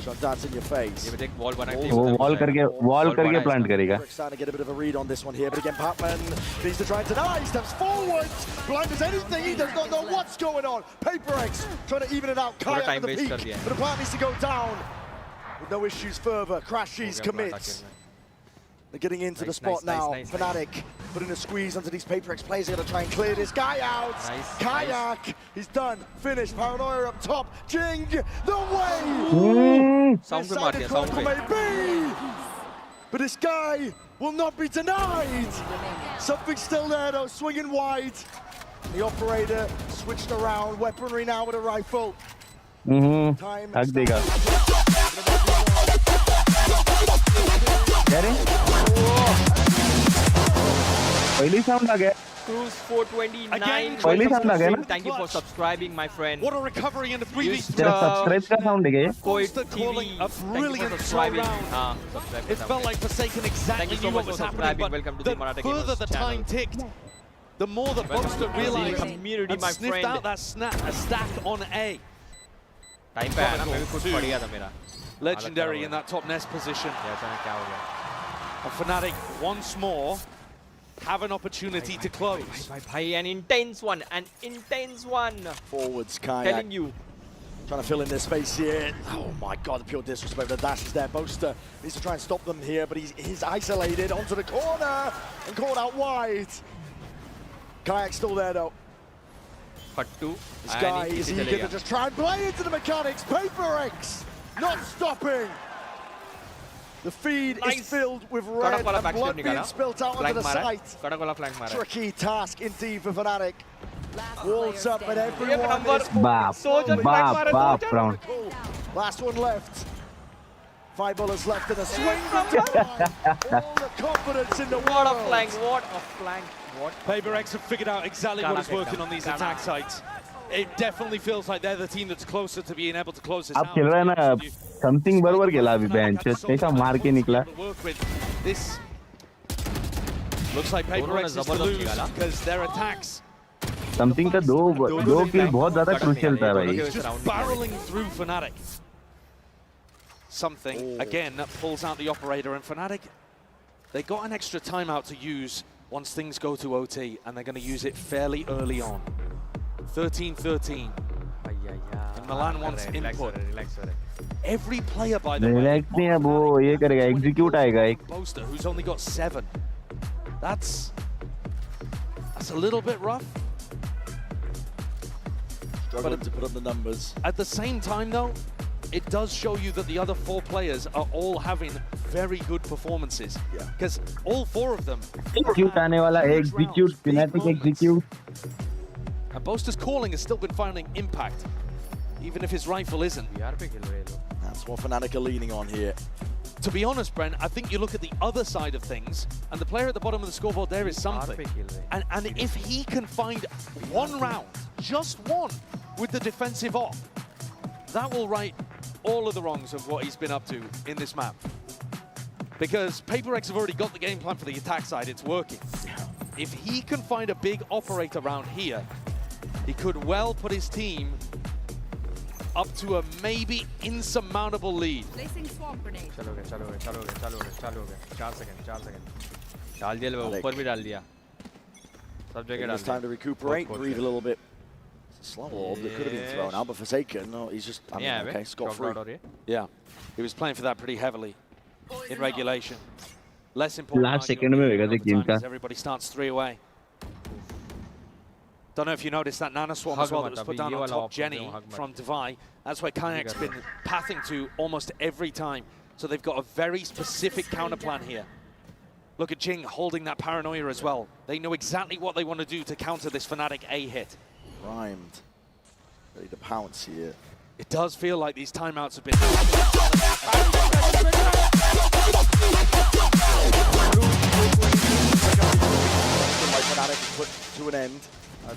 Shot darts in your face. वो wall करके plant करेगा. Starting to get a bit of a read on this one here, but again, Patman needs to try and deny. He steps forward, blind as anything. He does not know what's going on. PRX trying to even it out. Kayak with the peak, but the plant needs to go down. With no issues further. Crashies commits. They're getting into the spot now. Fnatic putting a squeeze onto these PRX players. They're going to try and clear this guy out. Kayak, he's done. Finished. Paranoia up top. Jing, the way! But this guy will not be denied. Something's still there though, swinging wide. The operator switched around. Weaponry now with a rifle. Time. हक देगा. क्या रे? पहली sound आ गया. Cruise 429. पहली sound आ गया ना. Thank you for subscribing, my friend. What a recovery in the 3v3. तेरा सब्सक्राइब का साउंड है क्या? Boaster calling a brilliant throw round. It felt like Forsaken exactly knew what was happening, but the further the time ticked, the more the Boaster realized and sniffed out that stack on A. Time पे आया ना, मैं भी कुछ पड़ गया था मेरा. Legendary in that top nest position. And Fnatic once more have an opportunity to close. An intense one, Forwards, Kayak. Telling you. Trying to fill in their space here. Oh my god, the pure disrespect. The dash is there. Boaster needs to try and stop them here, but he's isolated onto the corner and caught out wide. Kayak's still there though. फट्टू This guy is eager to just try and play into the mechanics. PRX not stopping. The feed is filled with red and blood being spilt out onto the site. Tricky task indeed for Fnatic. Walls up and everyone is Bap round. Last one left. 5 bullets left in the swing. All the confidence in the world. What a flank. What? PRX have figured out exactly what is working on these attack sites. It definitely feels like they're the team that's closer to being able to close this out. अब खेल रहा है ना something बराबर खेला अभी bench ऐसा मार के निकला. This looks like PRX is to lose because their attacks. Something का दो किल बहुत ज़्यादा crucial था भाई. Just barreling through Fnatic. Something again that pulls out the operator, and Fnatic, they got an extra timeout to use once things go to OT, and they're going to use it fairly early on. 13-13. And Milan wants input. Every player, by the way, Relax नहीं है वो ये करेगा execute आएगा एक. Boaster, who's only got 7. That's a little bit rough. Struggling to put up the numbers. At the same time, though, it does show you that the other 4 players are all having very good performances. Yeah. Because all 4 of them. Execute आने वाला execute Fnatic execute. And Boaster's calling has still been finding impact, even if his rifle isn't. That's what Fnatic are leaning on here. To be honest, Brent, I think you look at the other side of things, and the player at the bottom of the scoreboard there is something. And if he can find one round, just one, with the defensive off, that will right all of the wrongs of what he's been up to in this map. Because PRX have already got the game plan for the attack side, it's working. If he can find a big operator round here, he could well put his team up to a maybe insurmountable lead. Placing swamp grenade. चलोगे 4 second डाल दिया वो ऊपर भी डाल दिया सब जगह डाल It's time to recuperate, breathe a little bit. It's a slow orb that could have been thrown out, but Forsaken, no, he's just, okay, scot-free. Yeah, he was playing for that pretty heavily in regulation. Less important. Last second में होगा देख game का. Everybody starts 3 away. Don't know if you noticed that Nana Swarm as well that was put down on top Jenny from Divide. That's where Kayak's been pathing to almost every time. So they've got a very specific counter plan here. Look at Jing holding that paranoia as well. They know exactly what they want to do to counter this Fnatic A hit. Primed. Ready to pounce here. It does feel like these timeouts have been... Fnatic put to an end.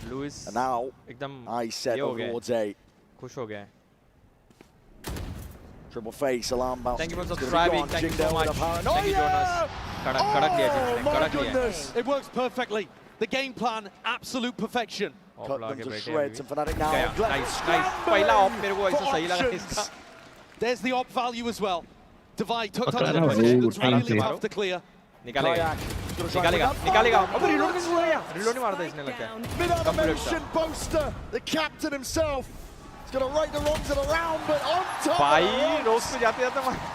Lewis And now, एकदम nice set towards A. खुश हो गए. Triple face, alarm bounce. Thank you for subscribing. Thank you so much. Thank you, Jonas. कड़क लिया जिसने. It works perfectly. The game plan, absolute perfection. Cut them to shreds, and Fnatic now. Nice. पहला of मेरे को ऐसा सही लगा इसका. There's the op value as well. Divide took on the position that's really tough to clear. निकालेगा. अबे reload नहीं हुआ यार. Reload नहीं मारता इसने लगता Mid animation, Boaster, the captain himself. He's gonna right the wrongs of the round, but on top भाई रोज पे जाते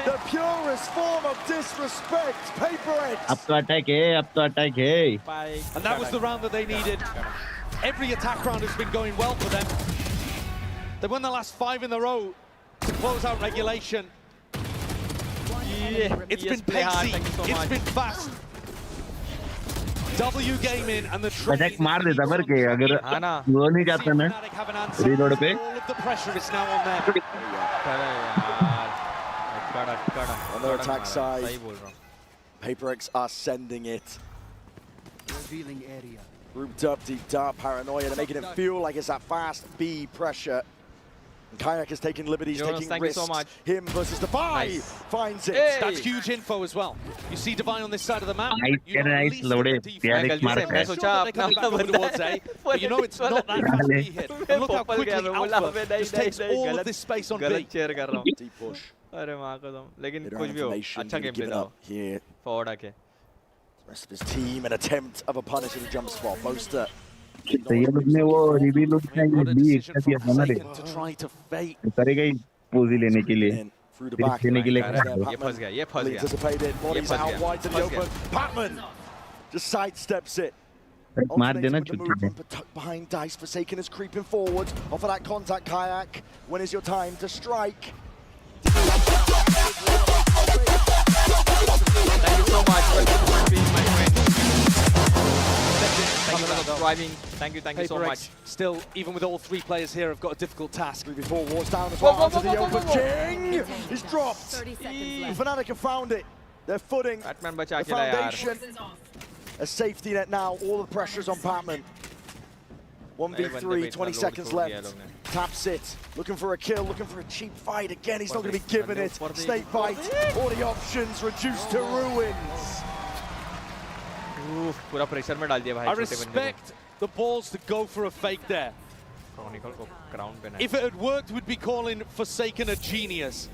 the purest form of disrespect. PRX. अब तो अटैक है. And that was the round that they needed. Every attack round has been going well for them. They won the last 5 in a row to close out regulation. It's been pacey, it's been fast. W game in and the attack मार देता पर के अगर वो नहीं जाता ना reload पे. All of the pressure is now on them. On their attack side, PRX are sending it. Revealing area. Grouped up, deep dark paranoia. They're making it feel like it's that fast B pressure. And Kayak is taking liberties, taking risks. You so much. Him versus Defy finds it. Hey. That's huge info as well. You see Divine on this side of the map. Nice loaded. PRX मार But you know it's not that fast B hit. And look how quickly Alpha just takes all of this space on B. गलत share कर रहा हूँ. Deep push. अरे माँ कसम. लेकिन Bit of कुछ भी हो. information अच्छा being गेम given खेला up here. फॉरवर्ड आके. The rest of his team, an attempt of a punish in the jump spot. Boaster. तो ये लोग ने वो रिवील लोग ने ये भी एक किया था ना रे. To try to fake. करेगा ही पोजी लेने के लिए. Through the back. लेने के लिए. ये फंस गया. Anticipated. Bodies out wide to the open. Patman just sidesteps it. मार देना Alternating with the छुट्टी में movement, but tucked behind Dice. Forsaken is creeping forward. Off of that contact kayak. When is your time to strike? Thank you so much for being my friend. Thank you for subscribing. Thank you so PRX much. still, even with all three players here, have got a difficult task. 3v4 wars down as well. Onto the open King. He's dropped. 30 seconds left. Fnatic have found it. Their footing. Batman बचा The के लाया यार. foundation. A safety net now. All the pressure's on Batman. 1v3, 20 seconds left. Taps it. Looking for a kill, looking for a cheap fight. Again, he's not going to be given it. Snake bite. All the options reduced to ruins. पूरा pressure में डाल दिया भाई. I respect the balls to go for a fake there. Chronicle को crown पे If it had worked, we'd be calling Forsaken a genius.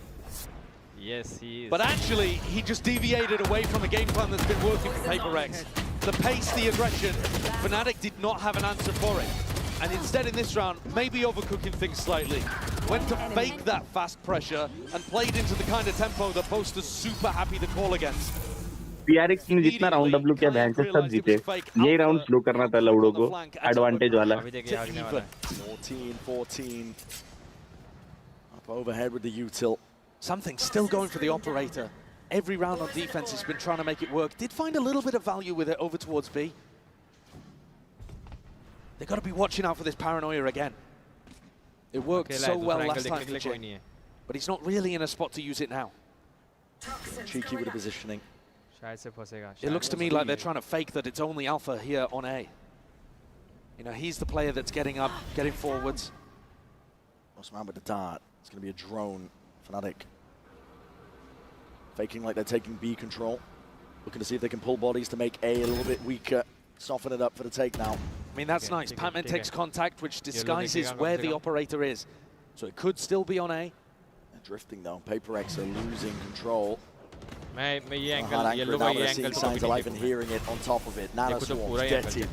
Yes, he is. But actually, he just deviated away from the game plan that's been working for PRX. The pace, the aggression, Fnatic did not have an answer for it. And instead in this round, maybe overcooking things slightly. Went to fake that fast pressure and played into the kind of tempo that Boast is super happy to call against. PRX ने जितना round W किया बहन से सब जीते यही round slow करना था लवड़ो को एडवांटेज वाला 14-14. Up overhead with the util. Something still going for the operator. Every round on defense has been trying to make it work. Did find a little bit of value with it over towards B. They've got to be watching out for this paranoia again. It worked so well last time for Jing, but he's not really in a spot to use it now. Cheeky with the positioning. शायद से फंसेगा. It looks to me like they're trying to fake that it's only Alpha here on A. You know, he's the player that's getting up, getting forwards. Lost man with the dart. It's going to be a drone. Fnatic. Faking like they're taking B control. Looking to see if they can pull bodies to make A a little bit weaker. Soften it up for the take now. I mean, that's nice. Patman takes contact, which disguises where the operator is. So it could still be on A. They're drifting though. PRX are losing control. मैं ये angle, angle yellow का ये seeing angle signs alive and hearing it on top of it. Nano swarms, get it.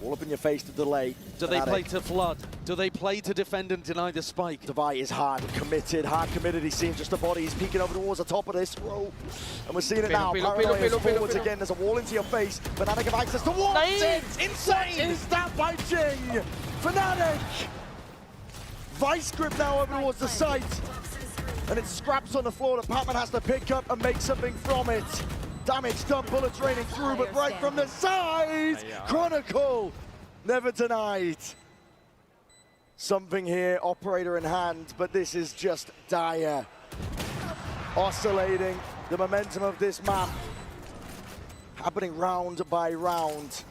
All up in your face to delay. Do they play to flood? Do they play to defend and deny the spike? Byte is hard committed, he seems just a body. He's peeking over towards the top of this row. And we're seeing it now. Paranoia is forwards again. There's a wall into your face. Fnatic have access to what? Insane! Is that by Jing? Fnatic! Vice grip now over towards the site. And it scraps on the floor that Patman has to pick up and make something from it. Damage done, bullets raining through, but right from the side, Chronicle never denied. Something here, operator in hand, but this is just dire. Oscillating the momentum of this map, happening round by round.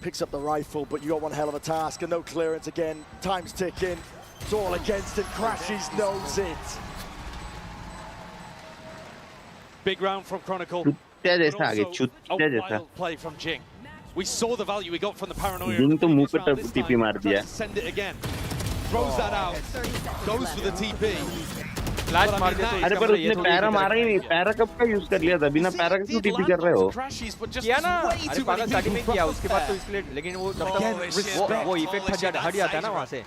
Picks up the rifle, but you got one hell of a task, and no clearance again. Time's ticking. It's all against him. Crashes knows it. Big round from Chronicle. चुत्ते जैसा आगे A चुत्ते जैसा wild play from Jing. We saw the value we got from the paranoia. Jing तो मुंह पे This TP time, मार tries दिया to send it again. Throws that out. Goes for the TP. Flash मार दे तो अरे पर उसने पैरा मारा ही नहीं पैरा कब का यूज कर लिया था बिना पैरा के क्यों टीपी कर रहे हो किया ना अरे पागल स्टार्टिंग में किया उसके बाद तो इसलिए लेकिन वो जब तक वो इफेक्ट हट जाता है ना वहाँ से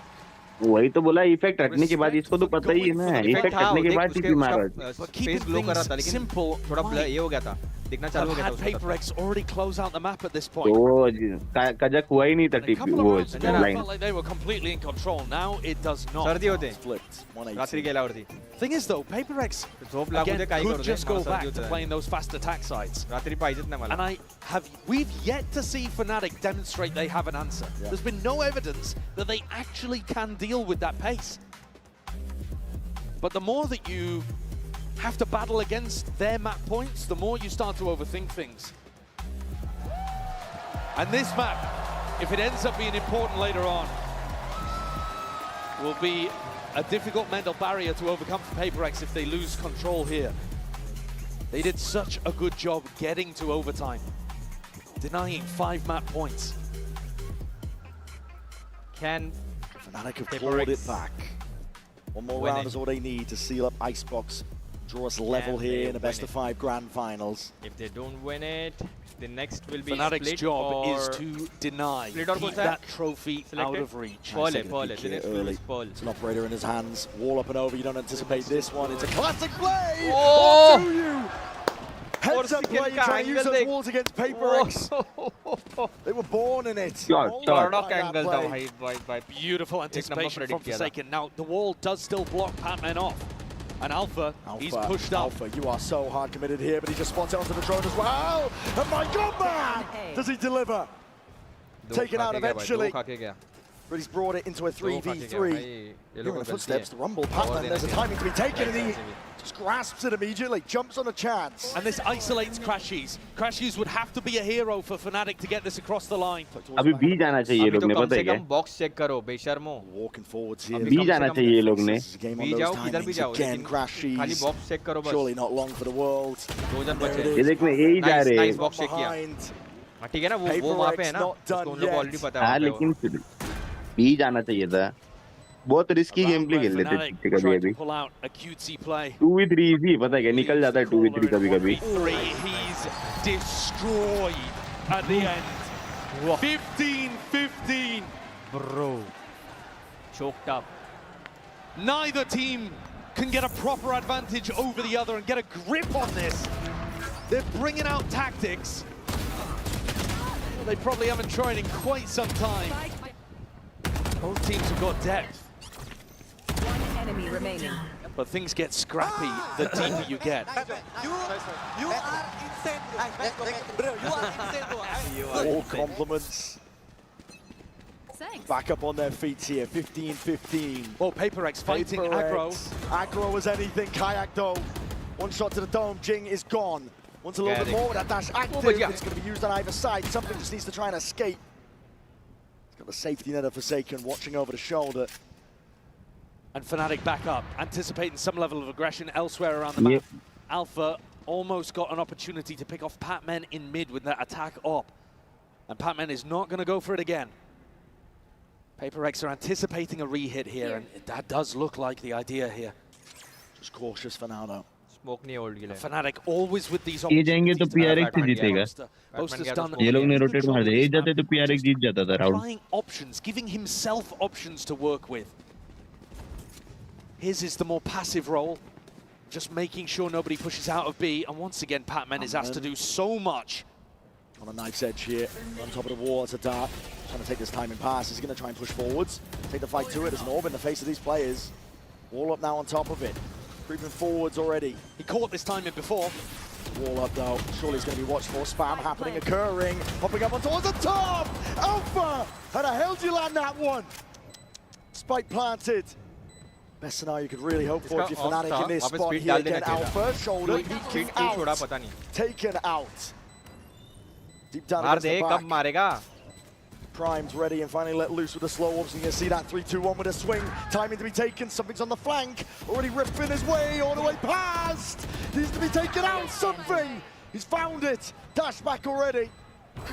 वही तो बोला इफेक्ट हटने के बाद इसको तो पता ही है ना इफेक्ट हटने के बाद टीपी मारा फेस ग्लो कर रहा था लेकिन थोड़ा ये हो गया था दिखना चालू हो गया था PRX already close out the map at this point. तो कजक हुआ ही नहीं था टीपी वो line Like they were completely in control. Now it does not. सर्दी होते Flipped. रात्रि गेला वरती Thing is though, PRX झोप लागू दे काही could करू just go back to playing those fast attack sides. रात्रि पाहिजेत ना मला And we've yet to see Fnatic demonstrate they have an answer. There's been no evidence that they actually can deal with that pace. But the more that you have to battle against their map points, the more you start to overthink things. And this map, if it ends up being important later on, will be a difficult mental barrier to overcome for PRX if they lose control here. They did such a good job getting to overtime, denying 5 map points. Can Fnatic have clawed it back? One more round is all they need to seal up Icebox. Draw us level here in the best of 5 grand finals. If they don't win it, the next will be Fnatic's job is to deny, keep that trophy out of reach. It's an operator in his hands. Wall up and over. You don't anticipate this one. It's a classic play. Oh! Heads up play, trying to use those walls against PRX. They were born in it. Beautiful anticipation from Forsaken. Now, the wall does still block Pac-Man off. And Alpha, he's pushed up. Alpha, you are so hard committed here, but he just spots it onto the drone as well. And my God, man! Does he deliver? Taken out eventually. But he's brought it into a 3v3. Here in the footsteps, the rumble. Pac-Man, there's a timing to be taken, and he just grasps it immediately, jumps on a chance. And this isolates Crashies. Crashies would have to be a hero for Fnatic to get this across the line. अभी B जाना चाहिए लोग ने पता है क्या? Box check करो बेशर्मो. Walking forwards here. B जाना चाहिए लोग ने. बी जाओ किधर भी जाओ. Again, Crashies. खाली बॉक्स चेक करो बस. Surely not long for the world. दो जन बचे. ये देख मैं यही जा रहे हैं. नाइस बॉक्स चेक किया. ठीक है ना वो वहाँ पे है ना. उसको उन लोग को ऑलरेडी पता है. हाँ लेकिन बी जाना चाहिए था. बहुत रिस्की गेम प्ले खेल लेते थे कभी-कभी. 2v3 इजी पता है क्या निकल जाता है 2v3 कभी-कभी. He's destroyed at the end. 15-15. Bro. Choked up. Neither team can get a proper advantage over the other and get a grip on this. They're bringing out tactics. They probably haven't tried in quite some time. Both teams have got depth. One enemy remaining. But things get scrappy the deeper you get. You are insane, bro. You are insane, bro. All compliments. Thanks. Back up on their feet here, 15-15. Oh, PRX fighting aggro. Aggro as anything, Kayak though. One shot to the dome, Jing is gone. Wants a little bit more with that dash active. It's going to be used on either side. Something just needs to try and escape. He's got the safety net of Forsaken watching over the shoulder. And Fnatic back up, anticipating some level of aggression elsewhere around the map. Alpha almost got an opportunity to pick off Pac-Man in mid with that attack up. And Pac-Man is not going to go for it again. PRX are anticipating a re-hit here, and that does look like the idea here. Just cautious for now though. Smoke नहीं hold के लिए. Fnatic always with these ये जाएंगे तो PRX ही जीतेगा. Boaster's done ये लोग ने रोटेट मार दिया. ये जाते तो PRX जीत जाता था round. trying options, giving himself options to work with. His is the more passive role, just making sure nobody pushes out of B, and once again Pac-Man is asked to do so much. On a knife's edge here, on top of the wall, it's a dart. Trying to take this timing pass. He's going to try and push forwards. Take the fight to it. There's an orb in the face of these players. Wall up now on top of it. Creeping forwards already. He caught this timing before. Wall up though. Surely it's going to be watched for. Spam happening, occurring. Popping up on towards the top. Alpha! How the hell do you land that one? Spike planted. Best scenario you could really hope for if you're Fnatic in this spot here. Again, Alpha, shoulder, peeking out. Taken out. Deep down against the back. Prime's ready and finally let loose with the slow orbs. And you can see that 3-2-1 with a swing. Timing to be taken. Something's on the flank. Already ripping his way all the way past. Needs to be taken out. Something. He's found it. Dash back already.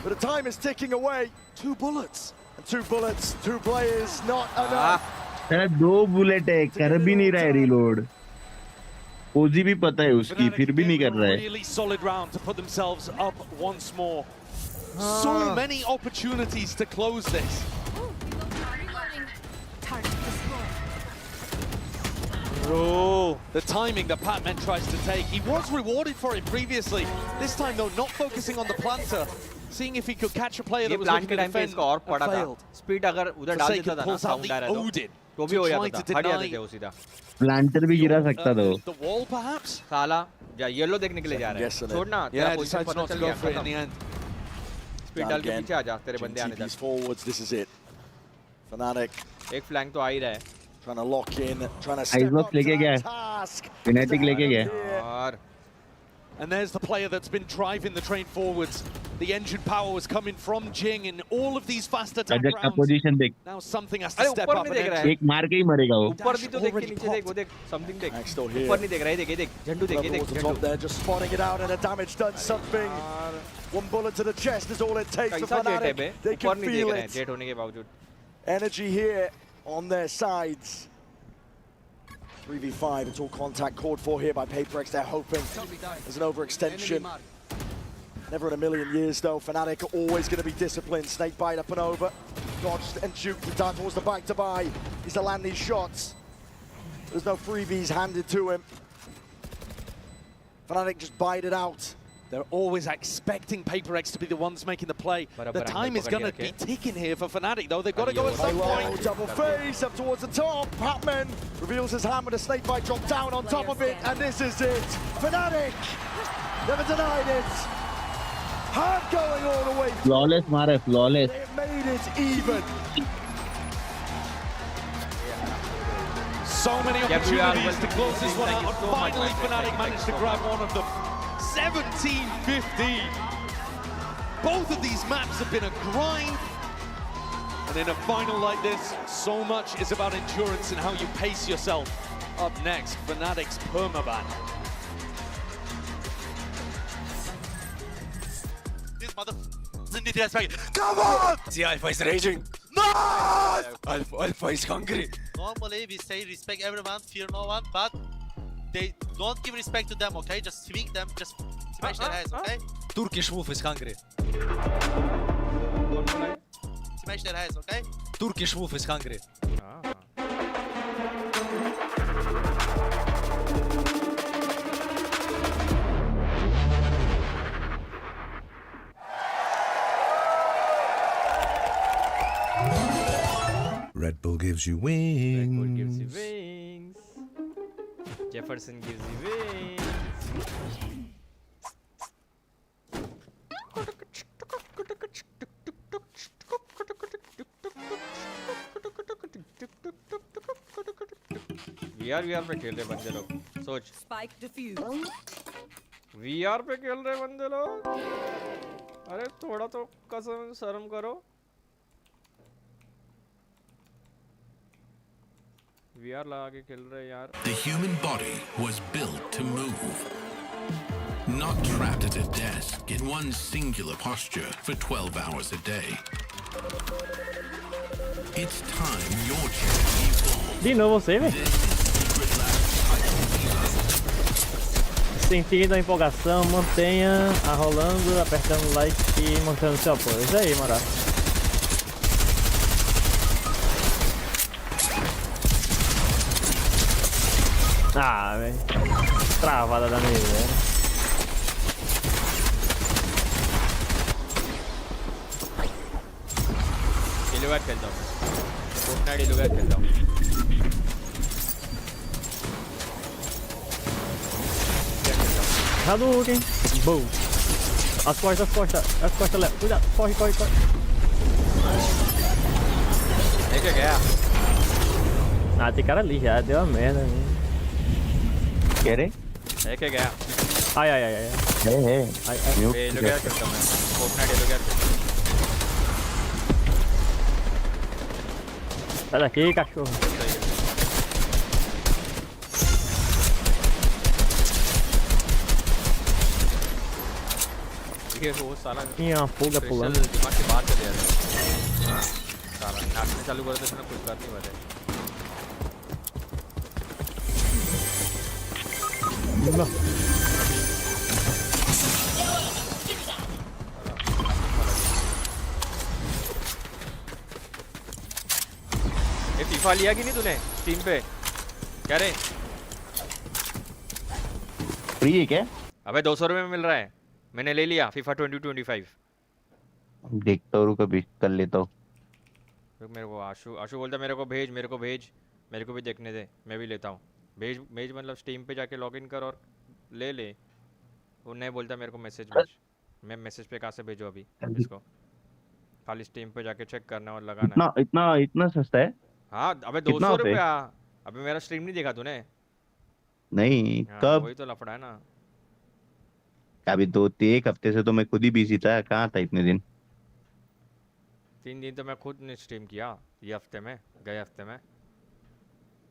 But the time is ticking away. 2 bullets. And 2 bullets. 2 players. Not enough. तेरा 2 bullet है कर भी नहीं रहा है reload. पोजी भी पता है उसकी फिर भी नहीं कर रहा है. Really solid round to put themselves up once more. So many opportunities to close this. Bro, the timing that Pac-Man tries to take, he was rewarded for it previously. This time though, not focusing on the planter, seeing if he could catch a player that was looking to defend and failed. Speed अगर उधर डाल देता था ना sound आ रहा तो भी हो जाता था. हट जाते थे वो सीधा. प्लांटर भी गिरा सकता था. The wall perhaps. साला या येलो देखने के लिए जा रहा है. छोड़ना. Yeah, decides not to go for it in the end. Speed डाल के पीछे आ जा तेरे बंदे आने तक. Forwards, this is it. Fnatic. एक फ्लैंक तो आ ही रहा है. Trying to lock in, trying to step up लेके गया. Fnatic लेके गया. और And there's the player that's been driving the train forwards. The engine power was coming from Jing in all of these fast attack rounds. Position देख. Now something has to step up. एक मार के ही मरेगा वो. ऊपर भी तो देख के नीचे देख वो देख something देख. ऊपर नहीं देख रहा है देख ये देख झंडू देख ये देख झंडू. They're just spotting it out and the damage done something. One bullet to the chest is all it takes for Fnatic. They can feel it. Jet होने के बावजूद. Energy here on their sides. 3v5, it's all contact called for here by PRX. They're hoping there's an overextension. Never in a million years though. Fnatic are always going to be disciplined. Snake bite up and over. Dodged and juked to down towards the back to buy. He's to land these shots. There's no freebies handed to him. Fnatic just bite it out. They're always expecting PRX to be the ones making the play. The time is going to be ticking here for Fnatic, though. They've got to go at some point. Double face up towards the top. Hatman reveals his hand with a snake bite drop down on top of it, and this is it. Fnatic never denied it. Hand going all the way. Flawless, Mare, flawless. It made it even. So many opportunities to close this one out, and finally Fnatic managed to grab one of them. 17-15. Both of these maps have been a grind. And in a final like this, so much is about endurance and how you pace yourself. Up next, Fnatic's permaban. This mother need to respect. Come on! See, Alpha is raging. No! Alpha is hungry. Normally, we say respect everyone, fear no one, but they don't give respect to them, okay? Just swing them, just smash their heads, okay? Turkish wolf is hungry. Smash their heads, okay? Turkish wolf is hungry. Red Bull gives you wings. Red Bull gives you wings. Jefferson gives you wings. VR पे खेल रहे बंदे लोग सोच Spike defused. VR पे खेल रहे बंदे लोग अरे थोड़ा तो कसम शर्म करो VR लगा के खेल रहे यार The human body was built to move. Not trapped at a desk in one singular posture for 12 hours a day. It's time your chair evolved. De novo você, velho. Sentindo a empolgação, mantenha a rolando, apertando o like e mostrando seu apoio. É isso aí, moral. Ah, velho. Travada da minha, velho. Deliver खेलता हूँ Fortnite deliver खेलता हूँ Hadouken! Boom! As costas, Léo. Cuidado, corre. É que é? Ah, tem cara ali já, deu uma merda. Querem? É que é? Ai. É. Deliver खेलता हूँ मैं Fortnite deliver खेलता हूँ Sai daqui, cachorro. ये वो साला Tinha uma pulga pulando. दिमाग के बाहर चले जाते हैं साला नाचने चालू कर देते हैं कुछ कर नहीं पाते ये फीफा लिया कि नहीं तूने स्टीम पे क्या रे फ्री है क्या? अबे 200 रुपये में मिल रहा है मैंने ले लिया फीफा 2025 देखता हूँ कभी कर लेता हूँ मेरे को आशु बोलता मेरे को भेज मेरे को भी देखने दे मैं भी लेता हूँ भेज मतलब स्टीम पे जाके लॉगिन कर और ले वो नहीं बोलता मेरे को मैसेज भेज मैं मैसेज पे कहाँ से भेजूँ अभी इसको खाली स्टीम पे जाके चेक करना और लगाना इतना सस्ता है? हाँ अबे 200 रुपया अबे मेरा स्ट्रीम नहीं देखा तूने नहीं हाँ, कब? वही तो लफड़ा है ना अभी 1 हफ्ते से तो मैं खुद ही बिजी था कहाँ था इतने दिन 3 दिन तो मैं खुद ने स्ट्रीम किया ये हफ्ते में गए हफ्ते में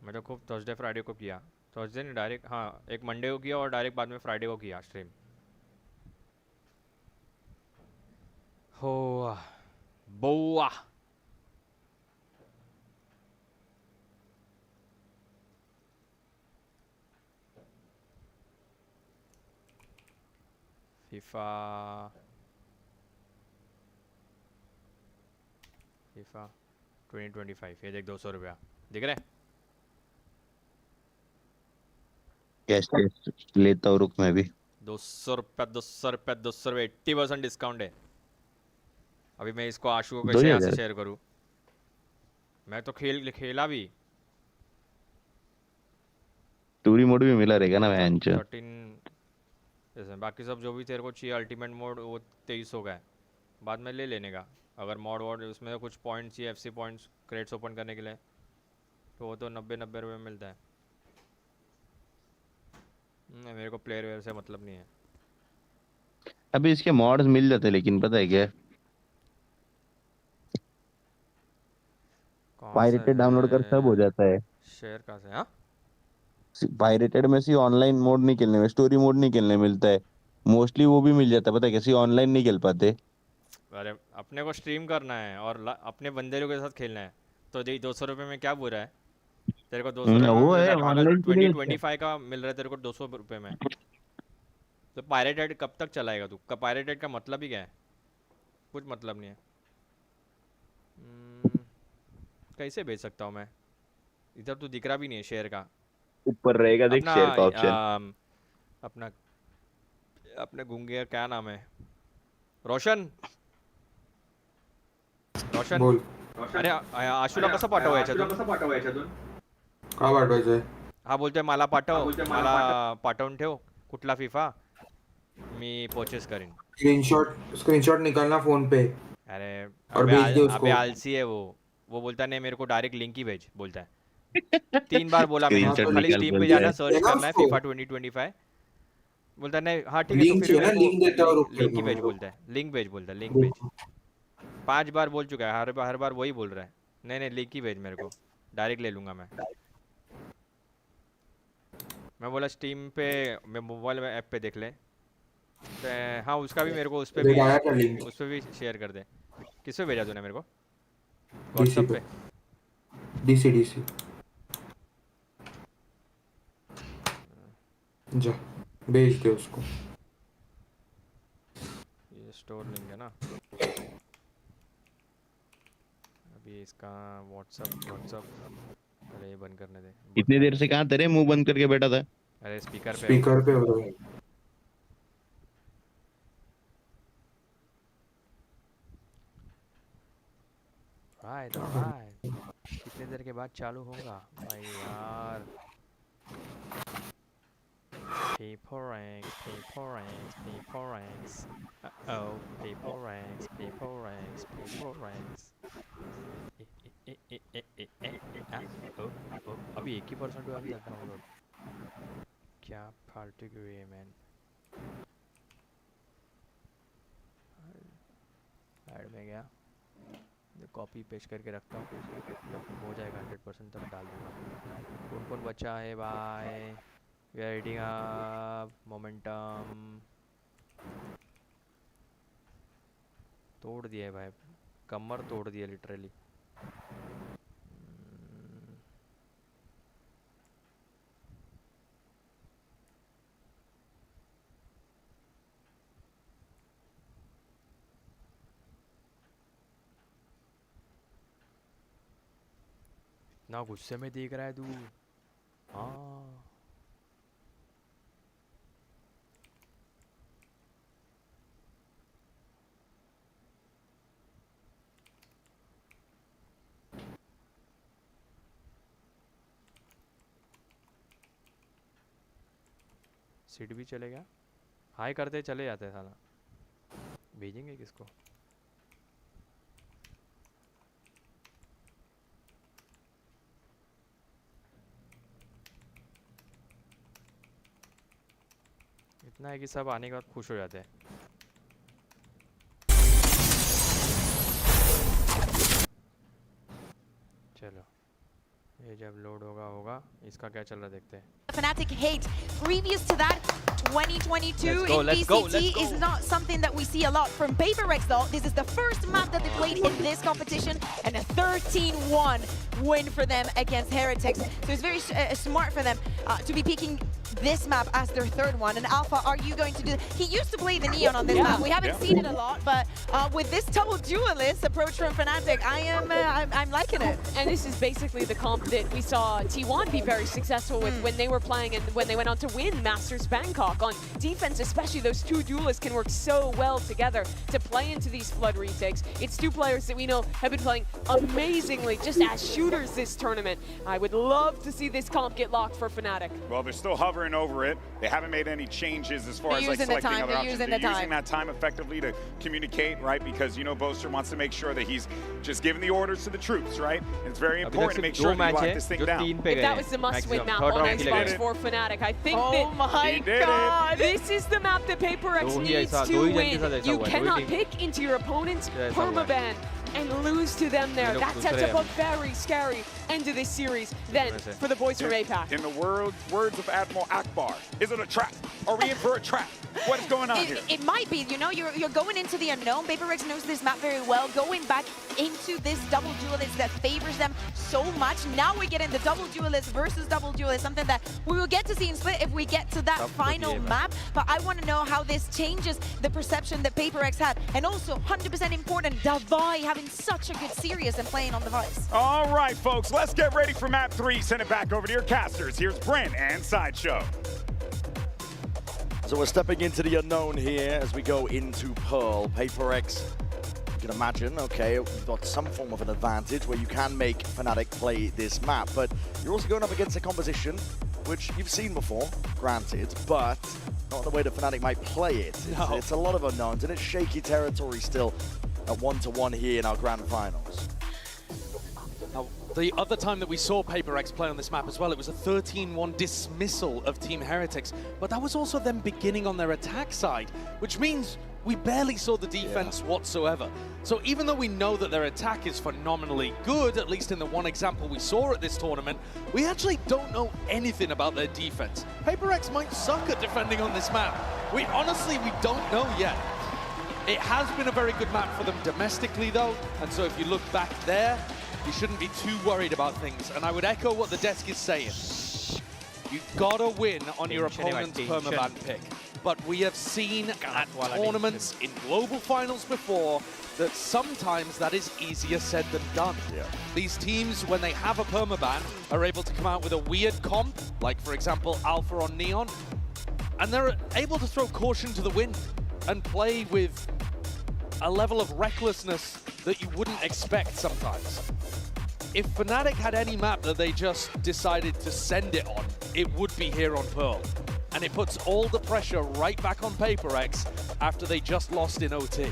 मैं तो खूब थर्सडे फ्राइडे को किया थर्सडे नहीं डायरेक्ट हाँ एक मंडे को किया और डायरेक्ट बाद में फ्राइडे को किया स्ट्रीम हो बोआ फीफा 2025 ये देख 200 रुपया दिख रहा है कैश लेता हूँ रुक मैं भी 200 रुपये 80% डिस्काउंट है। अभी मैं इसको आशु को कैसे यहाँ से शेयर करूँ? मैं तो खेला भी। टूरी मोड भी मिला रहेगा ना मैं 13 जैसे बाकी सब जो भी तेरे को चाहिए अल्टीमेट मोड वो 2300 का है। बाद में ले लेने का अगर मॉड वॉड उसमें कुछ पॉइंट्स चाहिए FC पॉइंट्स क्रेड्स ओपन करने के लिए तो वो तो 90 रुपये में मिलता है। मेरे को प्लेयर वेयर से मतलब नहीं है। अभी इसके मॉड्स मिल जाते लेकिन पता है क्या पायरेटेड डाउनलोड कर सब हो जाता है। शेयर कहाँ से? हाँ पायरेटेड में सी ऑनलाइन मोड नहीं खेलने में स्टोरी मोड नहीं खेलने मिलता है मोस्टली वो भी मिल जाता है पता है कैसे ऑनलाइन नहीं खेल पाते। अरे अपने को स्ट्रीम करना है और अपने बंदे लोगों के साथ खेलना है तो 200 रुपये में क्या बुरा है? तेरे को 200 रुपये वो में है ऑनलाइन 25 का मिल रहा है तेरे को 200 रुपये में। तो पायरेटेड कब तक चलाएगा तू? पायरेटेड का मतलब ही क्या है? कुछ मतलब नहीं है। कैसे भेज सकता हूँ मैं? इधर तो दिख रहा भी नहीं है शेयर का। ऊपर रहेगा देख शेयर का ऑप्शन। अपने गुंगे क्या नाम है? रोशन बोल. अरे आशुला कसं पाठव याच्यातून? का पाठवायचंय? हा बोलतोय मला मला पाठवून ठेव कुठला फिफा मी परचेस करेन। स्क्रीनशॉट निकालना फोन पे अरे और भेज दे उसको। अबे आलसी है वो बोलता नहीं मेरे को डायरेक्ट लिंक ही भेज बोलता है। 3 बार बोला मैंने खाली स्टीम पे जाना सर्च करना है FIFA 2025 बोलता नहीं। हाँ ठीक है तो फिर लिंक ही भेज बोलता है। लिंक भेज बोलता है लिंक भेज। 5 बार बोल चुका है हर बार वही बोल रहा है। नहीं लिंक ही भेज मेरे को डायरेक्ट ले लूँगा मैं बोला स्टीम पे मैं मोबाइल में ऐप पे देख ले तो हाँ उसका भी मेरे को उस पर भी शेयर कर दे। किस पे भेजा तूने मेरे को? व्हाट्सएप पे डीसी जा भेज दे उसको। ये स्टोर लिंक है ना। अभी इसका व्हाट्सएप अरे बंद करने दे। इतनी देर से कहाँ तेरे मुंह बंद करके बैठा था? अरे स्पीकर पे हो रहा है। राइट कितने देर के बाद चालू होगा भाई यार? PRX अभी 1% हुआ अभी तक डाउनलोड। क्या फालतू की है मैन। ऐड में गया कॉपी पेस्ट करके रखता हूँ हो जाएगा 100% तब डाल दूँगा। कौन बचा है भाई? We are reading up momentum तोड़ दिया है भाई कमर तोड़ दिया लिटरली। ना गुस्से में देख रहा है तू? हाँ सीट भी चलेगा। हाई करते चले जाते हैं साला। भेजेंगे किसको? इतना है कि सब आने के बाद खुश हो जाते हैं। चलो ये जब लोड होगा इसका क्या चल रहा देखते हैं। Fnatic hate. Previous to that, 2022 in VCT is not something that we see a lot from PRX though. This is the first map that they played in this competition and a 13-1 win for them against Heretics. So it's very smart for them to be picking this map as their third one. And Alpha, are you going to do? He used to play the Neon on this map. We haven't seen it a lot, but with this double duelist approach from Fnatic, I'm liking it. And this is basically the comp that we saw T1 be very successful with when they were playing and when they went on to win Masters Bangkok. On defense, especially, those two duelists can work so well together to play into these flood retakes. It's two players that we know have been playing amazingly just as shooters this tournament. I would love to see this comp get locked for Fnatic. Well, they're still hovering over it. They haven't made any changes as far as like selecting other options. They're using that time effectively to communicate, right? Because you know Boaster wants to make sure that he's just giving the orders to the troops, right? And it's very important to make sure that you lock this thing down. If that was the must-win map on Xbox for Fnatic, I think that this is the map that PRX needs to win. You cannot pick into your opponent's permaban and lose to them there. That sets up a very scary end of this series then for the boys from APAC. In the words of Admiral Akbar, is it a trap? Are we in for a trap? What is going on here? It might be. You know, you're going into the unknown. PRX knows this map very well. Going back into this double duelist that favors them so much. Now we get in the double duelist versus double duelist, something that we will get to see in Split if we get to that final map. But I want to know how this changes the perception that PRX had. And also, 100% important, Davai having such a good series and playing on device. All right, folks, let's get ready for map 3. Send it back over to your casters. Here's Brent and Sideshow. So we're stepping into the unknown here as we go into Pearl. PRX, you can imagine, okay, we've got some form of an advantage where you can make Fnatic play this map, but you're also going up against a composition which you've seen before, granted, but not the way that Fnatic might play it. It's a lot of unknowns, and it's shaky territory still at 1-1 here in our grand finals. Now, the other time that we saw PRX play on this map as well, it was a 13-1 dismissal of Team Heretics, but that was also them beginning on their attack side, which means we barely saw the defense whatsoever. So even though we know that their attack is phenomenally good, at least in the one example we saw at this tournament, we actually don't know anything about their defense. PRX might suck at defending on this map. We don't know yet. It has been a very good map for them domestically though, and so if you look back there, you shouldn't be too worried about things. And I would echo what the desk is saying. You gotta win on your opponent's permaban pick. But we have seen at tournaments in global finals before that sometimes that is easier said than done. These teams, when they have a permaban, are able to come out with a weird comp, like for example Alpha on Neon, and they're able to throw caution to the wind and play with a level of recklessness that you wouldn't expect sometimes. If Fnatic had any map that they just decided to send it on, it would be here on Pearl. And it puts all the pressure right back on PRX after they just lost in OT.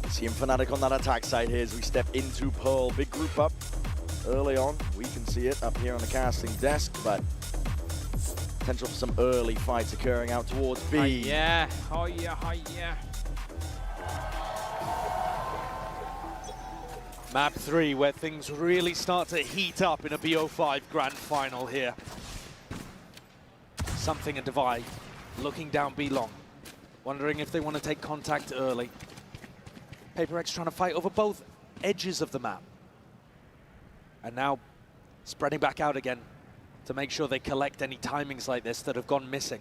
Seeing Fnatic on that attack side here as we step into Pearl. Big group up early on. We can see it up here on the casting desk, but potential for some early fights occurring out towards B. Yeah. Map 3, where things really start to heat up in a BO5 grand final here. Something and Divide looking down B long, wondering if they want to take contact early. PRX trying to fight over both edges of the map. And now spreading back out again to make sure they collect any timings like this that have gone missing.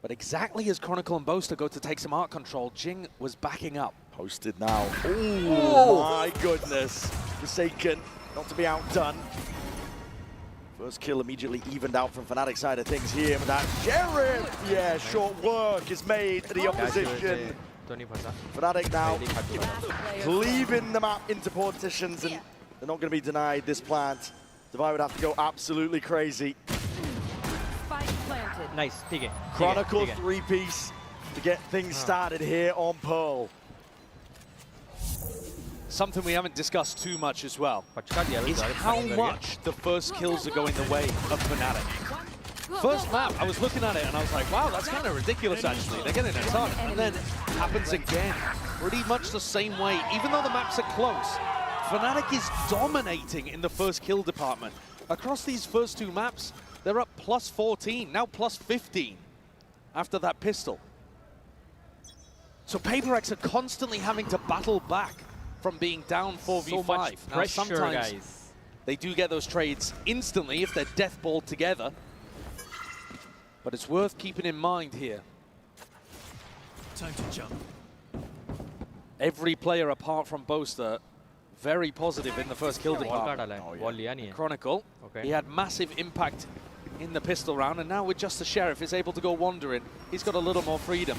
But exactly as Chronicle and Boaster go to take some art control, Jing was backing up. Posted now. Oh my goodness. Forsaken, not to be outdone. First kill immediately evened out from Fnatic side of things here, but that Jared, yeah, short work is made to the opposition. Fnatic now leaving the map into partitions, and they're not going to be denied this plant. Divide would have to go absolutely crazy. Nice, Chronicle 3-piece to get things started here on Pearl. Something we haven't discussed too much as well is how much the first kills are going the way of Fnatic. First map, I was looking at it and I was like, wow, that's kind of ridiculous actually. They're getting a ton. And then it happens again, pretty much the same way. Even though the maps are close, Fnatic is dominating in the first kill department. Across these first two maps, they're up plus 14, now plus 15 after that pistol. So PRX are constantly having to battle back from being down 4v5. So much pressure, guys. They do get those trades instantly if they're deathballed together. But it's worth keeping in mind here. Time to jump. Every player apart from Boaster, very positive in the first kill department. Chronicle, he had massive impact in the pistol round, and now with just the Sheriff is able to go wandering. He's got a little more freedom.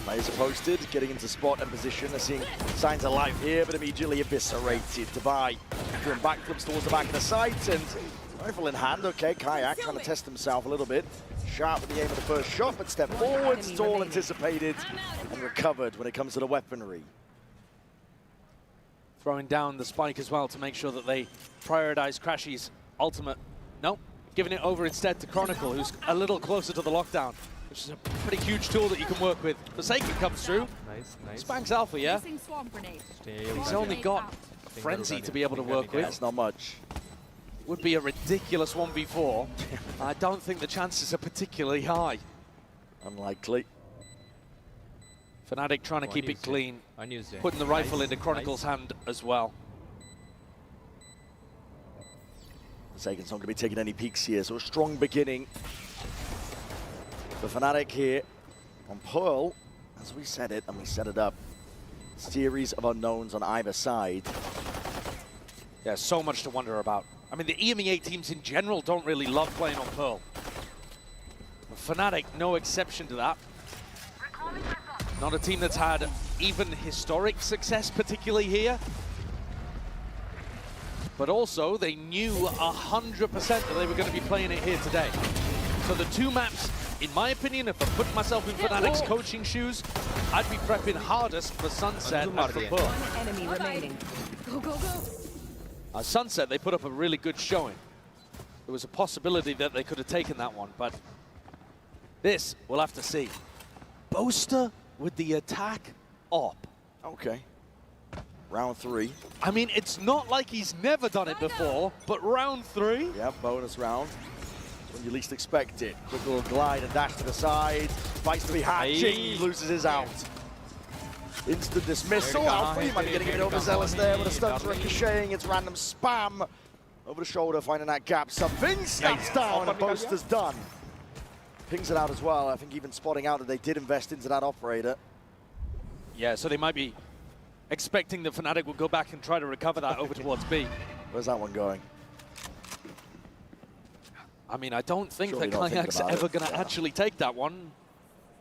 Players are posted, getting into spot and position. They're seeing signs of life here, but immediately eviscerated. Byte doing backflips towards the back of the site, and rifle in hand. Okay, Kayak trying to test himself a little bit. Sharp with the aim of the first shot, but step forwards. It's all anticipated and recovered when it comes to the weaponry. Throwing down the spike as well to make sure that they prioritize Crashy's ultimate. No, giving it over instead to Chronicle, who's a little closer to the lockdown, which is a pretty huge tool that you can work with. Forsaken comes through. Nice. Spanks Alpha, yeah? He's only got Frenzy to be able to work with. That's not much. Would be a ridiculous 1v4. I don't think the chances are particularly high. Unlikely. Fnatic trying to keep it clean, putting the rifle into Chronicle's hand as well. Forsaken's not going to be taking any peeks here, so a strong beginning for Fnatic here on Pearl. As we said it, and we set it up, series of unknowns on either side. Yeah, so much to wonder about. I mean, the EMEA teams in general don't really love playing on Pearl. Fnatic, no exception to that. Not a team that's had even historic success, particularly here. But also, they knew 100% that they were going to be playing it here today. So the two maps, in my opinion, if I put myself in Fnatic's coaching shoes, I'd be prepping hardest for Sunset and for Pearl. One enemy remaining. Go. Sunset, they put up a really good showing. There was a possibility that they could have taken that one, but this, we'll have to see. Boaster with the attack op. Okay. Round 3. I mean, it's not like he's never done it before, but round 3? Yeah, bonus round. When you least expect it. Quick little glide and dash to the side. Fights to be hatching, loses his out. Instant dismissal. Alpha, he might be getting a bit overzealous there with a stunts ricocheting. It's random spam. Over the shoulder, finding that gap. Something snaps down, and Boaster's done. Pings it out as well. I think even spotting out that they did invest into that operator. Yeah, so they might be expecting that Fnatic will go back and try to recover that over towards B. Where's that one going? I mean, I don't think that Kayak's ever going to actually take that one.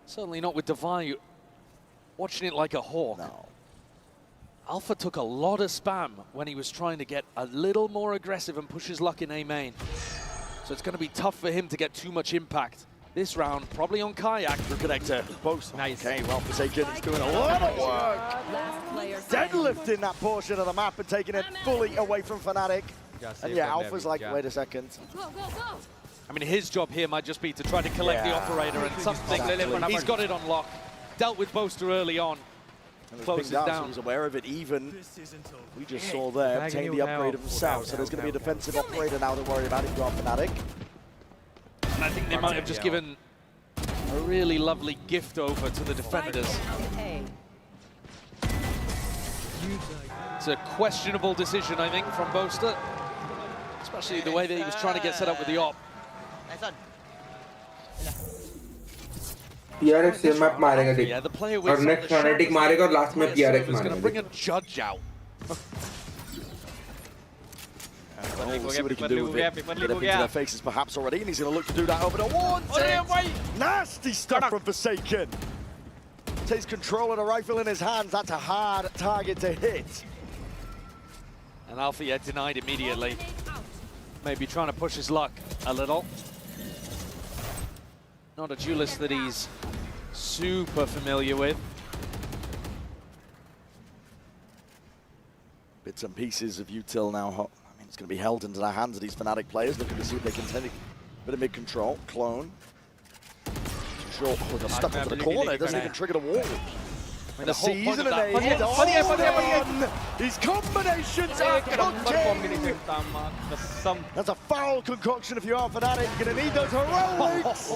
Certainly not with Devi watching it like a hawk. No. Alpha took a lot of spam when he was trying to get a little more aggressive and push his luck in A main. So it's going to be tough for him to get too much impact. This round, probably on Kayak. The connector. Both. Nice. Okay, well Forsaken is doing a lot of work. Deadlifting that portion of the map and taking it fully away from Fnatic. And yeah, Alpha's like, wait a second. I mean, his job here might just be to try to collect the operator and something. Exactly. He's got it on lock. Dealt with Boaster early on. Closes down. So he was aware of it even. We just saw there, obtain the upgrade of himself. So there's going to be a defensive operator now to worry about if you are Fnatic. And I think they might have just given a really lovely gift over to the defenders. It's a questionable decision, I think, from Boaster. Especially the way that he was trying to get set up with the op. PRX से map मारेगा देख. Yeah, the player और next Fnatic मारेगा और last में PRX is going to मारेगा. bring a judge out. We'll see what he can do with it. Get up into their faces perhaps already, and he's going to look to do that over the wall. Nasty stuff from Forsaken. Takes control of the rifle in his hands. That's a hard target to hit. And Alpha yet denied immediately. Maybe trying to push his luck a little. Not a duelist that he's super familiar with. Bits and pieces of Util now. I mean, it's going to be held into the hands of these Fnatic players, looking to see if they can take a bit of mid-control. Clone. Short, they're stuck into the corner. It doesn't even trigger the wall. And the season and these combinations are cooking. That's a foul concoction if you are Fnatic. You're going to need those heroics.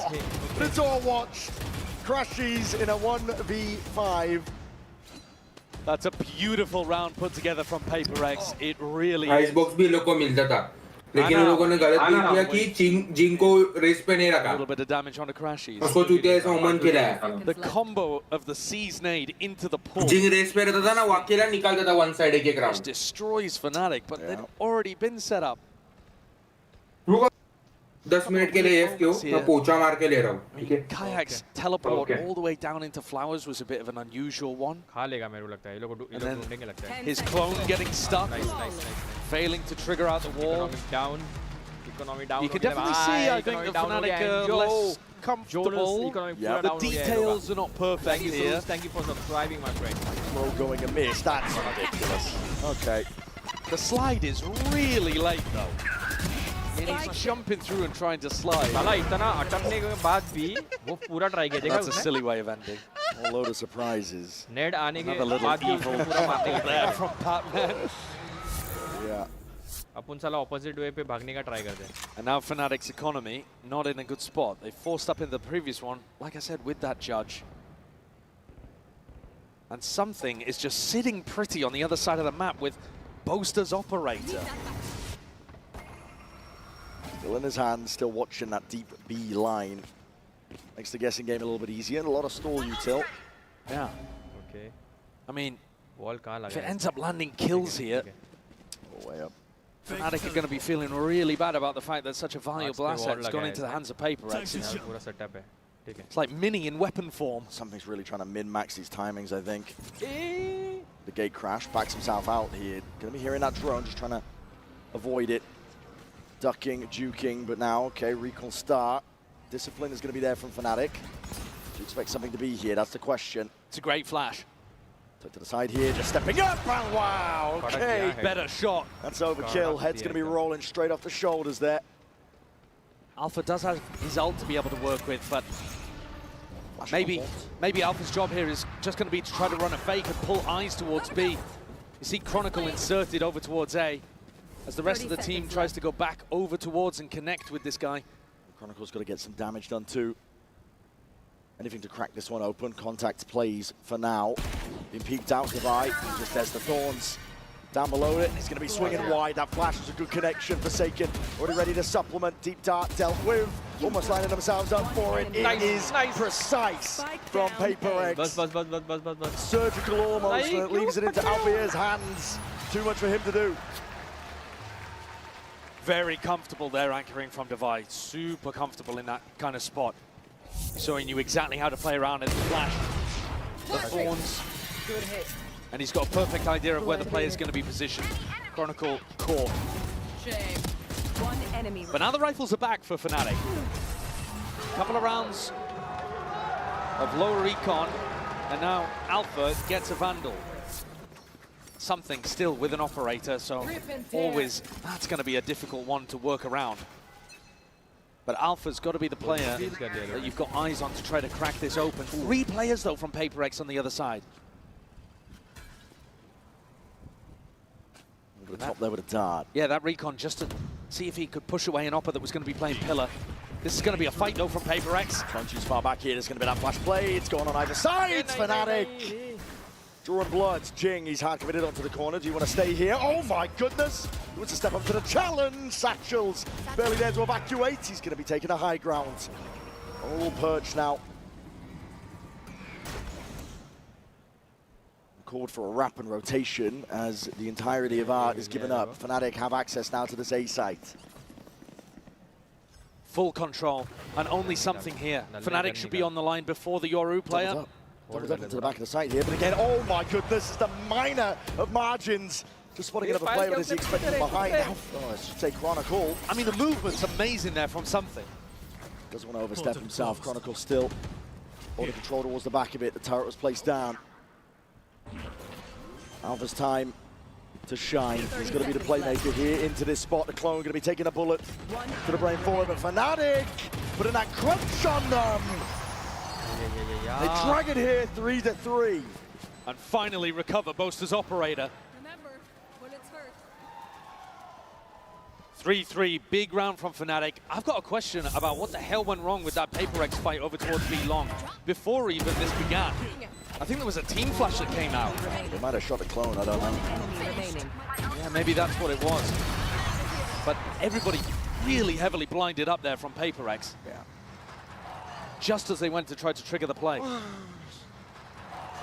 But it's all watch. Crashies in a 1v5. That's a beautiful round put together from PRX. It really is. Icebox भी लोग को मिलता था लेकिन उन लोगों ने गलत किया कि जिंग को रेस पे नहीं रखा. A little bit of damage on the crashes. उसको चूतिया ऐसा ओमन खिलाया. The combo of the Seas nade into the pool. जिंग रेस पे रहता था ना वो अकेला निकालता था one side एक round. Destroys Fnatic, but they'd already been set up. 10 minute के लिए AFK हो मैं पोचा मार के ले रहा हूँ. ठीक है. Kayak's teleport all the way down into Flowers was a bit of an unusual one. खा लेगा मेरे को लगता है ये लोग ढूंढेंगे लगता है. His clone getting stuck. Nice. Failing to trigger out the wall. Economy down. You can definitely see, I think, the Fnatic less comfortable. The details are not perfect here. Thank you for subscribing, my friend. Throw going amiss. That's ridiculous. Okay. The slide is really late, though. I mean, he's jumping through and trying to slide. साला इतना अटकने के बाद भी वो पूरा try किया देखा That's a silly way of ending. A load of surprises. नेड आने के Another बाद भी little उसने पूरा मारने का there from Batman. Yeah. अपन साला ऑपोजिट वे पे भागने का ट्राई करते हैं. And now Fnatic's economy not in a good spot. They forced up in the previous one, like I said, with that judge. And something is just sitting pretty on the other side of the map with Boaster's operator. Still in his hand, still watching that deep B line. Makes the guessing game a little bit easier and a lot of stall util. Yeah. Okay. I mean, Wall कहाँ लगा? if it ends up landing kills here, all the way up. Fnatic are going to be feeling really bad about the fact that such a valuable asset has gone into the hands of PRX. पूरा setup है. ठीक है. It's like Mini in weapon form. Something's really trying to min-max these timings, I think. The gate crash, backs himself out here. Gonna be hearing that drone, just trying to avoid it. Ducking, juking, but now, okay, recall start. Discipline is gonna be there from Fnatic. Do you expect something to be here? That's the question. It's a great flash. Took to the side here, just stepping up, and wow, okay. Better shot. That's overkill. Head's gonna be rolling straight off the shoulders there. Alpha does have his ult to be able to work with, but maybe Alpha's job here is just going to be to try to run a fake and pull eyes towards B. You see Chronicle inserted over towards A, as the rest of the team tries to go back over towards and connect with this guy. Chronicle's got to get some damage done too. Anything to crack this one open. Contact plays for now. Being peeked out, Divide. Just there's the Thorns. Down below it, he's going to be swinging wide. That flash was a good connection. Forsaken, already ready to supplement. Deep Dart dealt with. Almost lining themselves up for it. It is precise from PRX. बस. Surgical almost, and it leaves it into Albier's hands. Too much for him to do. Very comfortable there, anchoring from Divide. Super comfortable in that kind of spot. So he knew exactly how to play around it. The flash, the Thorns. Good hit. And he's got a perfect idea of where the player's going to be positioned. Chronicle core. Shame. One enemy. But now the rifles are back for Fnatic. Couple of rounds of lower recon, and now Alpha gets a Vandal. Something still with an operator, so always that's going to be a difficult one to work around. But Alpha's got to be the player that you've got eyes on to try to crack this open. 3 players though from PRX on the other side. Over the top there with a dart. Yeah, that recon just to see if he could push away an Oppa that was going to be playing Pillar. This is going to be a fight though from PRX. Crunchy's far back here. There's going to be that flash play. It's going on either side. Fnatic. Drawing blood. Jing, he's hard committed onto the corner. Do you want to stay here? Oh my goodness. He wants to step up to the challenge. Satchels barely there to evacuate. He's going to be taking a high ground. All perched now. Called for a wrap and rotation as the entirety of Art is given up. Fnatic have access now to this A site. Full control and only something here. Fnatic should be on the line before the Yoru player. Doubled up into the back of the site here, but again, oh my goodness, it's the minor of margins. Just spotting another player, but is he expecting behind now? Oh, I should say Chronicle. I mean, the movement's amazing there from something. Doesn't want to overstep himself. Chronicle still holding control towards the back of it. The turret was placed down. Alpha's time to shine. He's going to be the playmaker here into this spot. The clone going to be taking a bullet to the brain forward, but Fnatic putting that crunch on them. They drag it here 3-3. And finally recover Boaster's operator. Remember, bullets hurt. 3-3, big round from Fnatic. I've got a question about what the hell went wrong with that PRX fight over towards B long before even this began. I think there was a team flash that came out. They might have shot a clone, I don't know. Yeah, maybe that's what it was. But everybody really heavily blinded up there from PRX. Yeah. Just as they went to try to trigger the play.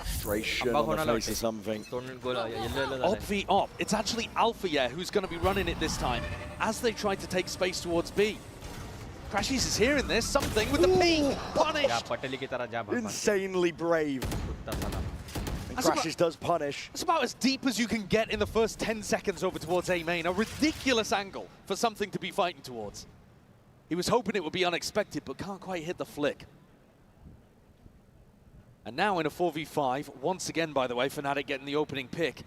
Frustration on the face of something. Op v op. It's actually Alpha who's going to be running it this time as they try to take space towards B. Crashies is hearing this. Something with the P. Punished. Insanely brave. And Crashies does punish. It's about as deep as you can get in the first 10 seconds over towards A main. A ridiculous angle for something to be fighting towards. He was hoping it would be unexpected, but can't quite hit the flick. And now in a 4v5, once again, by the way, Fnatic getting the opening pick.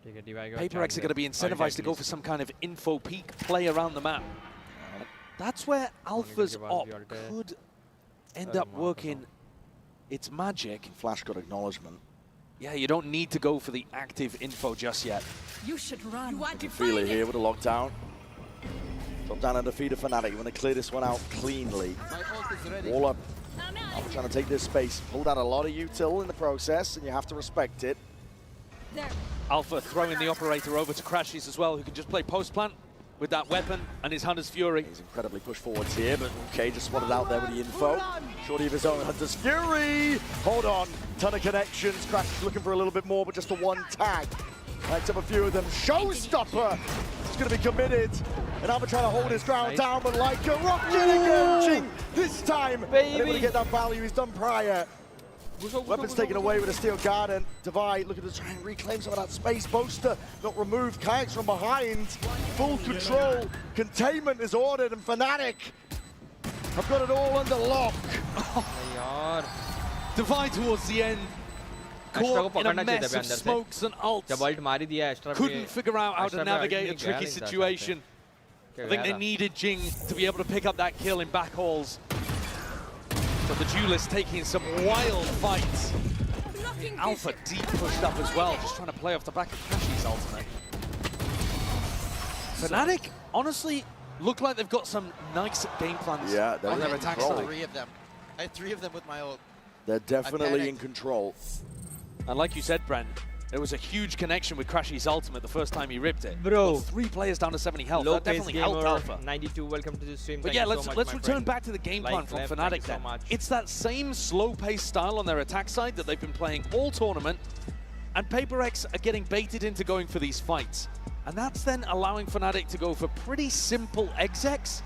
PRX are going to be incentivized to go for some kind of info peek play around the map. And that's where Alpha's op could end up working its magic. Flash got acknowledgement. Yeah, you don't need to go for the active info just yet. You should run. You can feel it here with a lockdown. Drop down and defeat a Fnatic. You want to clear this one out cleanly. Wall up. I'm trying to take this space. Pulled out a lot of util in the process, and you have to respect it. There. Alpha throwing the operator over to Crashies as well, who can just play post plant with that weapon and his Hunter's Fury. He's incredibly pushed forwards here, but okay, just spotted out there with the info. Shorty of his own, Hunter's Fury! Hold on, ton of connections. Crashies looking for a little bit more, but just a one tag. Lights up a few of them. Showstopper! He's going to be committed. And Alpha trying to hold his ground down, but like a rocket engaging this time. Able to get that value he's done prior. Weapons taken away with a Steel Garden. Divide looking to try and reclaim some of that space. Boaster not removed. Kayaks from behind. Full control. Containment is ordered, and Fnatic have got it all under lock. Divide towards the end. Caught in a mess of smokes and ults. Couldn't figure out how to navigate a tricky situation. I think they needed Jing to be able to pick up that kill in backhauls. But the duelist taking some wild fights. Alpha deep pushed up as well, just trying to play off the back of Crashies' ultimate. Fnatic, honestly, look like they've got some nice game plans on their attack side. I had 3 of them with my ult. They're definitely in control. And like you said, Brent, there was a huge connection with Crashies' ultimate the first time he ripped it. Bro. Got 3 players down to 70 health. That definitely helped Alpha. 92, welcome to the stream. But yeah, let's return back to the game plan from Fnatic then. It's that same slow-paced style on their attack side that they've been playing all tournament, and PRX are getting baited into going for these fights. And that's then allowing Fnatic to go for pretty simple execs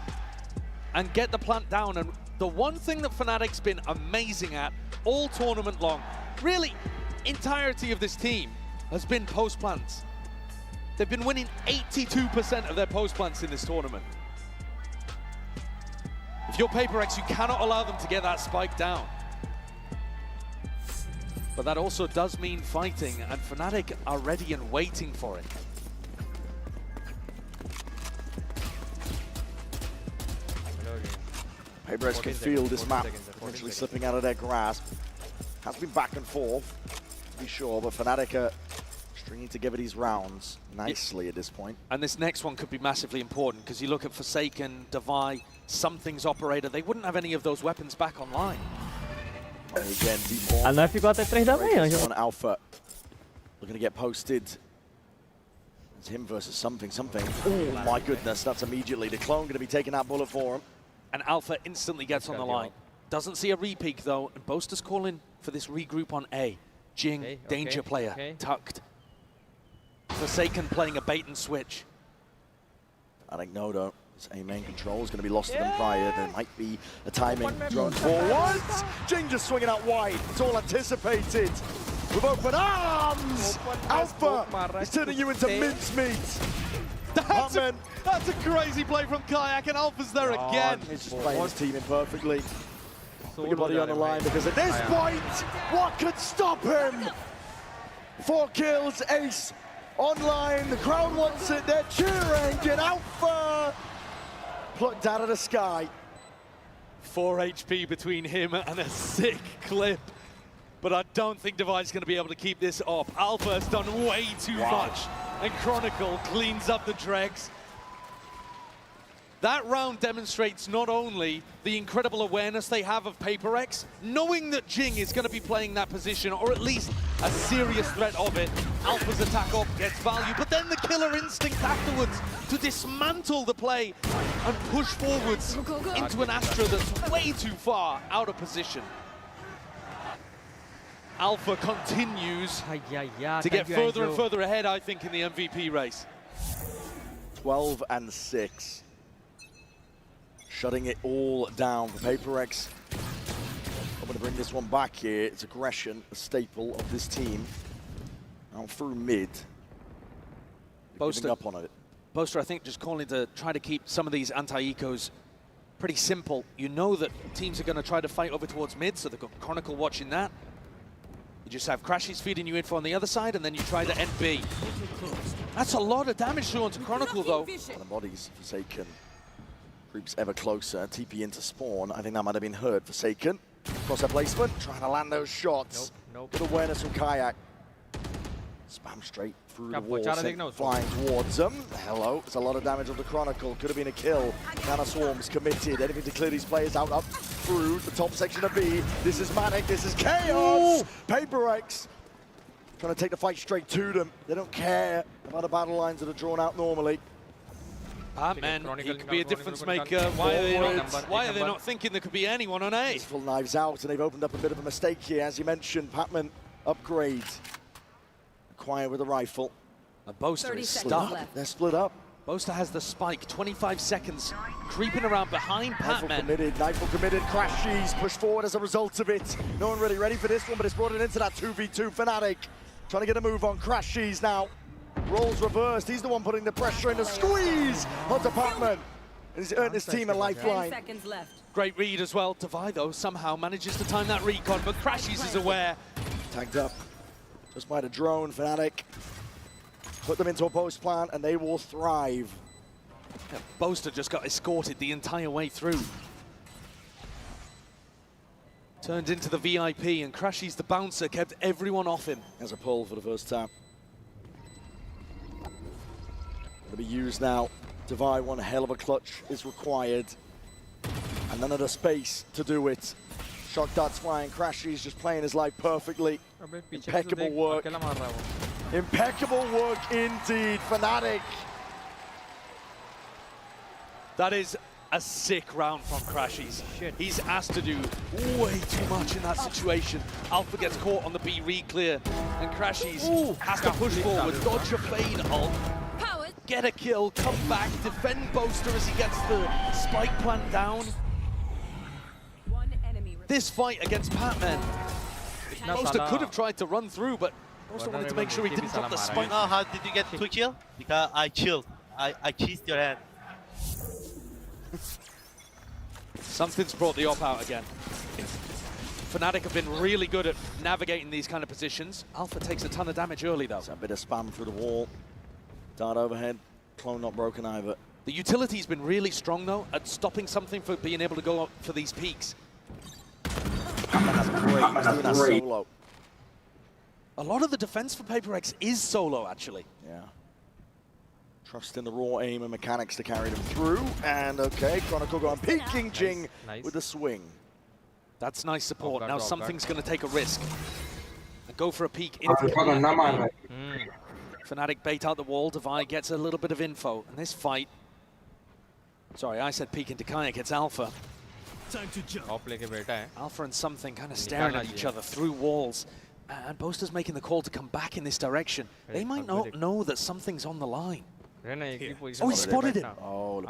and get the plant down. And the one thing that Fnatic's been amazing at all tournament long, really entirety of this team, has been post plants. They've been winning 82% of their post plants in this tournament. If you're PRX, you cannot allow them to get that spike down. But that also does mean fighting, and Fnatic are ready and waiting for it. PRX can feel this map potentially slipping out of their grasp. Has been back and forth, to be sure, but Fnatic are stringing together these rounds nicely at this point. And this next one could be massively important, because you look at Forsaken, Devi, Something's Operator, they wouldn't have any of those weapons back online. And again, DeepCool. A nós ficou até 3 da manhã. On Alpha, looking to get posted. It's him versus something. Oh my goodness, that's immediately. The clone going to be taking that bullet for him. And Alpha instantly gets on the line. Doesn't see a re-peek though, and Boaster's calling for this regroup on A. Jing, danger player, tucked. Forsaken playing a bait and switch. I think Nodo, his A main control is going to be lost to them prior. There might be a timing thrown forwards. Jing just swinging out wide. It's all anticipated. With open arms! Alpha is turning you into mincemeat. That's a crazy play from Kayak, and Alpha's there again. He's just playing his team in perfectly. Put your body on the line, because at this point, what could stop him? 4 kills, ace online. The crowd wants it. They're cheering. Get Alpha plucked out of the sky. 4 HP between him and a sick clip. But I don't think Devi's going to be able to keep this up. Alpha has done way too much. And Chronicle cleans up the dregs. That round demonstrates not only the incredible awareness they have of PRX, knowing that Jing is going to be playing that position, or at least a serious threat of it. Alpha's attack up gets value, but then the killer instinct afterwards to dismantle the play and push forwards into an Astra that's way too far out of position. Alpha continues to get further and further ahead, I think, in the MVP race. 12 and 6. Shutting it all down for PRX. I'm going to bring this one back here. It's aggression, a staple of this team. Now through mid. Boaster up on it. Boaster, I think, just calling to try to keep some of these anti-ecos pretty simple. You know that teams are going to try to fight over towards mid, so they've got Chronicle watching that. You just have Crashies feeding you info on the other side, and then you try to end B. That's a lot of damage to onto Chronicle, though. The bodies, Forsaken. Creeps ever closer, TP into spawn. I think that might have been heard. Forsaken, cross their placement, trying to land those shots. Good awareness from Kayak. Spam straight through the wall, flying towards them. Hello, it's a lot of damage on the Chronicle. Could have been a kill. Nana Swarm's committed. Anything to clear these players out up through the top section of B. This is Manic, this is Chaos. PRX trying to take the fight straight to them. They don't care about the battle lines that are drawn out normally. Man, he could be a difference maker. Why are they not thinking there could be anyone on A? Full knives out, and they've opened up a bit of a mistake here. As you mentioned, Patman upgrade. Acquire with a rifle. A Boaster is stuck. They're split up. Boaster has the spike, 25 seconds, creeping around behind Patman. Nightfall committed, Crashies push forward as a result of it. No one really ready for this one, but it's brought it into that 2v2. Fnatic trying to get a move on Crashies now. Roles reversed, he's the one putting the pressure in the squeeze onto Patman. He's earned his team a lifeline. 10 seconds left. Great read as well. Devi, though, somehow manages to time that recon, but Crashies is aware. Tagged up just by the drone. Fnatic put them into a post plan, and they will thrive. Yeah, Boaster just got escorted the entire way through. Turned into the VIP, and Crashies, the bouncer, kept everyone off him. As a pull for the first time. Going to be used now. Devi, one hell of a clutch is required. And none of the space to do it. Shock darts flying, Crashies just playing his life perfectly. Impeccable work. Impeccable work indeed, Fnatic. That is a sick round from Crashies. He's asked to do way too much in that situation. Alpha gets caught on the B re-clear, and Crashies has to push forward, dodge a fade ult, get a kill, come back, defend Boaster as he gets the spike plant down. This fight against Patman, Boaster could have tried to run through, but Boaster wanted to make sure he didn't drop the spike. Now, how did you get 2 kills? Because I chilled. I kissed your hand. Something's brought the op out again. Fnatic have been really good at navigating these kind of positions. Alpha takes a ton of damage early, though. A bit of spam through the wall. Dart overhead. Clone not broken either. The utility's been really strong, though, at stopping something for being able to go up for these peaks. Solo. A lot of the defense for PRX is solo, actually. Yeah. Trust in the raw aim and mechanics to carry them through. And okay, Chronicle going peeking Jing with a swing. That's nice support. Now something's going to take a risk. And go for a peek into the Fnatic bait out the wall. Devi gets a little bit of info. And this fight... Sorry, I said peek into Kayak. It's Alpha. Time to jump. Alpha and something kind of staring at each other through walls. And Boaster's making the call to come back in this direction. They might not know that something's on the line. Oh, he spotted him. Oh,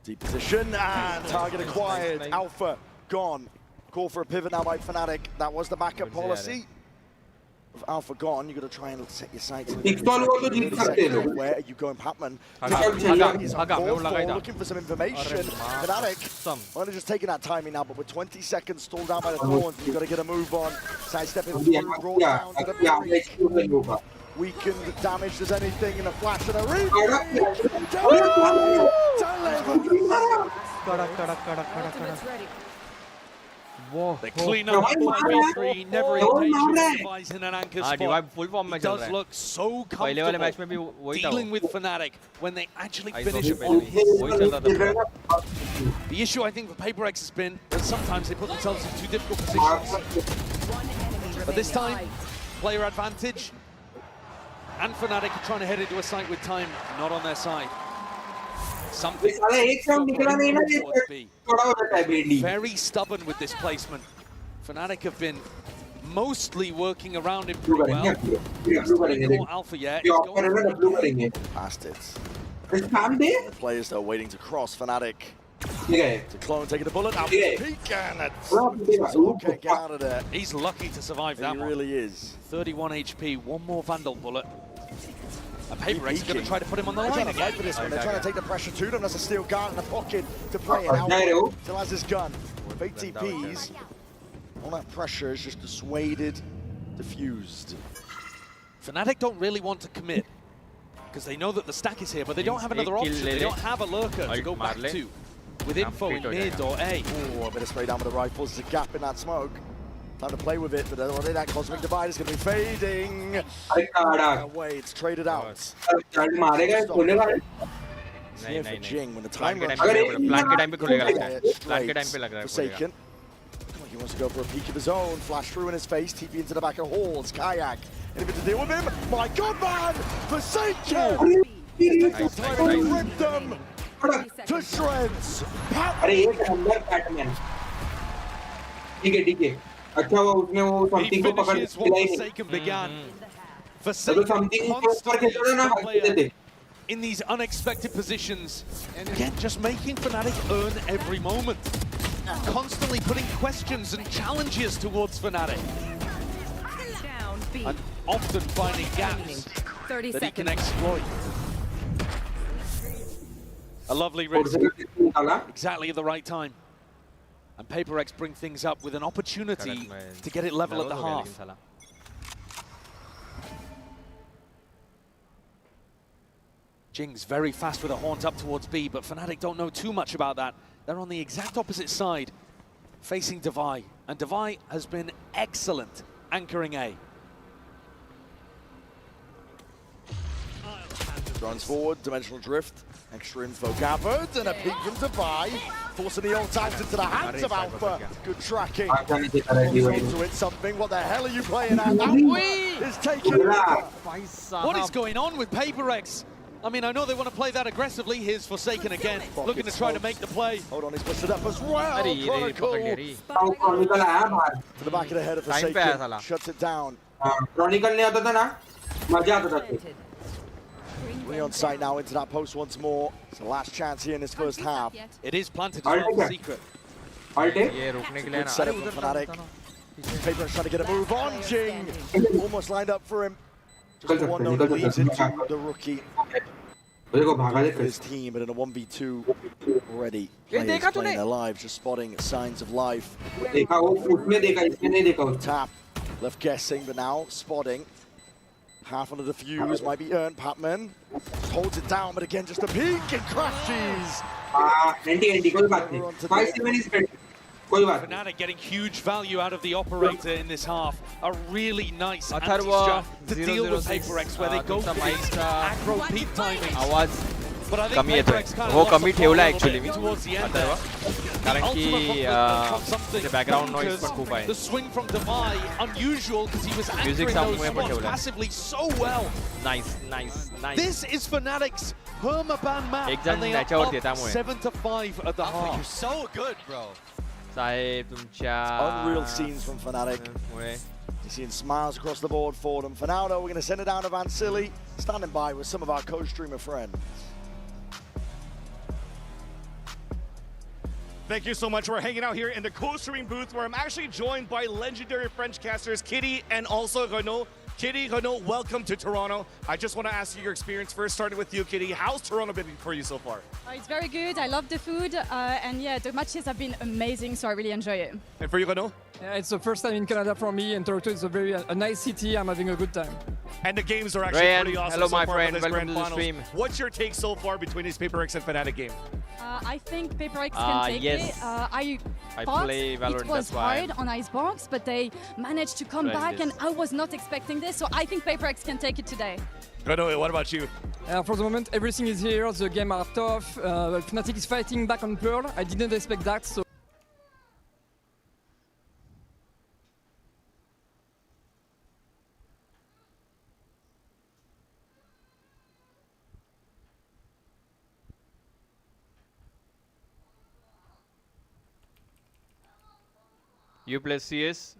deep position and target acquired. Alpha gone. Call for a pivot now by Fnatic. That was the backup policy. With Alpha gone, you've got to try and set your sights. Where are you going, Patman? Looking for some information. Fnatic, only just taking that timing now, but with 20 seconds stalled down by the thorns, you've got to get a move on. Sidestepping through, brought down to the weakened, damaged as anything in a flash and a read. Whoa. They clean up 5v3, never in danger of devising an anchor हाँ spot. Divide full form में He चल does रहा है. look so पहले वाले match में भी comfortable वही था dealing वो. with Fnatic when they actually I finish saw a the ball. वही चल रहा था. The issue I think for PRX has been that sometimes they put themselves in too difficult positions. But this time, player advantage. And Fnatic are trying to head into a site with time not on their side. Something very stubborn with this placement. Fnatic have been mostly working around him pretty well. He's alpha yet. He's going Bastards. The players that are waiting to cross Fnatic. To clone, taking the bullet out. Peek and it's okay, get out of there. He's lucky to survive that He one. really is. 31 HP, one more Vandal bullet. And PRX is going to try to put him on the They're line trying to fight again. for this one. They're trying to take the pressure to them. That's a steel guard in the pocket to play it out. Still has his gun. With 8 TPs, all that pressure is just dissuaded, diffused. Fnatic don't really want to commit because they know that the stack is here, but they don't have another option. They don't have a lurker to go back to with info in mid or A. Oh, a bit of spray down with the rifles. There's a gap in that smoke. Time to play with it, but already that cosmic divide is going to be fading. Away, it's traded out. Here for Jing when the time runs out. Plan के time पे खुलेगा लगता है. Plan के time पे लग रहा है. Forsaken. He wants to go for a peek of his own. Flash through in his face. TP into the back of Halls. Kayak. Anything to deal with him? My God, man! Forsaken! He's taking time to rip them to shreds. अच्छा वो उसने वो something को पकड़ Finishes what Forsaken began. Forsaken constantly in these unexpected positions. And again, just making Fnatic earn every moment. Constantly putting questions and challenges towards Fnatic. And often finding gaps that he can exploit. A lovely risk. Exactly at the right time. And PRX bring things up with an opportunity to get it level at the half. Jing's very fast with a haunt up towards B, but Fnatic don't know too much about that. They're on the exact opposite side, facing Devi. And Devi has been excellent anchoring A. Runs forward, dimensional drift, extra info gathered, and a peek from Devi, forcing the old times into the hands of Alpha. Good tracking. Into it, something. What the hell are you playing at? That is taken. What is going on with PRX? I mean, I know they want to play that aggressively. Here's Forsaken again, looking to try to make the play. Hold on, he's busted up as well. Chronicle. To the back of the head of Forsaken. Shuts it down. Chronicle नहीं आता था ना, मजा आता था. On site now into that post once more. It's the last chance here in this first half. It is planted as well, secret. Good setup from Fnatic. PRX trying to get a move on. Jing almost lined up for him. Just the one note that leads into the rookie. His team, but in a 1v2 already. Players playing their lives, just spotting signs of life. Tap, left guessing, but now spotting. Half under the fuse might be earned. Patman holds it down, but again, just a peek and crashes. Fnatic getting huge value out of the operator in this half. A really nice anti-strat to deal with PRX where they go for these aggro peak timings. But I think PRX kind of lost the ball towards the end there. कारण कि the background noise पण खूप आहे. The swing from Devi, unusual because he was anchoring those spots passively so well. Nice. This is Fnatic's permaban map, and they are up 7-5 at the half. You're so good, bro. Unreal scenes from Fnatic. You're seeing smiles across the board for them. For now, though, we're going to send it down to Vansili, standing by with some of our co-streamer friends. Thank you so much. We're hanging out here in the co-streaming booth where I'm actually joined by legendary French casters Kitty and also Renaud. Kitty, Renaud, welcome to Toronto. I just want to ask you your experience first, starting with you, Kitty. How's Toronto been for you so far? It's very good. I love the food. And yeah, the matches have been amazing, so I really enjoy it. And for you, Renaud? Yeah, it's the first time in Canada for me, and Toronto is a nice city. I'm having a good time. And the games are actually Ryan, pretty awesome hello so my far friend, for this welcome grand to the finals. stream. What's your take so far between this PRX and Fnatic game? I think PRX can take yes. it. I thought play Valorant, it was that's why hard on Icebox, but they managed to come playing back, this. and I was not expecting this, so I think PRX can take it today. Renaud, what about you? For the moment, everything is here. The game are tough. Fnatic is fighting back on Pearl. I didn't expect that, so. You play CS?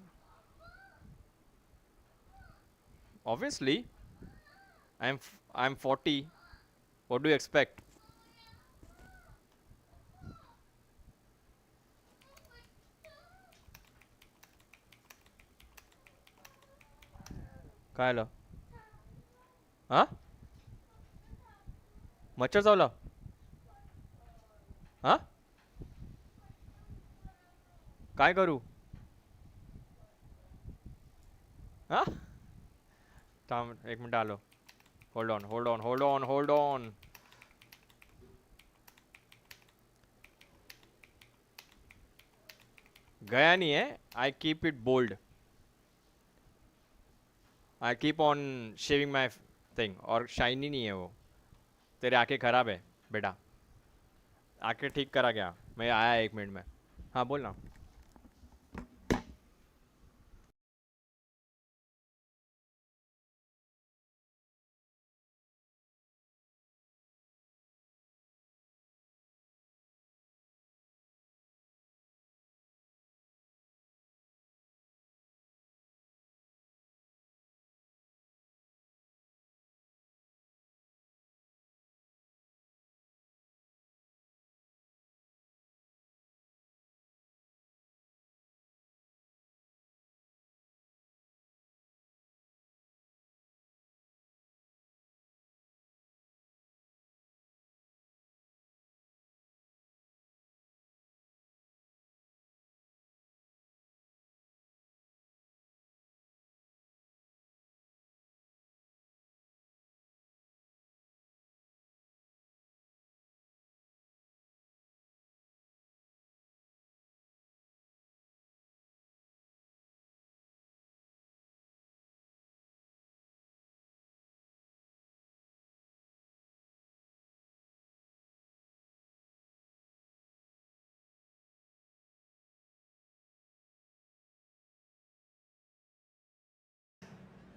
Obviously. I'm 40. What do you expect? काय आलं? हा? मच्छर चावला? हा? काय करू? हा? थांब एक मिनिट आलो. Hold on. गया नहीं है. I keep it bold. I keep on shaving my thing. और shiny नहीं है वो. तेरे आंखें खराब है बेटा. आंखें ठीक करा क्या? मैं आया 1 मिनट में. हाँ बोल ना.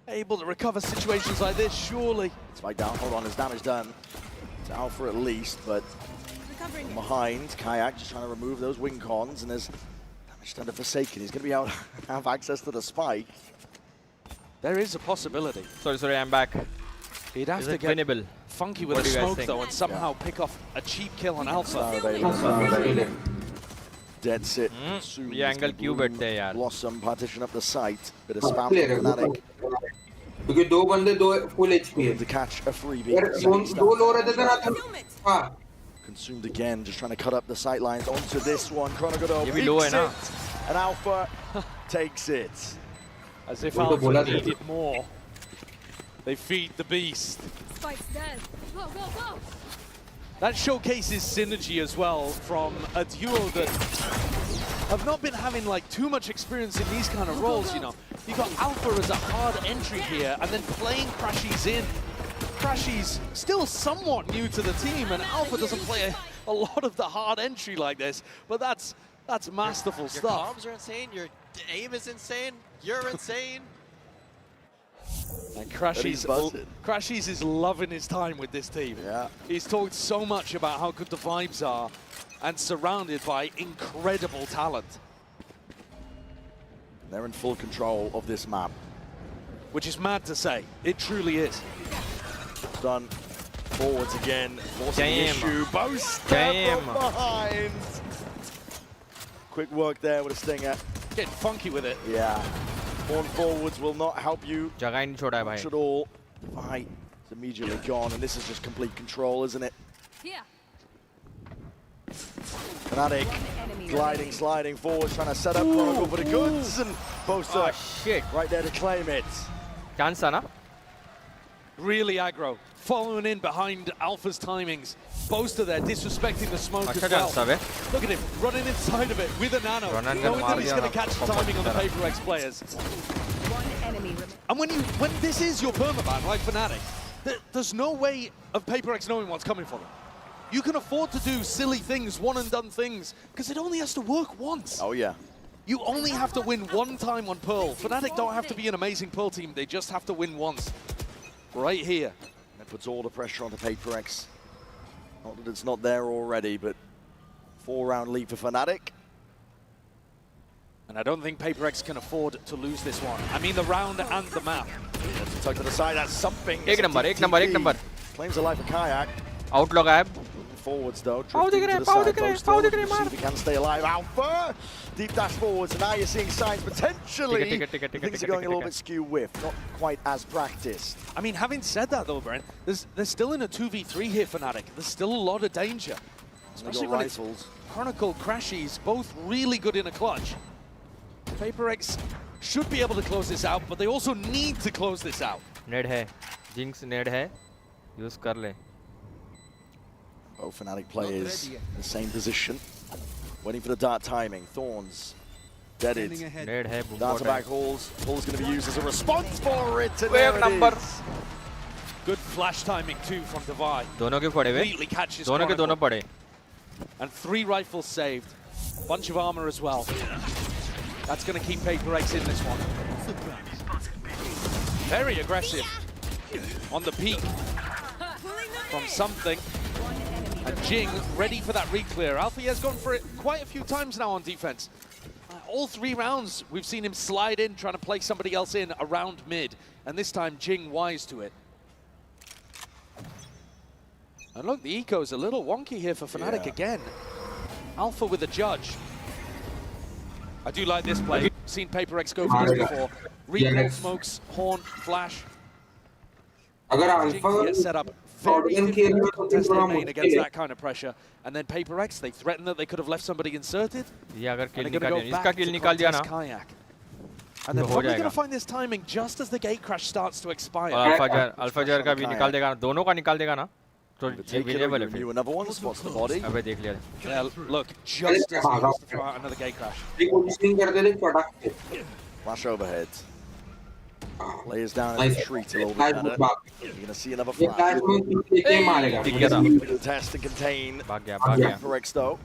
Able to recover situations like this, surely. Spike down, hold on, there's damage done. It's Alpha at least, but from behind, Kayak just trying to remove those wing cons, and there's damage done to Forsaken. He's going to be able to have access to the spike. There is a possibility. Sorry, I'm back. He'd have Is to it get winnable? funky with What a do you guys smoke, think? though, and somehow pick off a cheap kill on Alpha. Dead sit. ये angle क्यों बैठते हैं यार? Blossom partition up the site. Bit of spam from Fnatic. क्योंकि दो बंदे दो full HP है. To catch a freebie. दो लो रहते थे ना तो हाँ. Consumed again, just trying to cut up the sight lines onto this one. Chronogodo ये भी low है ना? and Alpha takes it. As if Alpha needed more. They feed the beast. Spike's dead. Go. That showcases synergy as well from a duo that have not been having like too much experience in these kind of roles, you know. You got Alpha as a hard entry here, and then playing Crashies in. Crashies still somewhat new to the team, and Alpha doesn't play a lot of the hard entry like this, but that's masterful stuff. Your comms are insane, your aim is insane, you're insane. And Crashies is loving his time with this team. Yeah. He's talked so much about how good the vibes are and surrounded by incredible talent. They're in full control of this map. Which is mad to say. It truly is. Done. Forwards again. Forcing the issue. Both step from behind. Quick work there with a stinger. Getting funky with it. Yeah. One forwards will not help you जगह ही नहीं छोड़ा है भाई. much at all. The fight is immediately gone, and this is just complete control, isn't it? Here. Fnatic gliding, sliding forward, trying to set up Chronicle for the goods, and Bosa shit. right there to claim it. Chance था ना? Really aggro. Following in behind Alpha's timings. Boaster there disrespecting the smoke अच्छा as well. chance है Look at him running inside of it with a nano. Ronan Knowing मार that he's दिया going to catch the timing on the PRX players. And when this is your permaban, like Fnatic, there's no way of PRX knowing what's coming for them. You can afford to do silly things, one and done things, because it only has to work once. Oh yeah. You only have to win one time on Pearl. Fnatic don't have to be an amazing Pearl team, they just have to win once. Right here. That puts all the pressure on the PRX. Not that it's not there already, but 4-round lead for Fnatic. And I don't think PRX can afford to lose this one. I mean the round and the map. Let's tuck to the side, that's something. एक number Claims a life for Kayak. Outlaw गायब Forwards though, drifting to the side, see if he can stay alive. Alpha! Deep dash forwards, and now you're seeing signs potentially. Things are going a little bit skew with, not quite as practiced. I mean, having said that though, Brent, they're still in a 2v3 here, Fnatic. There's still a lot of danger. Especially when it's Chronicle, Crashies, both really good in a clutch. PRX should be able to close this out, but they also need to close this out. नेड है, Jinx नेड है, use कर ले. Both Fnatic players in the same position, waiting for the dart timing. Thorns, deaded. Dart back Hall's. Hall's going to be used as a response for it. And there it is. Good flash timing too from Divide. दोनों के पड़े Completely catches दोनों के Chronicle. दोनों पड़े. And 3 rifles saved. Bunch of armor as well. That's going to keep PRX in this one. Very aggressive on the peak from something. And Jing ready for that re-clear. Alpha has gone for it quite a few times now on defense. All 3 rounds, we've seen him slide in, trying to play somebody else in around mid. And this time, Jing wise to it. And look, the eco's a little wonky here for Fnatic again. Alpha with a judge. I do like this play. Seen PRX go for this before. Recall smokes, horn, flash. Jing gets set up very difficult to contest their main against that kind of pressure. And then PRX, they threaten that they could have left somebody inserted. ये अगर And kill they're going to go back to contest Kayak. And they're हो probably जाएगा. going to find this timing just as the gate crash starts to expire. और अल्फाजर का भी निकाल देगा, दोनों का निकाल देगा ना, तो ये विनेबल है फिर. Another one spots the body. अबे देख लिया. Yeah, look, just as he wants to throw out another gate crash. Flash overhead. Layers down and retreat a little bit better. You're going to see another flash. Test and contain. PRX though.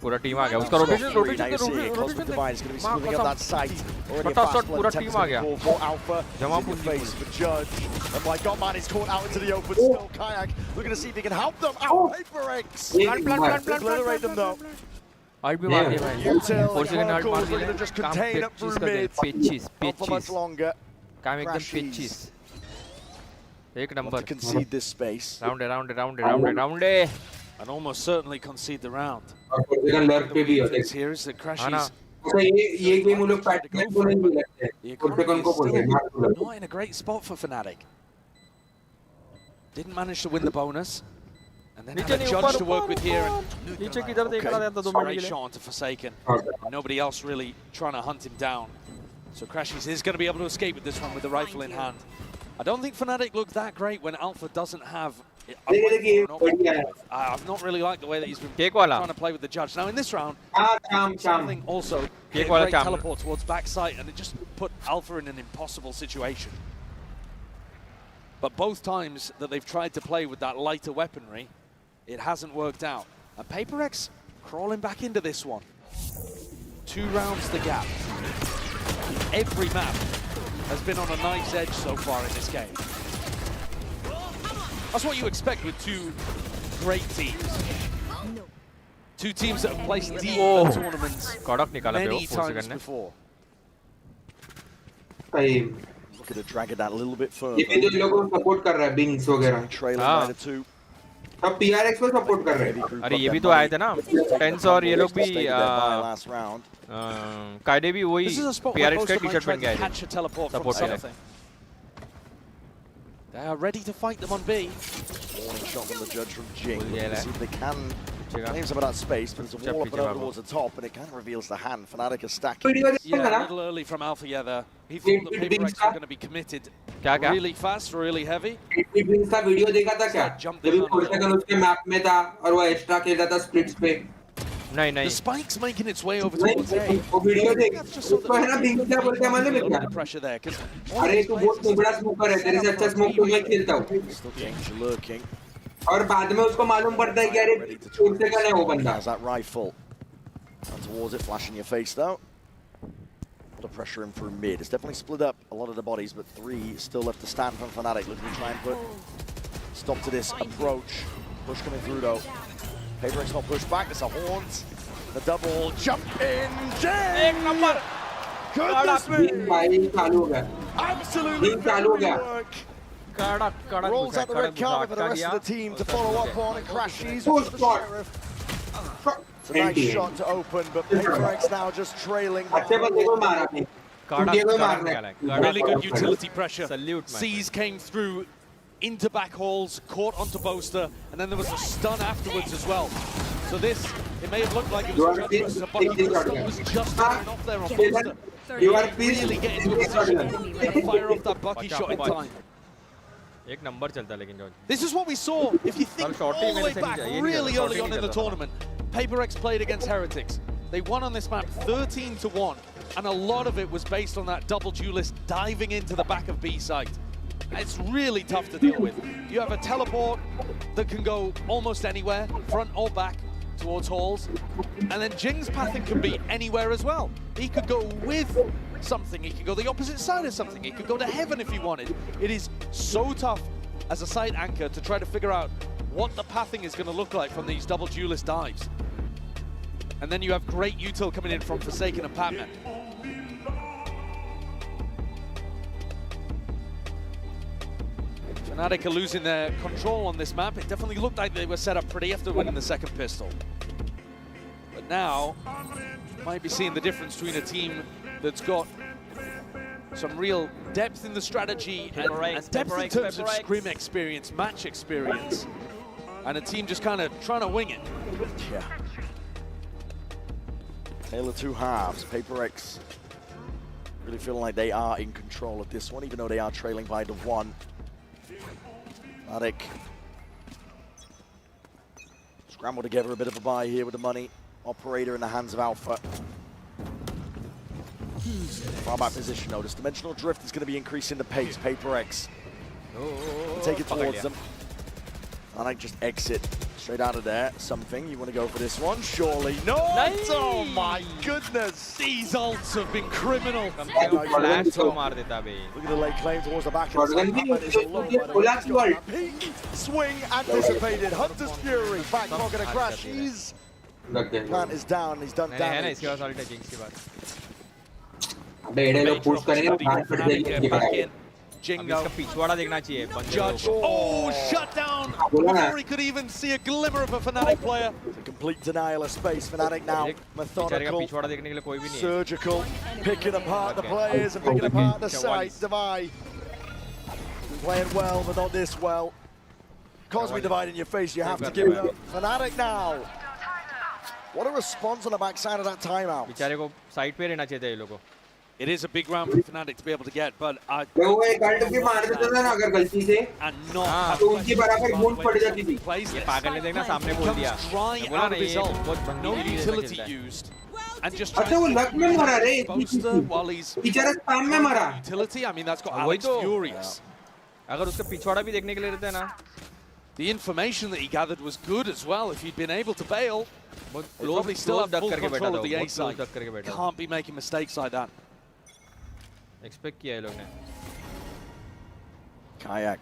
पूरा team आ गया. उसका rotation Cosmic Divide is going to be smoothing up that site. Already a fast one. Team आ गया. For Alpha. जमा face for Judge. And my God, man, he's caught out into the open. Still Kayak. We're going to see if he can help them. Out PRX. Obliterate them though. Art भी मार दिया भाई. 4 second art मार दिया. काम 25 कर दे. 25. काम एकदम 25. एक number. Concede this space. Round. And almost certainly concede the round. Here is the crashes. ये गेम वो लोग पैटर्न को नहीं लगते हैं. Corsair को बोलते हैं. Not in a great spot for Fnatic. Didn't manage to win the bonus. And then have a judge to work with here. And नीचे किधर देख रहा था 2 मिनट के great लिए. shot onto Forsaken. Nobody else really trying to hunt him down. So Crashies is going to be able to escape with this one with the rifle in hand. I don't think Fnatic looked that great when Alpha doesn't have. I've not really liked the way that he's been trying to play with the judge. Now in this round, something also a great teleport towards backside, and it just put Alpha in an impossible situation. But both times that they've tried to play with that lighter weaponry, it hasn't worked out. And PRX crawling back into this one. 2 rounds the gap. Every map has been on a knife's edge so far in this game. That's what you expect with 2 great teams. 2 teams that have placed deep in tournaments many times before. Looking to drag it out a little bit further. ये जो लोगों को support कर रहा है बिंग्स वगैरह. Trailing by 2. अब PRX को सपोर्ट कर रहे हैं. अरे ये भी तो आए थे ना. टेंस और ये लोग भी कायदे भी वही PRX का टी-शर्ट पहन के आए थे. सपोर्ट के लिए. They are ready to fight them on B. Warning shot from the judge from Jing. See if they can Claims some of that space, but it's a wall up and over towards the top, and it kind of reveals the hand. Fnatic is stacking. Yeah, a little early from Alpha there. He thought the PRX were going to be committed really fast, really heavy. का video देखा था क्या? जब courser उसके map में था और वो एक्स्ट्रा खेल रहा था स्प्लिट्स पे. नहीं. The spike's making its way over towards A. वो वीडियो देख. उसको है ना बिंग क्या बोलते हैं मालूम है क्या? Pressure there, अरे तू बहुत बड़ा स्मोकर है. तेरे से अच्छा स्मोक तो मैं खेलता हूँ. और बाद में उसको मालूम पड़ता है कि अरे कोर्सर का नहीं वो बंदा. Has that rifle? Towards it, flash in your face though. A lot of pressure in through mid. It's definitely split up a lot of the bodies, but 3 still left to stand from Fnatic. Looking to try and put stop to this approach. Push coming through though. PRX not pushed back. It's a haunt. The double jump in. Jing! Goodness me! Absolutely work. Rolls out the red carpet for the rest of the team to follow up on and crashes. It's a nice shot to open, but PRX now just trailing. Really good utility pressure. C's came through into back halls, caught onto Boaster, and then there was a stun afterwards as well. So this, it may have looked like it was a but the stun was just going off there on Boaster. You are really getting into position and fire off that Bucky shot in time. एक number चलता है लेकिन George. This is what we saw. If you think all the way back really early on in the tournament, PRX played against Heretics. They won on this map 13-1, and a lot of it was based on that double duelist diving into the back of B site. It's really tough to deal with. You have a teleport that can go almost anywhere, front or back, towards halls, and then Jing's pathing can be anywhere as well. He could go with something, he could go the opposite side of something, he could go to heaven if he wanted. It is so tough as a side anchor to try to figure out what the pathing is going to look like from these double duelist dives. And then you have great util coming in from Forsaken and Patman. Fnatic are losing their control on this map. It definitely looked like they were set up pretty after winning the second pistol. But now, you might be seeing the difference between a team that's got some real depth in the strategy and depth in terms of scrim experience, match experience, and a team just kind of trying to wing it. Yeah. Tale of two halves. PRX really feeling like they are in control of this one, even though they are trailing by the 1. Fnatic scramble together a bit of a buy here with the money. Operator in the hands of Alpha. Far back position though. This dimensional drift is going to be increasing the pace. PRX take it towards them. Fnatic just exit straight out of there. Something you want to go for this one? Surely not. Nice. Oh my goodness! These ults have been criminal. Look at the late claim towards the back. Swing anticipated. Hunter's Fury back pocket a crash. He's plant is down. He's done damage. Jingo. Judge. Oh, shut down before he could even see a glimmer of a Fnatic player. It's a complete denial of space. Fnatic now methodical, surgical, picking apart the players and picking apart the site. Divide. Playing well, but not this well. Cosby Divide in your face, you have to give it up. Fnatic now. What a response on the backside of that timeout. It is a big round for Fnatic to be able to get, but and not no utility used, and just trying to Boaster while he's utility. I mean, that's got Alex furious. The information that he gathered was good as well. If he'd been able to bail, he'd probably still have full control of the A side. Can't be making mistakes like that. Expect किया है लोग ने. Kayak.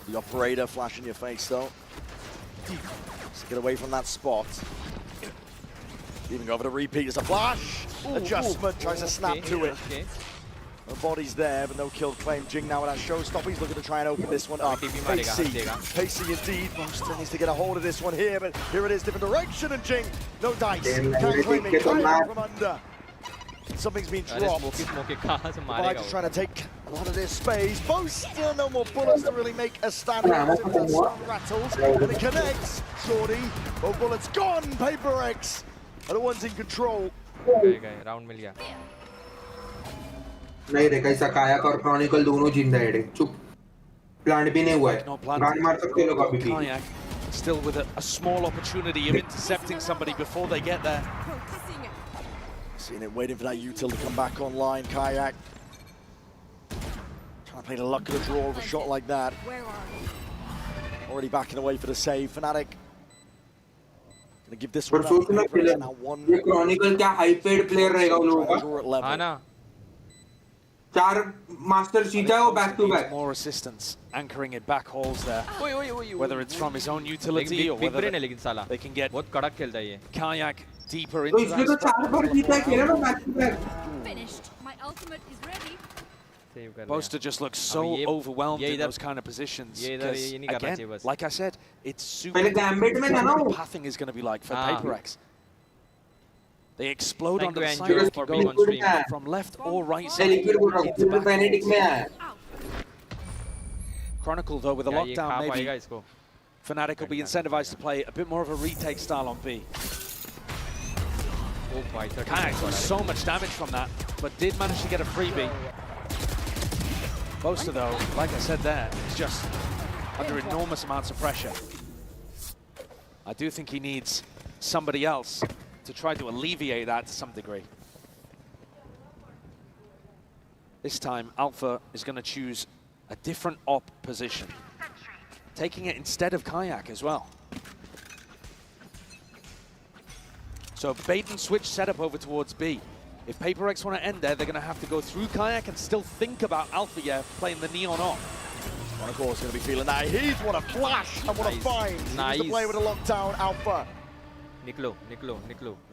The operator flash in your face though. Let's get away from that spot. Even go over the repeat. It's a flash. Adjustment. Tries to snap to it. No bodies there, but no kill claim. Jing now with that showstopper. He's looking to try and open this one up. Pacey indeed. Boaster needs to get a hold of this one here, but here it is, different direction, and Jing, no dice. Can't claim it. From under. Something's been अरे dropped. smoky कहाँ से Byte मारेगा is वो? trying to take a lot of this space. Boaster, no more bullets to really make a stand. Rattles, and it connects. Shorty, both bullets gone. PRX are the ones in control. गए round मिल गया. नहीं रे कैसा कायाक और Chronicle दोनों जिंदा है रे. चुप. प्लांट भी नहीं हुआ है. गान मार सकते लोग अभी भी. Kayak still with a small opportunity of intercepting somebody before they get there. Seeing it, waiting for that util to come back online. Kayak trying to play the luck of the draw with a shot like that. Already backing away for the save. Fnatic gonna give this one पर सोचना player ये Chronicle क्या high paid player रहेगा उन लोगों का. हाँ ना. 4 मास्टर जीता है वो back to back. More assistance, anchoring it back holes there. Whether it's from his own utility or whether they can get बहुत कड़क खेलता है ये. Kayak deeper तो into इसलिए तो 4 बार जीता है खेला ना back to back. Finished. My ultimate is ready. Boaster just looks so overwhelmed in those kind of positions. Because, again, like I said, it's super what the pathing is going to be like for PRX. They explode onto the side of the goal from left or right side. Into back. Chronicle, though, with a lockdown, maybe Fnatic will be incentivized to play a bit more of a retake style on B. Kayak took so much damage from that, but did manage to get a freebie. Boaster, though, like I said there, is just under enormous amounts of pressure. I do think he needs somebody else to try to alleviate that to some degree. This time, Alpha is going to choose a different op position, taking it instead of Kayak as well. So bait and switch setup over towards B. If PRX want to end there, they're going to have to go through Kayak and still think about Alpha playing the Neon off. One of course going to be feeling that heat. What a flash and what a find. Nice. To play with a lockdown Alpha. Niklo.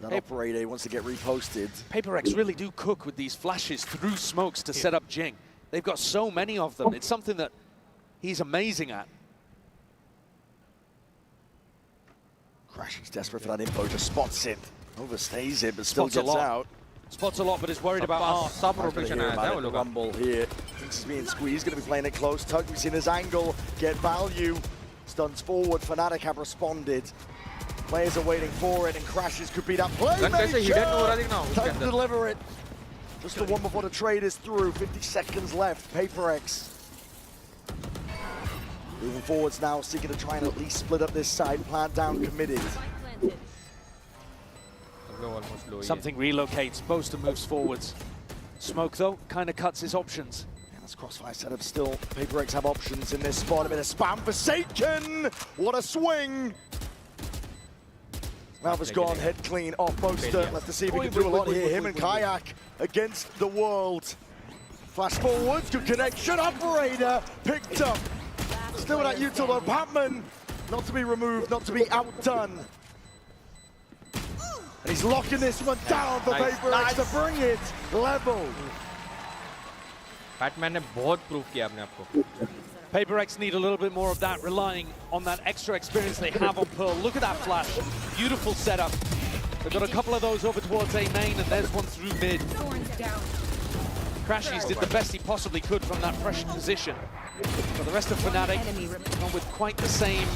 That operator wants to get reposted. PRX really do cook with these flashes through smokes to set up Jing. They've got so many of them. It's something that he's amazing at. Crash, he's desperate for that info, just spots it. Overstays it, but still Spots gets out. Spots a lot, but is worried about Sub rotation. Rumble here. Thinks he's being squeezed, going to be playing it close. Tug, we've seen his angle, get value. Stuns forward, Fnatic have responded. Players are waiting for it, and Crashes could be that playmaker. Time to deliver it. Just the one before the trade is through. 50 seconds left. PRX moving forwards now, seeking to try and at least split up this side. Plant down, committed. Something relocates. Boaster moves forwards. Smoke, though, kind of cuts his options. And this crossfire setup still. PRX have options in this spot. A bit of spam for Forsaken. What a swing. Alpha's gone, head clean off Boaster. Let's see if we can do a lot here. Him and Kayak against the world. Flash forwards, good connection. Operator picked up. Still that util though. Patman not to be removed, not to be outdone. And he's locking this one down for PRX to bring it level. Batman ने बहुत proof किया अपने आप को. PRX need a little bit more of that, relying on that extra experience they have on Pearl. Look at that flash. Beautiful setup. They've got a couple of those over towards A main, and there's one through mid. Crashies did the best he possibly could from that pressure position. But the rest of Fnatic gone with quite the same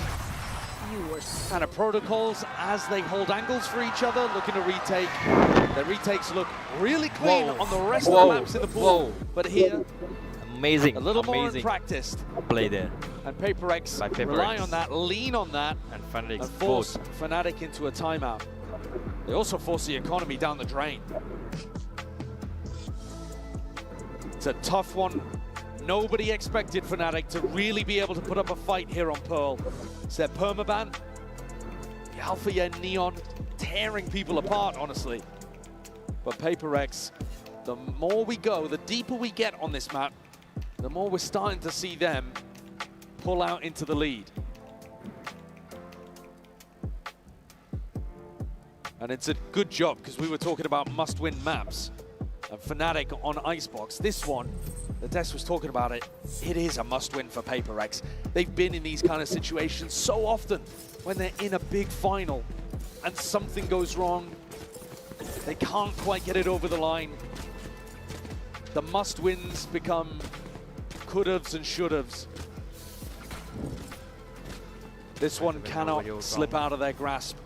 kind of protocols as they hold angles for each other, looking to retake. Their retakes look really clean on the rest of the maps in the pool. But here, amazing. A little more practiced play there. And PRX rely on that, lean on that, and force Fnatic into a timeout. They also force the economy down the drain. It's a tough one. Nobody expected Fnatic to really be able to put up a fight here on Pearl. It's their permaban. The Alpha Neon tearing people apart, honestly. But PRX, the more we go, the deeper we get on this map, the more we're starting to see them pull out into the lead. And it's a good job, because we were talking about must-win maps. And Fnatic on Icebox, this one, the Des was talking about it, it is a must-win for PRX. They've been in these kind of situations so often when they're in a big final and something goes wrong. They can't quite get it over the line. the must-wins become could-haves and should-haves. This one cannot slip out of their grasp.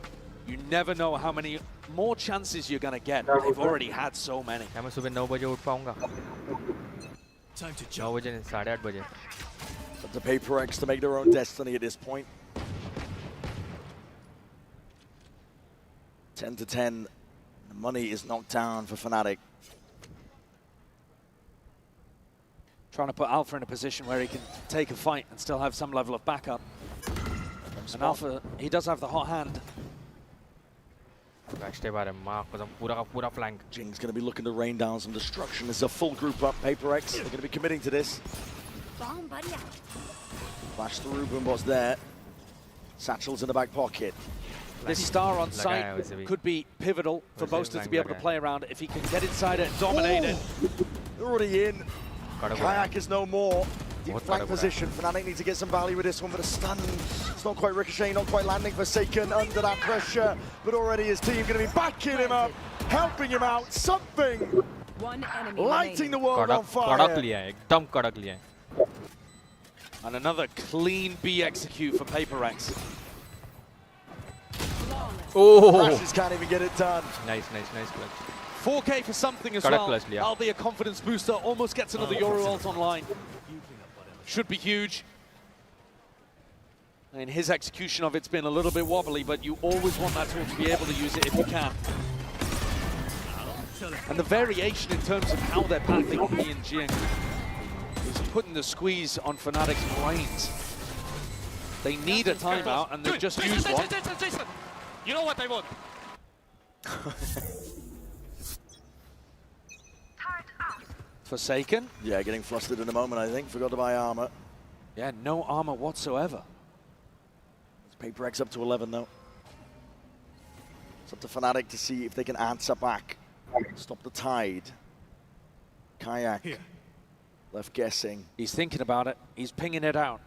You never know how many more chances you're going to get. They've already had so many. मैं सुबह 9 बजे उठ पाऊंगा? 9 बजे नहीं, 8:30 बजे. Up to PRX to make their own destiny at this point. 10 to 10. The money is knocked down for Fnatic. Trying to put Alpha in a position where he can take a fight and still have some level of backup. And Alpha, he does have the hot hand. Pura flank. Jing's going to be looking to rain down some destruction. There's a full group up. PRX, they're going to be committing to this. Flash through, Boombot's there. Satchel's in the back pocket. This star on site could be pivotal for Boaster to be able to play around if he can get inside it and dominate it. They're already in. Kayak is no more. Deep flank position. Fnatic need to get some value with this one, but a stun. It's not quite ricocheting, not quite landing. Forsaken under that pressure, but already his team going to be backing him up, helping him out. Something lighting the world on fire. Ekdam kadak liya hai. And another clean B execute for PRX. Oh! Crashes can't even get it done. Nice clutch. 4K for something as well. That'll be a confidence booster. Almost gets another Yoru ult online. Should be huge. And his execution of it's been a little bit wobbly, but you always want that tool to be able to use it if you can. And the variation in terms of how they're battling B and Jing is putting the squeeze on Fnatic's brains. They need a timeout, and they've just used one. You know what I want? Forsaken. Yeah, getting flustered in a moment, I think. Forgot to buy armor. Yeah, no armor whatsoever. It's PRX up to 11, though. It's up to Fnatic to see if they can answer back. Stop the tide. Kayak. Here. Left guessing. He's thinking about it. He's pinging it out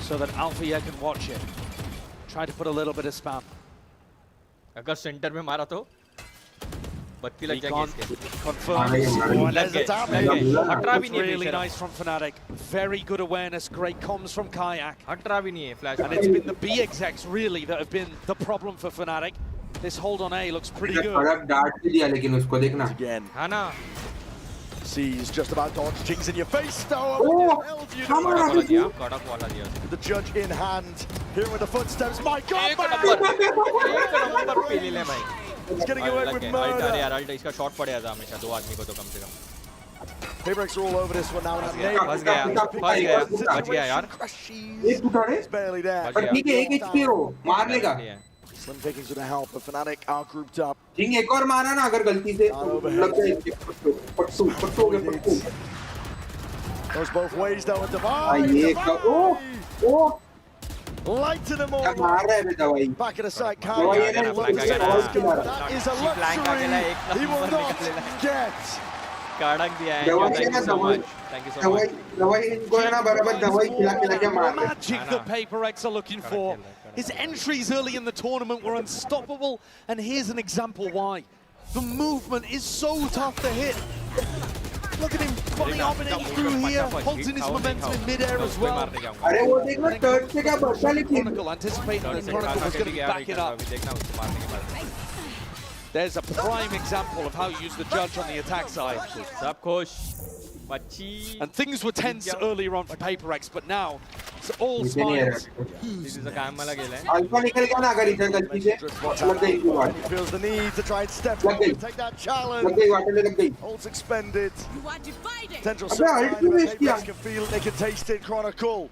so that Alpha can watch it. Try to put a little bit of spam. अगर centre में मारा तो बत्ती लग जाएगी इसके. Confirmed. Really nice from Fnatic. Very good awareness. Great comms from Kayak. हटरा भी नहीं है flash. And it's been the B execs really that have been the problem for Fnatic. This hold on A looks pretty good. Again. Hana. He's just about dodge. Jing's in your face, though. Oh, the judge in hand. Here with the footsteps. My God, he's getting away with murder. इसका shot पड़ेगा हमेशा 2 आदमी को तो कम से कम. PRX are all over this one now. बच गया यार. He's barely there. पर ठीक है, एक HP हो, मार लेगा. Slim pickings with the help, but Fnatic are grouped up. Jing एक और मारा ना अगर गलती से लग जाए. Goes both ways though. Oh. Lighting them all. Back at the site, That is a luxury he will not get. Thank you so much. Thank you so much. Magic that PRX are looking for. His entries early in the tournament were unstoppable, and here's an example why. The movement is so tough to hit. Look at him bobbing through here, holding his momentum in mid-air as well. Chronicle anticipating that Chronicle was going to be backing up. There's a prime example of how you use the judge on the attack side. And things were tense earlier on for PRX, but now it's all smiles. This is a game वाला खेल है. He feels the need to try and step up and take that challenge. Ults expended. Potential surprise. PRX can feel it, they can taste it. Chronicle.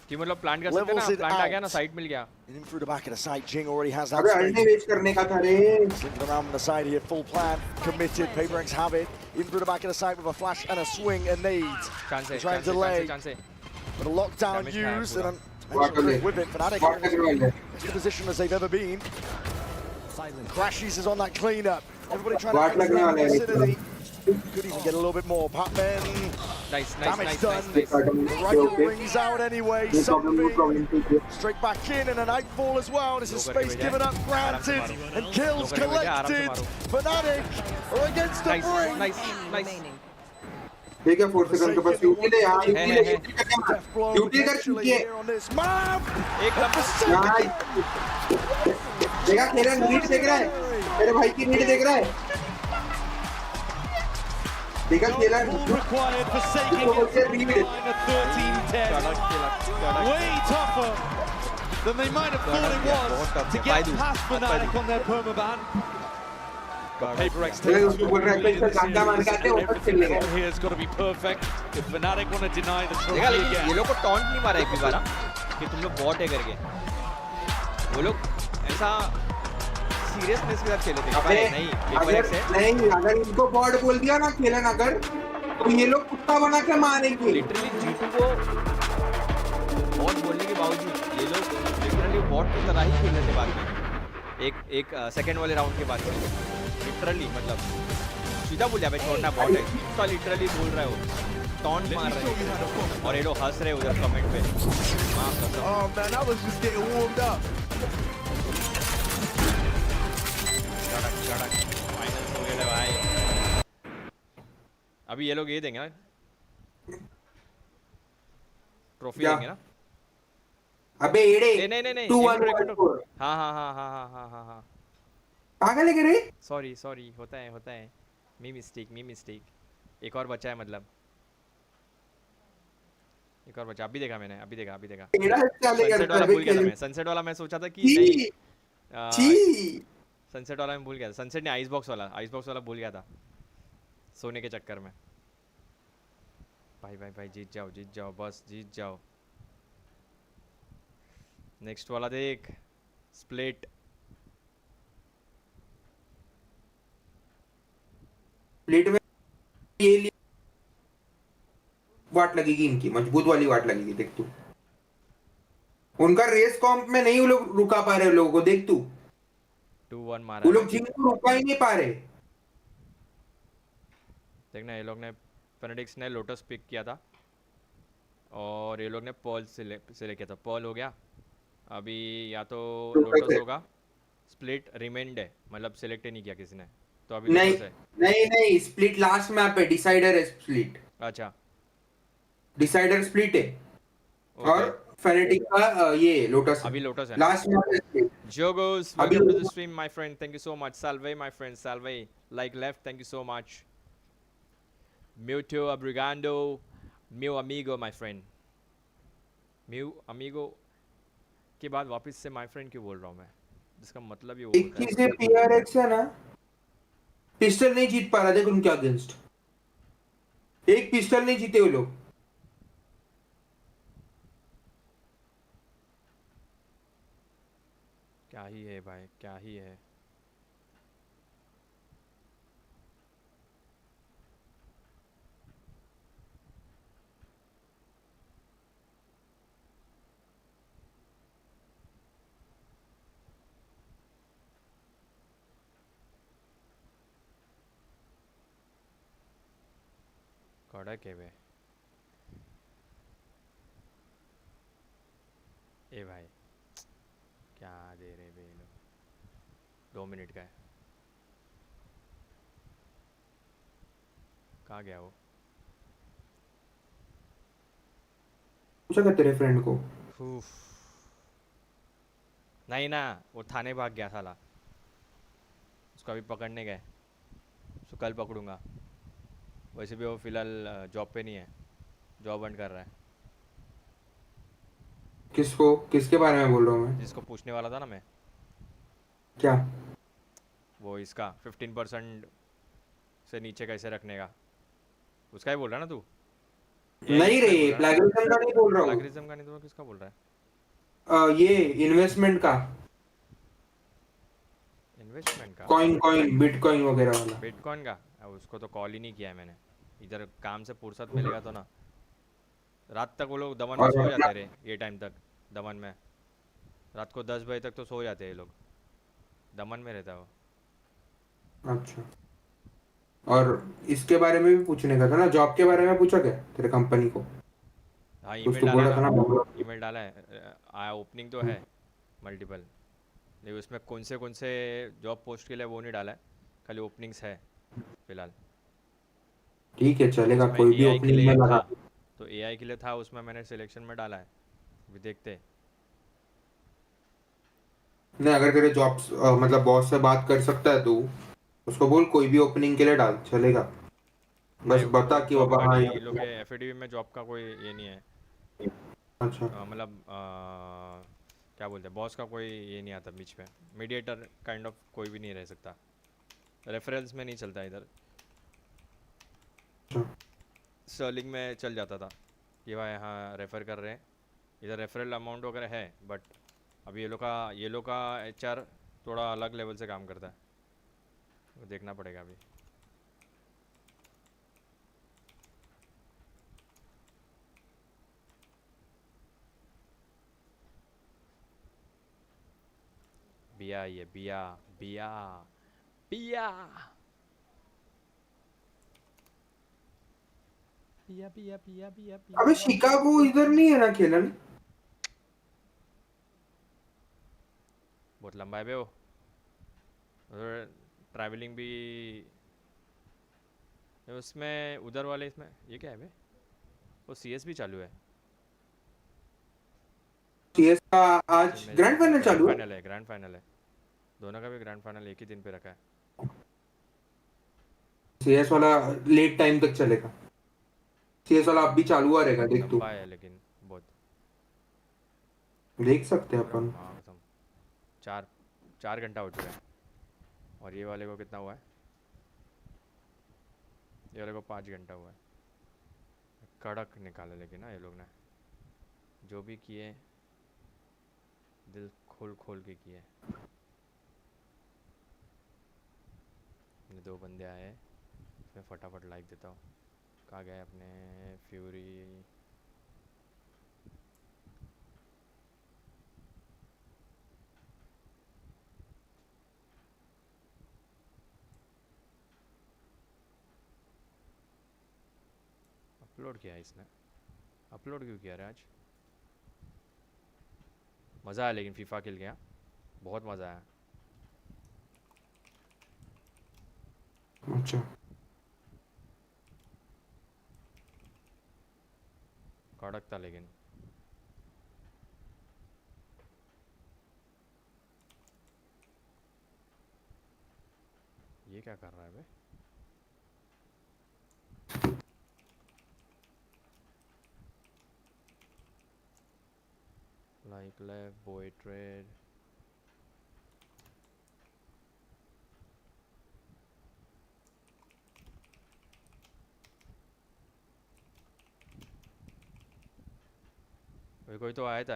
कि मतलब plan कर सकते हैं ना, plan आ गया ना, साइड मिल गया. In through the back of the site, Jing already has that space. Slinking around the side here, full plan, committed. PRX have it. In through the back of the site with a flash and a swing and nades. Trying to delay. But a lockdown used and with it. Fnatic as the position as they've ever been. Crashies is on that cleanup. Everybody trying to understand the vicinity. Could even get a little bit more. Patman. Nice. Readgear rings out anyway. Something straight back in and a nightfall as well. This is space given up, granted, and kills collected. Fnatic are against the brink. Nice. ठीक है 4 second के पास UT ले यहाँ UT ले UT कर चुकी है एक देखा खेला नीड देख रहा है मेरे भाई की नीड देख रहा है देखा खेला Way tougher than they might have thought it was to get past Fnatic on their permaban. PRX takes two here has got to be perfect if Fnatic want to deny the trophy again. ये लोग को taunt नहीं मारा एक भी बार कि तुम लोग बॉट है करके वो लोग ऐसा सीरियसनेस के साथ खेले थे नहीं अगर इनको बॉट बोल दिया ना खेलन अगर तो ये लोग कुत्ता बना के मारेंगे लिटरली G2 को बॉट बोलने के बावजूद ये लोग लिटरली बॉट की तरह ही खेल रहे थे बाद में एक सेकंड वाले राउंड के बाद लिटरली मतलब सीधा बोल दिया भाई छोड़ना बॉट है उसका लिटरली बोल रहा है वो टॉन्ट मार रहे हैं और ये लोग हंस रहे हैं उधर कमेंट पे Oh man, I was just getting warmed up. Finals हो गए भाई अभी ये लोग ये देंगे ना ट्रॉफी देंगे ना अबे एड़े नहीं 2-1 हाँ पागल है रे सॉरी होता है मी मिस्टेक एक और बचा है मतलब एक और बचा अभी देखा सनसेट वाला मैं सोचा था कि नहीं सनसेट वाला मैं भूल गया था सनसेट नहीं आइस बॉक्स वाला भूल गया था सोने के चक्कर में भाई जीत जाओ बस जीत जाओ नेक्स्ट वाला देख स्प्लिट में ये वाट लगेगी इनकी मजबूत वाली वाट लगेगी देख तू उनका रेस कॉम्प में नहीं वो लोग रुका पा रहे लोगों को देख तू 2-1 मारा वो लोग जिनको रुका ही नहीं पा रहे देखना ये लोग ने फेनेटिक्स ने लोटस पिक किया था और ये लोग ने पर्ल सिलेक्ट किया था पर्ल हो गया अभी या तो लोटस होगा स्प्लिट रिमेंड है मतलब सिलेक्ट ही नहीं किया किसी ने तो अभी नहीं स्प्लिट लास्ट मैप है डिसाइडर है स्प्लिट अच्छा डिसाइडर स्प्लिट है और फेनेटिक का ये लोटस अभी लोटस है लास्ट मैप है Jogos, welcome to the stream, my friend. Thank you so much. Salve, my friend. Salve. Like left. Thank you so much. Mewtwo, Abrigando, Mew Amigo, my friend. Mew Amigo के बाद वापस से my friend क्यों बोल रहा हूँ मैं? जिसका मतलब ये वो एक चीज़ है PRX है ना पिस्टल नहीं जीत पा रहा देख उनके अगेंस्ट एक पिस्टल नहीं जीते वो लोग क्या ही है भाई क्या ही है कड़क है बे ए भाई क्या दे रहे बे लोग 2 मिनट का है कहाँ गया वो पूछा क्या तेरे फ्रेंड को नहीं ना वो थाने भाग गया साला उसको अभी पकड़ने गए उसको कल पकड़ूंगा वैसे भी वो फिलहाल जॉब पे नहीं है जॉब बंद कर रहा है किसको किसके बारे में बोल रहा हूँ मैं जिसको पूछने वाला था ना मैं क्या वो इसका 15% से नीचे कैसे रखने का उसका ही बोल रहा है ना तू नहीं रे प्लैगियरिज्म का नहीं बोल रहा हूँ प्लैगियरिज्म का नहीं तो किसका बोल रहा है ये इन्वेस्टमेंट का कॉइन बिटकॉइन वगैरह वाला बिटकॉइन का उसको तो कॉल ही नहीं किया है मैंने इधर काम से फुर्सत मिलेगा तो ना रात तक वो लोग दमन में सो जाते रहे ये टाइम तक दमन में रात को 10 बजे तक तो सो जाते हैं ये लोग दमन में रहता है वो अच्छा और इसके बारे में भी पूछने का था ना जॉब के बारे में पूछा क्या तेरे कंपनी को हाँ ईमेल डाला है ओपनिंग तो है मल्टीपल लेकिन उसमें कौन से जॉब पोस्ट के लिए वो नहीं डाला है खाली ओपनिंग्स है फिलहाल ठीक है चलेगा, उसमें कोई भी AI के ओपनिंग लिए में था, लगा। तो AI के लिए था, उसमें मैंने सिलेक्शन में डाला है, अभी देखते हैं। नहीं अगर तेरे जॉब्स मतलब बॉस से बात कर सकता है तू, उसको बोल कोई भी ओपनिंग के लिए डाल चलेगा, बस नहीं बता वो कि जॉब बाबा का हाँ नहीं, ये लोग के यार। FADB में जॉब का कोई ये नहीं है। अच्छा मतलब क्या बोलते हैं, बॉस का कोई ये नहीं आता बीच में, मीडिएटर काइंड ऑफ कोई भी नहीं रह सकता, रेफरेंस में नहीं चलता इधर। सर्लिंग में चल जाता था कि भाई हाँ रेफ़र कर रहे हैं, इधर रेफरल अमाउंट वगैरह है, बट अब ये लोग का HR थोड़ा अलग लेवल से काम करता है, वो देखना पड़ेगा अभी। बिया, ये बिया बिया बिया बिया बिया बिया बिया अबे बिया। शिकागो इधर नहीं है ना खेलन? बहुत लंबा है बे वो, उधर ट्रैवलिंग भी उसमें, उधर वाले इसमें ये क्या है बे, वो CS भी चालू है। CS का आज ग्रैंड फाइनल ग्रैंड चालू है? फाइनल है, ग्रैंड फाइनल है, दोनों का भी ग्रैंड फाइनल एक ही दिन पे रखा है। CS वाला लेट टाइम तक चलेगा, CS वाला अब भी चालू हुआ रहेगा, देख तू। लंबा है लेकिन बहुत, देख सकते हैं अरे अपन। माँ कसम, 4 घंटा हो चुका है, और ये वाले को कितना हुआ है, ये वाले को 5 घंटा हुआ है। कड़क निकाले लेकिन ना ये लोग ने, जो भी किए दिल खोल खोल के किए। ये 2 बंदे आए, मैं फटाफट लाइक देता हूँ। कहाँ गए अपने फ्यूरी, अपलोड किया है इसने, अपलोड क्यों किया रे आज? मज़ा आया लेकिन फीफा खेल गया, बहुत मज़ा आया। अच्छा कड़क था लेकिन। ये क्या कर रहा है बे? लाइक लेफ्ट बॉय ट्रेड, कोई तो आया था,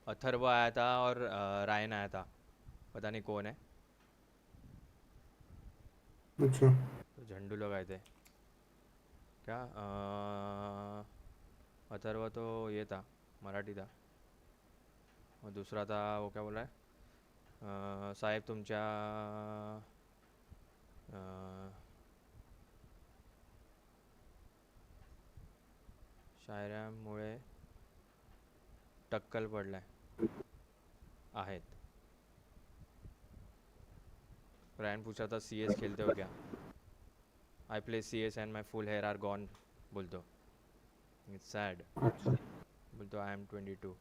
अथर्व आया था और रायन आया था, पता नहीं कौन है। अच्छा तो झंडू लोग आए थे क्या? अथर्व तो ये था, मराठी था, और दूसरा था वो क्या बोला है, साहेब तुमच्या शायऱ्यामुळे टक्कल पडलाय आहेत। रैन पूछा था CS खेलते हो क्या? I play CS and my full hair are gone, बोल दो, इट्स सैड, बोल दो आई एम 22।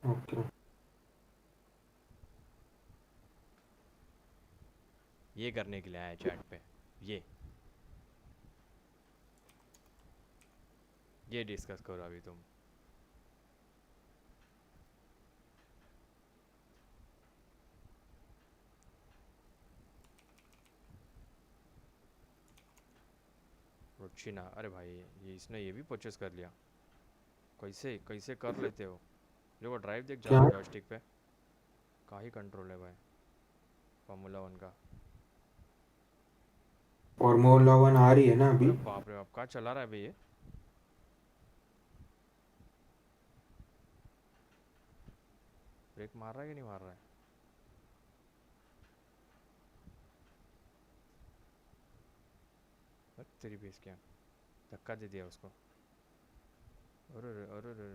ओके ये करने के लिए आया चैट पे, ये डिस्कस करो अभी तुम। रुचिना, अरे भाई ये इसने ये भी परचेस कर लिया, कैसे कैसे कर लेते हो? देखो ड्राइव देख जा जॉयस्टिक पे, का ही कंट्रोल है भाई फॉर्मूला 1 का। फॉर्मूला 1 आ रही है ना अभी? बाप रे बाप, कहाँ चला रहा है भाई ये? ब्रेक मार रहा है कि नहीं मार रहा है? तेरी बेस क्या, धक्का दे दिया उसको, अरे अरे अरे,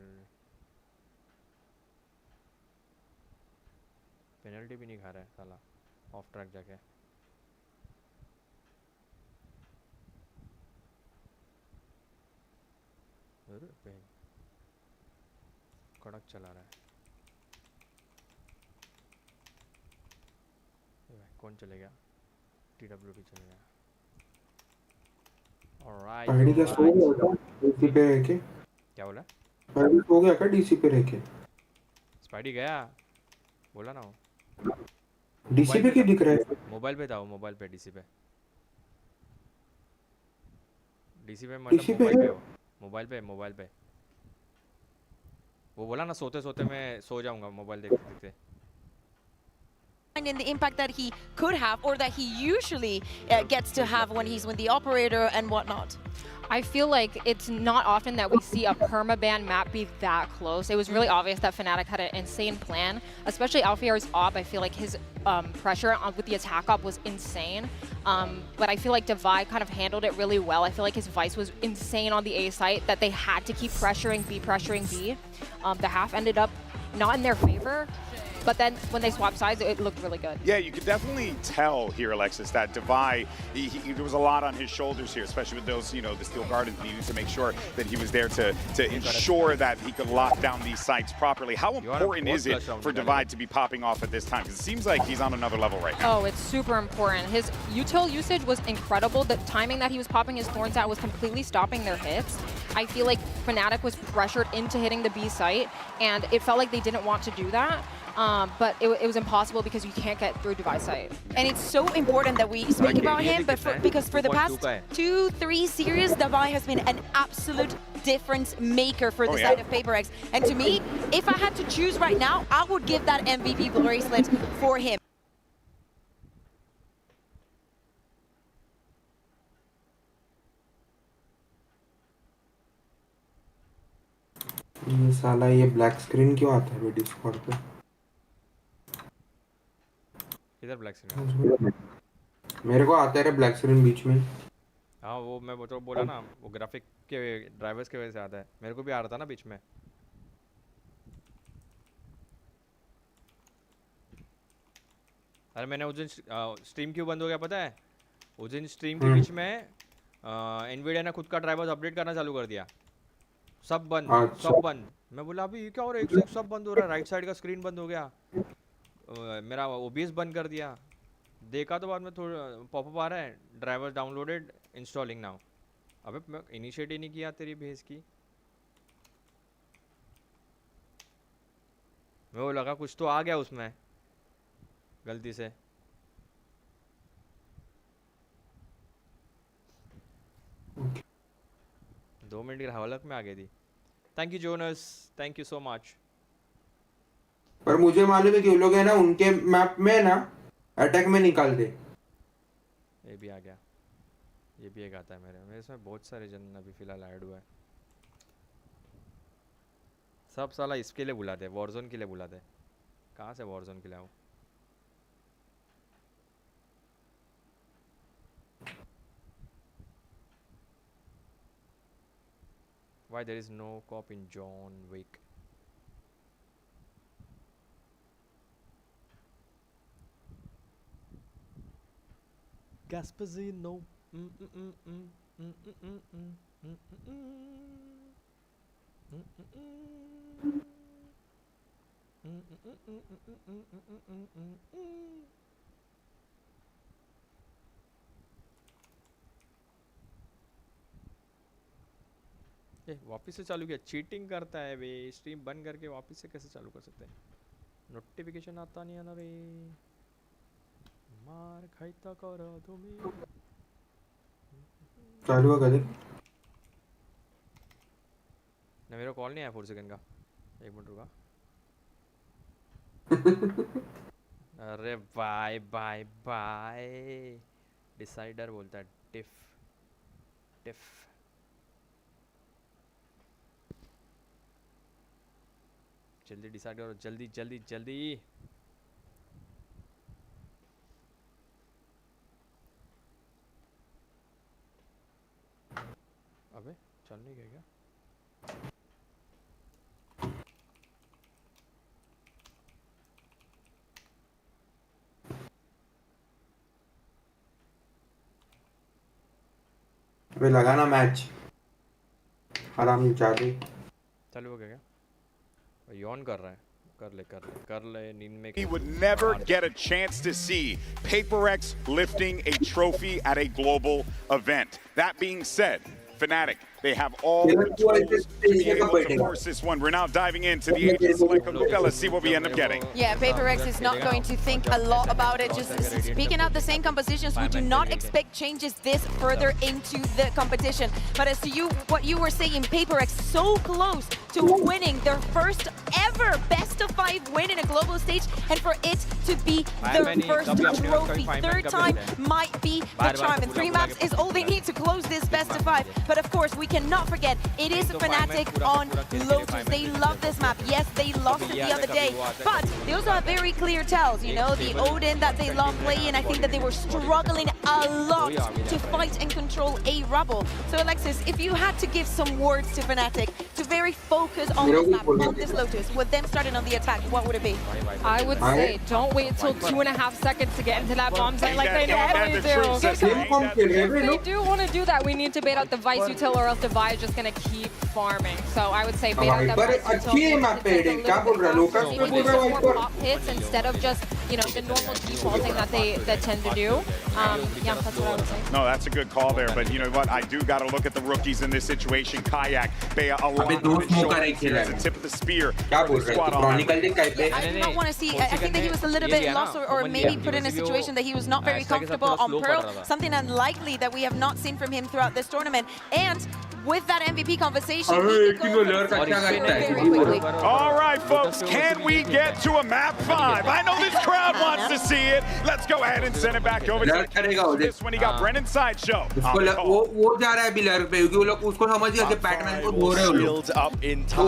पेनल्टी भी नहीं खा रहा है साला, ऑफ ट्रैक जाके। अरे पेन कड़क चला रहा है। कौन चले गया? TWP चले गया। ऑलराइट आईडी क्या सो गया था डीसी पे रह के? क्या बोला? आईडी सो गया क्या डीसी पे रह के? स्पाइडी गया बोला ना वो। डीसी पे क्यों दिख रहा है? मोबाइल पे था वो, मोबाइल पे डीसी पे मतलब डीसी पे मोबाइल पे है? हो, मोबाइल पे वो बोला ना सोते सोते मैं सो जाऊंगा मोबाइल देखते देखते। In the impact that he could have or that he usually gets to have when he's with the operator and whatnot. I feel like it's not often that we see a permaban map be that close. It was really obvious that Fnatic had an insane plan, especially Alfiar's op. I feel like his pressure with the attack op was insane. But I feel like Divide kind of handled it really well. I feel like his vice was insane on the A site, that they had to keep pressuring B. The half ended up not in their favor. But then when they swapped sides, it looked really good. Yeah, you could definitely tell here, Alexis, that Divide, there was a lot on his shoulders here, especially with those, you know, the Steel Gardens needing to make sure that he was there to ensure that he could lock down these sites properly. How important is it for Divide to be popping off at this time? Because it seems like he's on another level right now. Oh, it's super important. His util usage was incredible. The timing that he was popping his thorns at was completely stopping their hits. I feel like Fnatic was pressured into hitting the B site, and it felt like they didn't want to do that. But it was impossible because you can't get through Device site. And it's so important that we speak about him, but because for the past 2-3 series, Divide has been an absolute difference maker for the side of PRX. And to me, if I had to choose right now, I would give that MVP bracelet for him. ये साला ये black screen क्यों आता है Discord पे? इधर black screen मेरे को आता है ब्लैक स्क्रीन बीच में। हाँ वो मैं तो बोला ना, वो ग्राफिक के ड्राइवर्स की वजह से आता है। मेरे को भी आ रहा था ना बीच में। अरे मैंने उस दिन स्ट्रीम क्यों बंद हो गया पता है? उस दिन स्ट्रीम के बीच में एनवीडिया ने खुद का ड्राइवर्स अपडेट करना चालू कर दिया। सब बंद। मैं बोला अभी ये क्या हो रहा है, एक से एक सब बंद हो रहा है। राइट साइड का स्क्रीन बंद हो गया, मेरा OBS बंद कर दिया। देखा तो बाद में थोड़ा पॉपअप आ रहा है, ड्राइवर डाउनलोडेड इंस्टॉलिंग नाउ। अबे मैं इनिशिएट ही नहीं किया तेरी भेज की। मैं वो लगा कुछ तो आ गया उसमें गलती से। दो मिनट की हवलक में आ गई थी। Thank you Jonas, thank you so much. पर मुझे मालूम है कि वो लोग है ना उनके मैप में ना अटैक में निकाल दे। ये भी आ गया, ये भी एक आता है मेरे इसमें। बहुत सारे जन अभी फिलहाल ऐड हुआ है। सब साला इसके लिए बुलाते हैं, वॉरजोन के लिए बुलाते हैं। कहाँ से वॉरजोन के लिए आऊँ? Why there is no cop in John Wick? Gaspazino. वापस से चालू किया, चीटिंग करता है वे। स्ट्रीम बंद करके वापस से कैसे चालू कर सकते हैं? नोटिफिकेशन आता नहीं है ना रे, मार खाइता करो तुम्हें। चालू कर दे ना, मेरा कॉल नहीं आया 4 सेकंड का। 1 मिनट रुका। अरे बाय बाय बाय। डिसाइडर बोलता है टिफ टिफ। जल्दी डिसाइड करो, जल्दी जल्दी जल्दी। अबे चल नहीं गया क्या? अबे लगाना मैच। आराम चालू चालू हो गया क्या यॉन कर रहा है कर ले नींद में He would never get a chance to see PRX lifting a trophy at a global event. That being said, Fnatic, they have all the tools to be able to force this one. We're now diving into the Agent Select Luka. Let's see what we end up getting. Yeah, PRX is not going to think a lot about it. Just speaking out the same compositions, we do not expect changes this further into the competition. But as to what you were saying, PRX so close to winning their first ever best of 5 win in a global stage, and for it to be their first trophy, third time might be the charm. And 3 maps is all they need to close this best of 5. But of course, we cannot forget, it is Fnatic on Lotus. They love this map. Yes, they lost it the other day, but they also have very clear tells. You know, the Odin that they love playing, I think that they were struggling a lot to fight and control a Rubble. So Alexis, if you had to give some words to Fnatic to very focus on this map, on this Lotus, with them starting on the attack, what would it be? I would say, don't wait till 2.5 seconds to get into that bomb site like they normally do. If they do want to do that, we need to bait out the Vice util, or else the Vi is just going to keep farming. So I would say bait out the Vice util, pop hits instead of just, you know, the normal defaulting that they tend to do. Yeah, that's what I would say. No, that's a good call there, but you know what? I do got to look at the rookies in this situation. Kayak, Bea, a lot of the tip of the spear. I do not want to see, I think that he was a little bit lost or maybe put in a situation that he was not very comfortable on Pearl, something unlikely that we have not seen from him throughout this tournament. And with that MVP conversation, he can go very quickly. All right, folks, can we get to a map 5? I know this crowd wants to see it. Let's go ahead and send it back over to this one. He got Brennan Sideshow. वो जा रहा है अभी lurk पे क्योंकि वो लोग उसको समझ गए कि पैटर्न को धो रहे हो लोग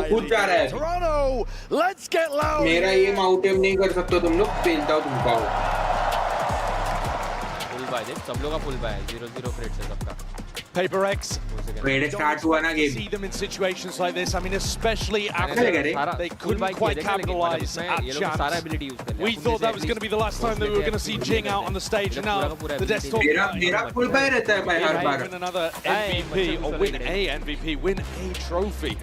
खुद जा रहा है Toronto, let's get loud. मेरा ये माउंटेन नहीं कर सकते तुम लोग पेलता हो तुम पाओ फुल बाय देख सब लोग का फुल बाय 0-0 क्रेट से सबका PRX. See them in situations like this. I mean, especially after they couldn't quite capitalize at chance. We thought that was going to be the last time that we were going to see Jing out on the stage, and now the desktop win another MVP, or win a MVP, win a trophy.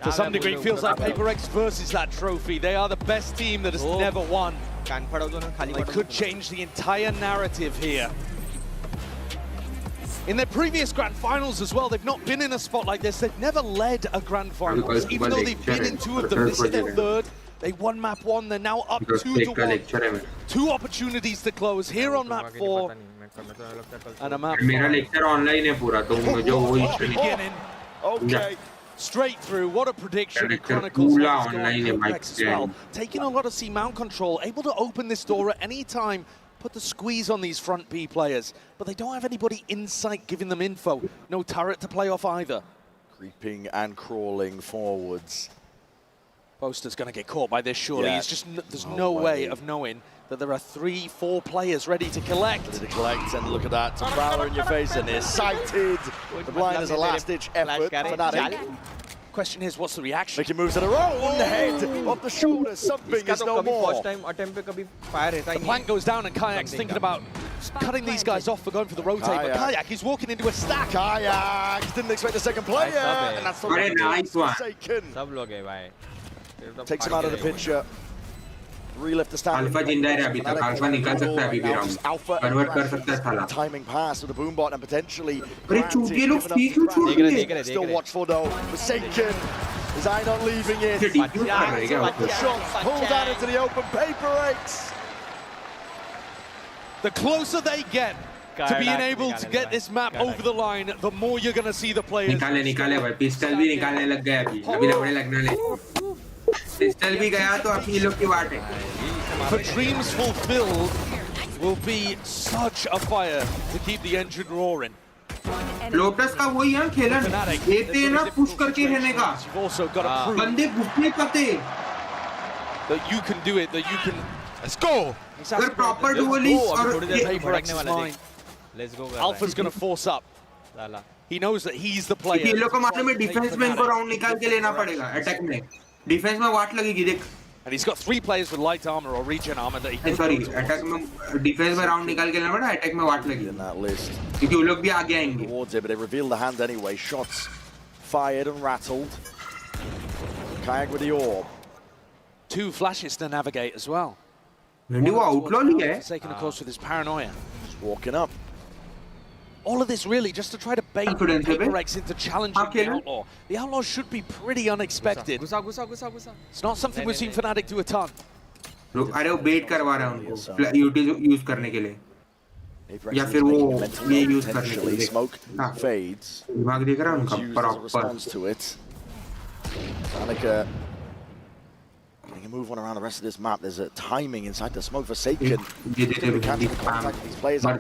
To some degree, it feels like PRX versus that trophy. They are the best team that has never won. They could change the entire narrative here. In their previous grand finals as well, they've not been in a spot like this. They've never led a grand finals, even though they've been in 2 of them. This is their 3rd. They won map 1. They're now up 2-1. 2 opportunities to close here on map 4. And a map 5. Okay. Straight through. What a prediction. Chronicles as well. Taking a lot of C-mount control, able to open this door at any time. Put the squeeze on these front B players, but they don't have anybody in sight giving them info. No turret to play off either. Creeping and crawling forwards. Boaster's going to get caught by this, surely. Yeah. It's just there's no way of knowing that there are 3-4 players ready to collect. And look at that. Prowler in your face, and is sighted. The blind is a last-ditch effort for Fnatic. Question is, what's the reaction? Making moves at her own head, off the shoulder, something is no more. The plank goes down and Kayak's thinking about cutting these guys off for going for the rotate, but Kayak is walking into a stack. Kayak didn't expect the second player, and that's the nice one. Takes him out of the picture. Relift the stand. Alpha जिंदा है अभी तक Alpha निकल सकता है अभी भी round convert कर सकता है साला timing pass with the boom bot and potentially अरे चूक ये लोग ठीक क्यों छूट गए still watchful though Forsaken is I not leaving it shots pulled out into the open PRX. The closer they get to being able to get this map over the line, the more you're going to see the players. निकाले भाई pistol भी निकालने लग गए अभी लगने लगने ले पिस्टल भी गया तो अब ये लोग की बात है For Dreams Fulfilled will be such a fire to keep the engine roaring. Lotus का वही है खेलन देते ना पुश करके रहने का बंदे घुस नहीं पाते that you can do it, that you can. Let's go. अगर प्रॉपर डुअलिस्ट और Let's go. Alpha's going to force up. He knows that he's the player. ये लोग को मालूम है डिफेंस में इनको राउंड निकाल के लेना पड़ेगा अटैक में डिफेंस में वाट लगेगी देख And he's got 3 players with light armor or regen armor that he can. Sorry, attack में defense में round निकाल के लेना पड़ा, attack में वाट लगी. In that list. क्योंकि वो लोग भी आगे आएंगे. Towards it, but they reveal the hand anyway. Shots fired and rattled. Kayak with the orb. 2 flashes to navigate as well. Wendy वो outlaw नहीं है. Forsaken, of course, with his paranoia. Just walking up. All of this really just to try to bait PRX into challenging the Outlaw. The Outlaw should be pretty unexpected. It's not something we've seen Fnatic do a ton. लोग अरे वो bait करवा रहे हैं उनको use करने के लिए. या फिर वो ये use करने के लिए. Smoke fades. दिमाग देख रहा है उनका proper. Responds to it. Like getting a move on around the rest of this map. There's a timing inside the smoke. Forsaken. These players are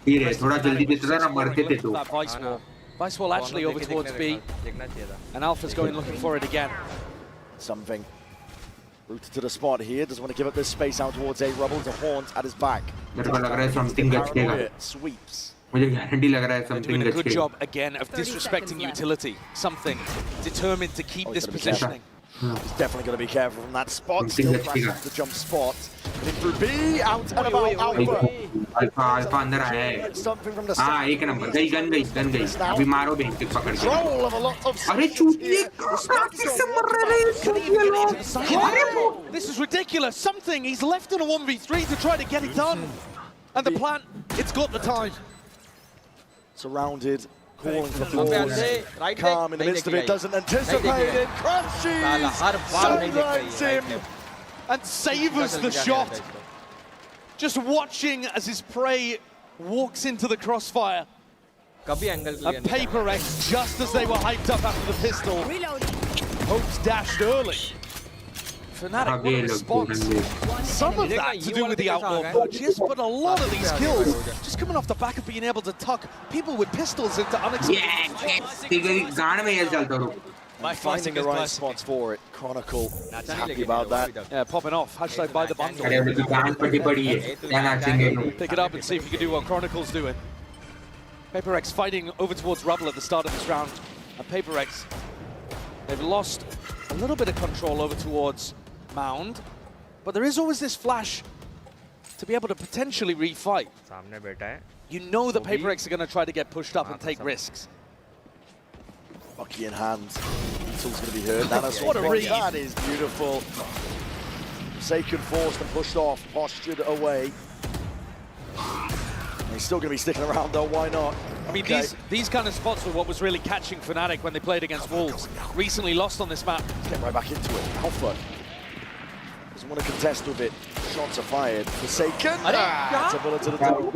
थोड़ा जल्दी देते थे ना मरते थे तो. Vice wall actually over towards B, and Alpha's going looking for it again. Something rooted to the spot here. Doesn't want to give up this space out towards A. Rubble to Haunt at his back. मेरे को लग रहा है something गचकेगा. Sweeps. मुझे guarantee लग रहा है something Doing a good गचकेगा. job again of disrespecting utility. Something determined to keep this positioning. He's definitely going to be careful from that spot. Still crashes the jump spot. In through B, out and about Alpha. Alpha अंदर आया है. हाँ एक number. Gun गई. अभी मारो bench पे पकड़ के. अरे चूतिए. This is ridiculous. Something. He's left in a 1v3 to try to get it done. And the plan, it's got the time. Surrounded. Calling for balls. Calm in the midst of it, doesn't anticipate it. Crashes! Sunrise him! And savors the shot. Just watching as his prey walks into the crossfire. A PRX, just as they were hyped up after the pistol. Hopes dashed early. Fnatic, what a response. Some of that to do with the outlaw purchase, but a lot of these kills just coming off the back of being able to tuck people with pistols into unexpected Finding the right spots for it. Chronicle is happy about that. Yeah, popping off. Hashtag buy the bundle. Pick it up and see if you can do what Chronicle's doing. PRX fighting over towards Rubble at the start of this round. And PRX, they've lost a little bit of control over towards Mound, but there is always this flash to be able to potentially refight. You know that PRX are going to try to get pushed up and take risks. Bucky in hand. Beetle's going to be hurt. What a read. That is beautiful. Forsaken forced and pushed off, postured away. He's still going to be sticking around though, why not? I mean, these kind of spots were what was really catching Fnatic when they played against Wolves. Recently lost on this map. Get right back into it. Alpha doesn't want to contest with it. Shots are fired. Forsaken. That's a bullet to the toe.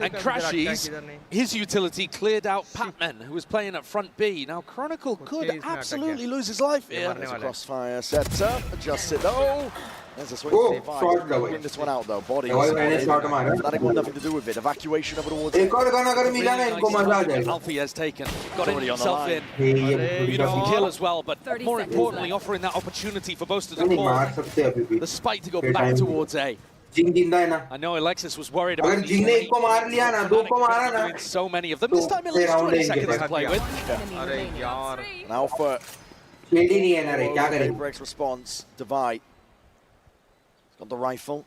And Crashies, his utility cleared out Patman, who was playing at front B. Now Chronicle could absolutely lose his life here. There's a crossfire set up. Adjusts it though. There's a swing bring this one out though. Body. That got nothing to do with it. Evacuation over towards Alfie has taken. Got himself in. Beautiful kill as well, but more importantly, offering that opportunity for Boaster to call the spike to go back towards A. I know Alexis was worried about doing so many of them. This time at least 20 seconds to play with. An Alpha. PRX response. Divide. Got the rifle.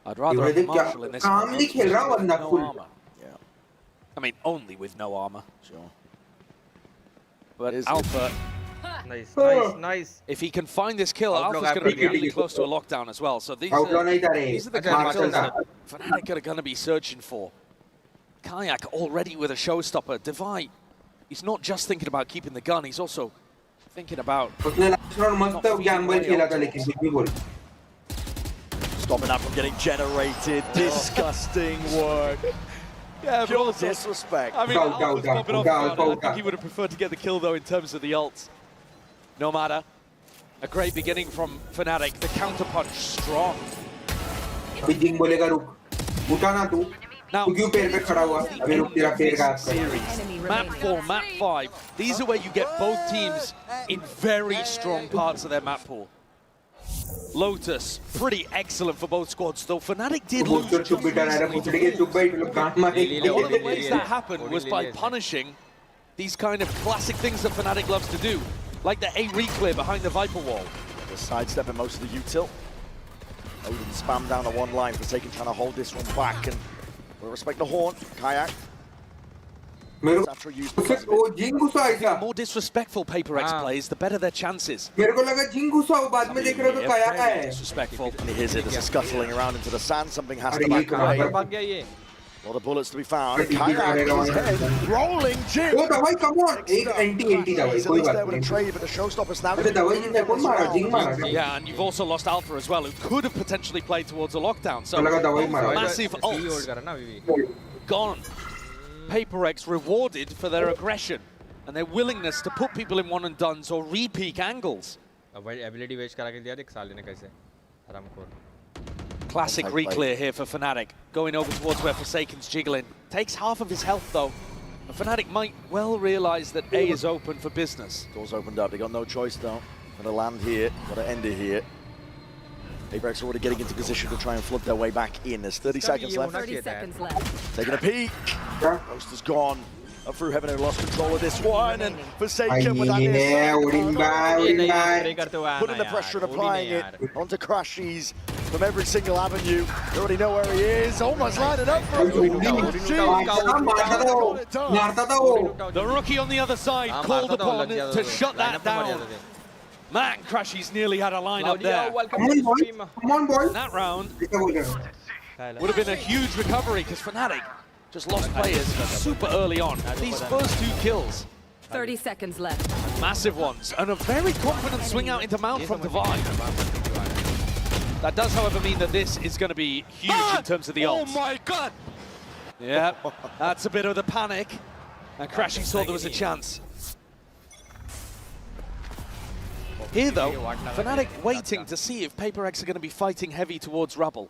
I'd rather have the Marshall in this one. No armor. Yeah. I mean, only with no armor. Sure. But Alpha, Nice. if he can find this kill, Alpha's going to be really close to a lockdown as well. So these are the kind of kills that Fnatic are going to be searching for. Kayak already with a showstopper. Divide, he's not just thinking about keeping the gun, he's also thinking about stopping that from getting generated. Disgusting work. Yeah, pure disrespect. I mean, Alpha's popping off. I think he would have preferred to get the kill though in terms of the ult. No matter. A great beginning from Fnatic. The counterpunch strong. Now, series, map 4, map 5, these are where you get both teams in very strong parts of their map pool. Lotus, pretty excellent for both squads, though Fnatic did lose just recently. One of the ways that happened was by punishing these kind of classic things that Fnatic loves to do, like the A reclear behind the Viper wall. Just sidestepping most of the util. Odin spam down the one line, Forsaken trying to hold this one back, and we'll respect the horn. Kayak. The more disrespectful Paper X plays, the better their chances. Disrespectful. And here's it, there's a scuttling around into the sand, something has to back away. A lot of bullets to be found. Kayak, his head, rolling Jig. Oh, Dawai, come on. Anti Dawai. He's at least there with a trade, but the showstopper's now going to be Yeah, and you've also lost Alpha as well, who could have potentially played towards a lockdown. So massive ults gone. Paper X rewarded for their aggression and their willingness to put people in one and dones or re-peak angles. Ability waste करा के दिया देख साले ने कैसे हरामखोर. Classic reclear here for Fnatic, going over towards where Forsaken's jiggling. Takes half of his health though. And Fnatic might well realize that A is open for business. Doors opened up, they got no choice though. Gotta land here, gotta end it here. Paper X already getting into position to try and flood their way back in. There's 30 seconds left. 30 seconds left. Taking a peek. Ghost is gone. Up through heaven and lost control of this one. And Forsaken with that putting the pressure and applying it onto Crashies from every single avenue. You already know where he is. Almost lining up for him. The rookie on the other side called upon to shut that down. Man, Crashies nearly had a lineup there. Come on, boy. That round would have been a huge recovery because Fnatic just lost players super early on. These first 2 kills. 30 seconds left. Massive ones. And a very confident swing out into Mount from Divine. That does, however, mean that this is going to be huge in terms of the ults. Oh my god! Yeah, that's a bit of the panic. And Crashies thought there was a chance. Here though, Fnatic waiting to see if Paper X are going to be fighting heavy towards Rubble.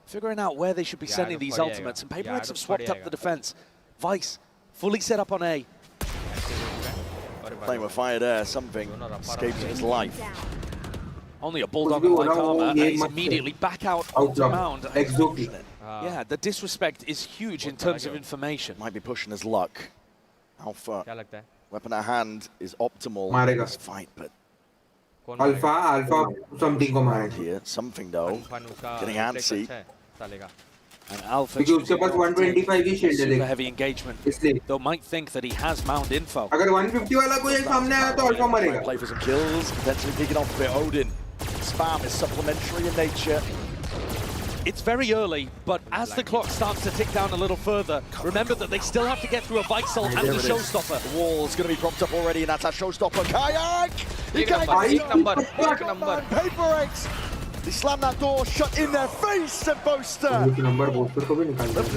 Figuring out where they should be sending these ultimates, and Paper X have swapped up the defense. Vice, fully set up on A. Playing with fire there, something escapes his life. Only a Bulldog like armor, and he's immediately back out onto Mound. Yeah, the disrespect is huge in terms of information. Might be pushing his luck. Alpha, weapon at hand is optimal in this fight, but Alpha, something को मारे. Here, something though. Getting antsy. And Alpha because उसके पास 125 ही shield है. Super heavy engagement. Though might think that he has Mound info. अगर 150 वाला कोई सामने आया तो Alpha मरेगा. Play for some kills, potentially picking off a bit. Odin. Spam is supplementary in nature. It's very early, but as the clock starts to tick down a little further, remember that they still have to get through a Vixel and a Showstopper. The wall's going to be propped up already, and that's our Showstopper. Kayak! He can't get Paper X! He slammed that door shut in their face, and Boaster! Left to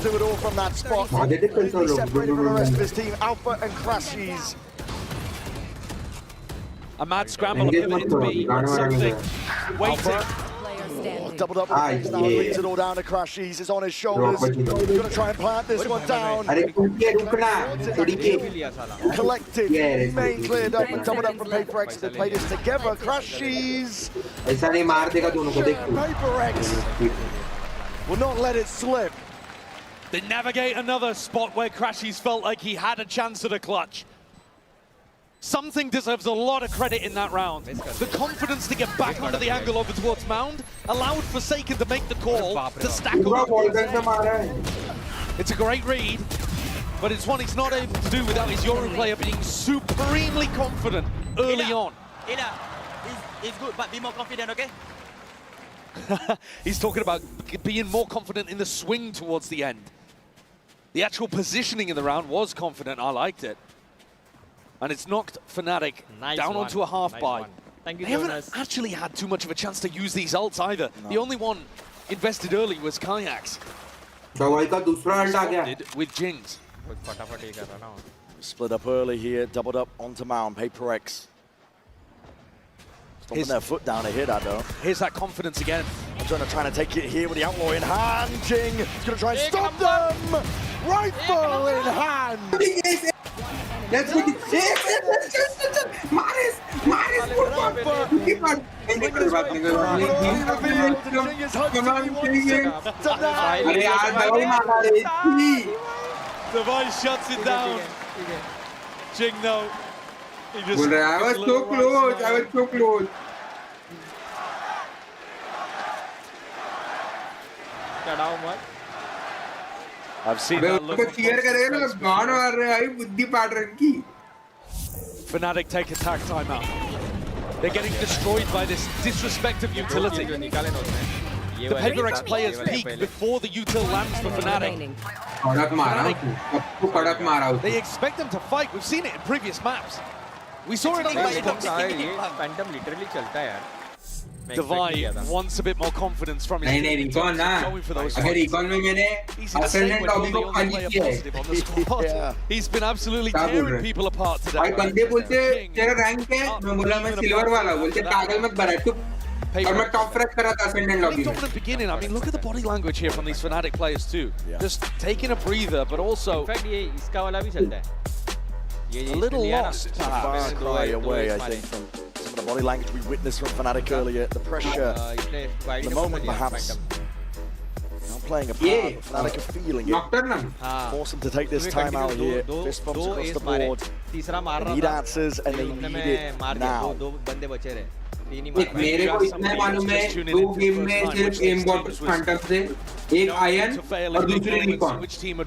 do it all from that spot. Completely separated from the rest of his team, Alpha and Crashies. A mad scramble appeared to be something waiting. Doubled up with things now, brings it all down to Crashies, is on his shoulders. He's gonna try and plant this one down. Collected, main cleared up and doubled up from Paper X. They play this together. Crashies. Paper X will not let it slip. They navigate another spot where Crashies felt like he had a chance at a clutch. Something deserves a lot of credit in that round. The confidence to get back onto the angle over towards Mound allowed Forsaken to make the call to stack up. It's a great read, but it's one he's not able to do without his Yoru player being supremely confident early on. It's good, but be more confident, okay? He's talking about being more confident in the swing towards the end. The actual positioning in the round was confident. I liked it. And it's knocked Fnatic down onto a half buy. Thank you, they haven't actually had too much of a chance to use these ults either. No. The only one invested early was Kayaks. With Jings. Split up early here, doubled up onto Mound, Paper X. Stomping their foot down to hear that though. Here's that confidence again. Trying to take it here with the Outlaw in hand. Jing is going to try and stop them! Rifle in hand! Let's go. Maris, Device shuts it down. Jing though बोल रहा है I was so close, I was so close. चढ़ाओ मत. I've seen अबे that look. उसको cheer करेगा ना गान मार रहे हैं भाई बुद्धि पाटरन की. Fnatic take attack timeout. They're getting destroyed by this disrespect of utility. The Paper X players peak before the util lands for Fnatic. They expect them to fight. We've seen it in previous maps. We saw it on the Phantom literally चलता है यार. Divide wants a bit more confidence from his नहीं नहीं recon ना. अगर recon में मैंने ascendant lobby को खाली किया है. He's been absolutely tearing people apart today. भाई बंदे बोलते तेरा rank है. मैं बोला मैं silver वाला. बोलते पागल मत बना. तू और मैं top frag करा था ascendant lobby में. From the beginning, I mean, look at the body language here from these Fnatic players too. Just taking a breather, but also. In fact, ये इसका वाला भी चलता है. A little lost, perhaps. Cry away, I think, from some of the body language we witnessed from Fnatic earlier. The pressure, the moment perhaps. Not playing a part, Fnatic are feeling it. Force them to take this time out here. Fist bumps across the board. They need answers and they need it now. मेरे को इतना मालूम है 2 game में सिर्फ M bot Phantom से एक ion और दूसरी रिकॉन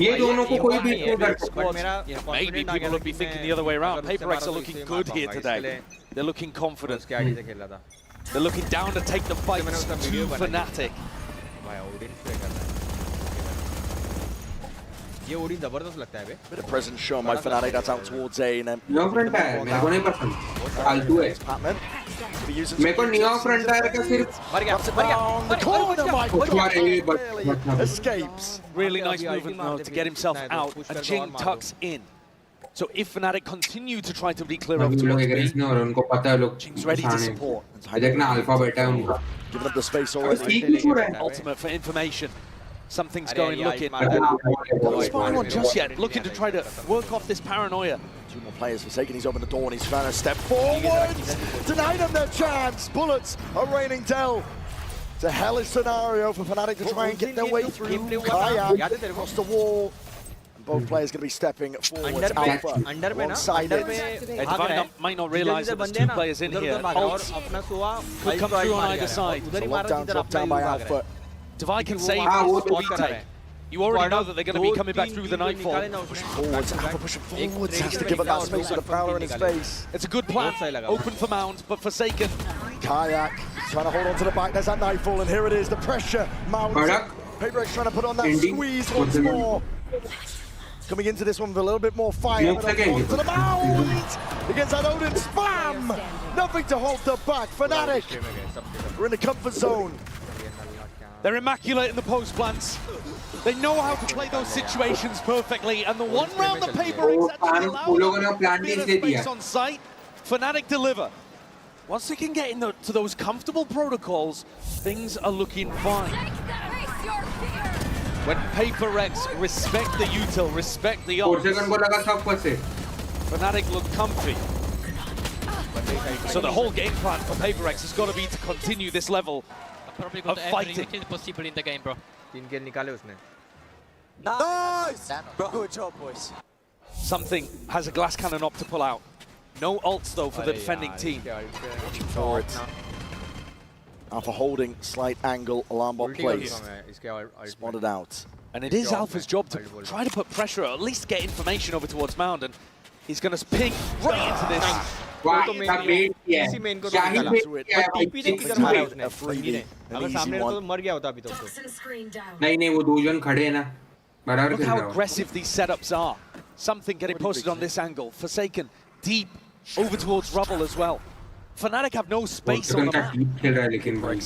ये दोनों को कोई बीट नहीं कर सकता. Maybe people would be thinking the other way around. Paper X are looking good here today. They're looking confident. They're looking down to take the fight to Fnatic. ये ओडी जबरदस्त लगता है बे. Bit of presence shown by Fnatic. That's out towards A and then. New frontier मेरे को नहीं पसंद. फालतू है. मेरे को न्यू फ्रंटायर का सिर्फ मर गया. The corner, Michael escapes. Really nice movement though to get himself out. And Jing tucks in. So if Fnatic continue to try to be clear over towards B, और उनको पता है लोग Jing's ready to support. देखना alpha beta है उनका. Giving up the space already. Ultimate for information. Something's going looking. Not spying on just yet. Looking to try to work off this paranoia. 2 more players forsaken. He's opened the door and he's trying to step forward. Denied them their chance. Bullets are raining down. It's a hellish scenario for Fnatic to try and get their way through. Kayak across the wall. And both players going to be stepping forwards. Alpha one-sided. Divine might not realize that there's 2 players in here. Ult could come through on either side. It's a lockdown drop down by Alpha. Divine can save this retake. You already know that they're going to be coming back through the Nightfall. Pushing forwards, Alpha pushing forwards. Has to give up that space with the Prowler in his face. It's a good plan. Open for Mound, but Forsaken. Kayak trying to hold on to the back. There's that Nightfall, and here it is. The pressure mounts. Paper X trying to put on that squeeze once more. Coming into this one with a little bit more fire. To the Mound! Against that Odin spam! Nothing to hold them back. Fnatic. We're in the comfort zone. They're immaculate in the post plants. They know how to play those situations perfectly, and the one round the Paper X actually allowed a bit of space on site. Fnatic deliver. Once they can get to those comfortable protocols, things are looking fine. When Paper X respect the util, respect the ult, Fnatic look comfy. So the whole game plan for Paper X has got to be to continue this level of fighting. Possible in the game, bro. 3 kill निकाले उसने. Nice! Bro, good job, boys. Something has a glass cannon up to pull out. No ults though for the defending team. Watching forwards. Alpha holding slight angle, alarm bot placed. Spotted out. And it is Alpha's job to try to put pressure, or at least get information over towards Mound, and he's going to ping right into this. इसी main को TP ने किधर मारा उसने अगर सामने तो मर गया होता अभी तो नहीं वो 2 जन खड़े हैं ना बराबर. Look how aggressive these setups are. Something getting posted on this angle. Forsaken deep over towards rubble as well. Fnatic have no space on the map. खेल रहा है लेकिन भाई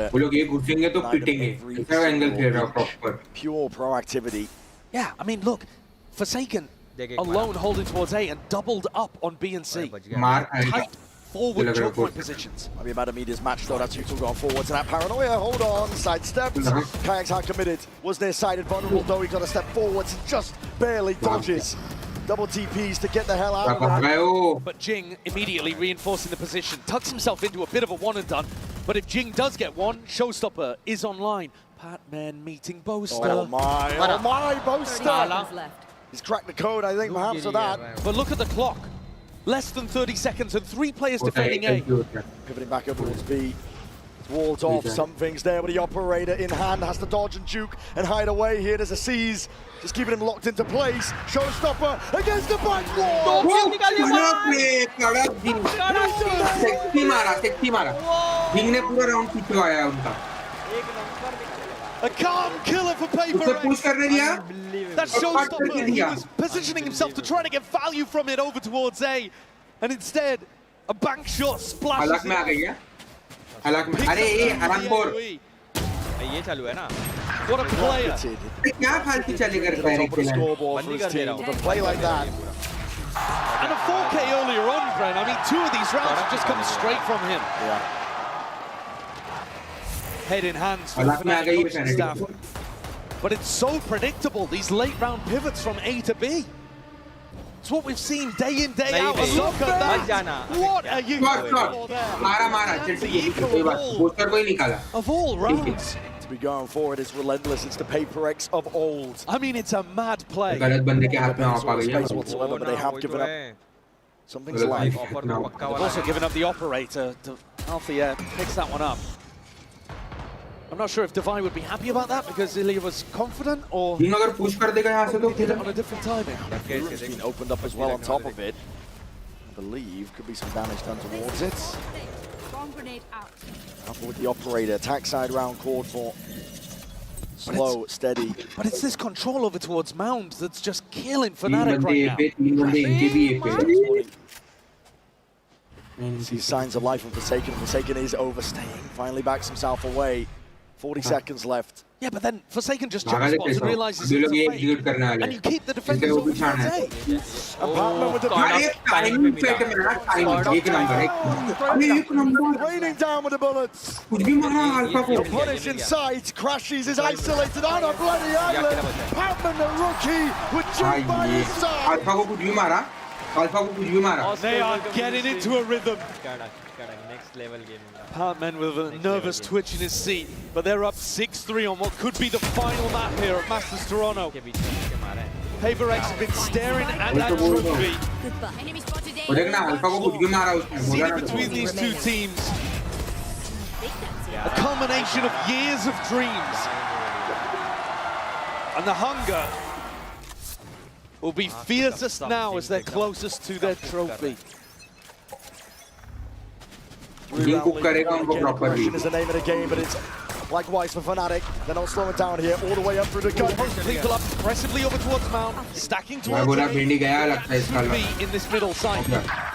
वो लोग ये घुसेंगे तो पिटेंगे. ऐसा एंगल खेल रहा है proper. Pure proactivity. Yeah, I mean look, Forsaken alone holding towards A and doubled up on B and C. Tight forward choke point positions. Might be about a media's match though. That's Util going forwards and that paranoia. Hold on, sidestepped. Kayak's hard committed. Was near-sided, vulnerable though. He got to step forwards and just barely dodges. Double TPs to get the hell out of that. But Jing immediately reinforcing the position. Tucks himself into a bit of a one and done. But if Jing does get one, Showstopper is online. Patman meeting Boaster. Oh my, Boaster! He's cracked the code, I think, perhaps, for that. But look at the clock. Less than 30 seconds and 3 players defending A. Pivoting back over towards B. Walled off, something's there with the operator in hand, has to dodge and juke and hide away here. There's a seize, just keeping him locked into place. Showstopper against the back wall! A calm killer for PRX. That Showstopper, he was positioning himself to try to get value from it over towards A. And instead, a bank shot splashes it. अरे आरामपुर ये चालू है ना What a player. क्या फालतू चलेगा बंदी कर दे रहा हूँ play like that. And a 4K earlier on, Bren. I mean, 2 of these rounds have just come straight from him. Yeah. Head in hands for the Fnatic coaching staff. But it's so predictable, these late round pivots from A to B. It's what we've seen day in, day out. And look at that. What are you doing there? Of all rounds. To be going forward is relentless. It's the PRX of old. I mean, it's a mad play. Space whatsoever, but they have given up. Something's life. They've also given up the operator. Althea picks that one up. I'm not sure if Divine would be happy about that because Ilya was confident, or he did it on a different timing. It's been opened up as well on top of it. I believe could be some damage done towards it. Careful with the operator. Attack side round called for. Slow, steady. But it's this control over towards Mound that's just killing Fnatic right now. See signs of life from Forsaken. Forsaken is overstaying. Finally backs himself away. 40 seconds left. Yeah, but then Forsaken just jump spots and realizes it's a fake. And you keep the defenders over towards A. And Batman with the raining down with the bullets. The punish in sight. Crashes is isolated on a bloody island. Batman the rookie with Jake by his side. They are getting into a rhythm. Next level game. Partman with a nervous twitch in his seat, but they're up 6-3 on what could be the final map here at Masters Toronto. PRX have been staring at that trophy. Seated between these two teams, a culmination of years of dreams. And the hunger will be fiercest now as they're closest to their trophy. Is the name of the game, but it's likewise for Fnatic. They're not slowing down here, all the way up through the gun. People up aggressively over towards Mount, stacking towards A. Could be in this middle side.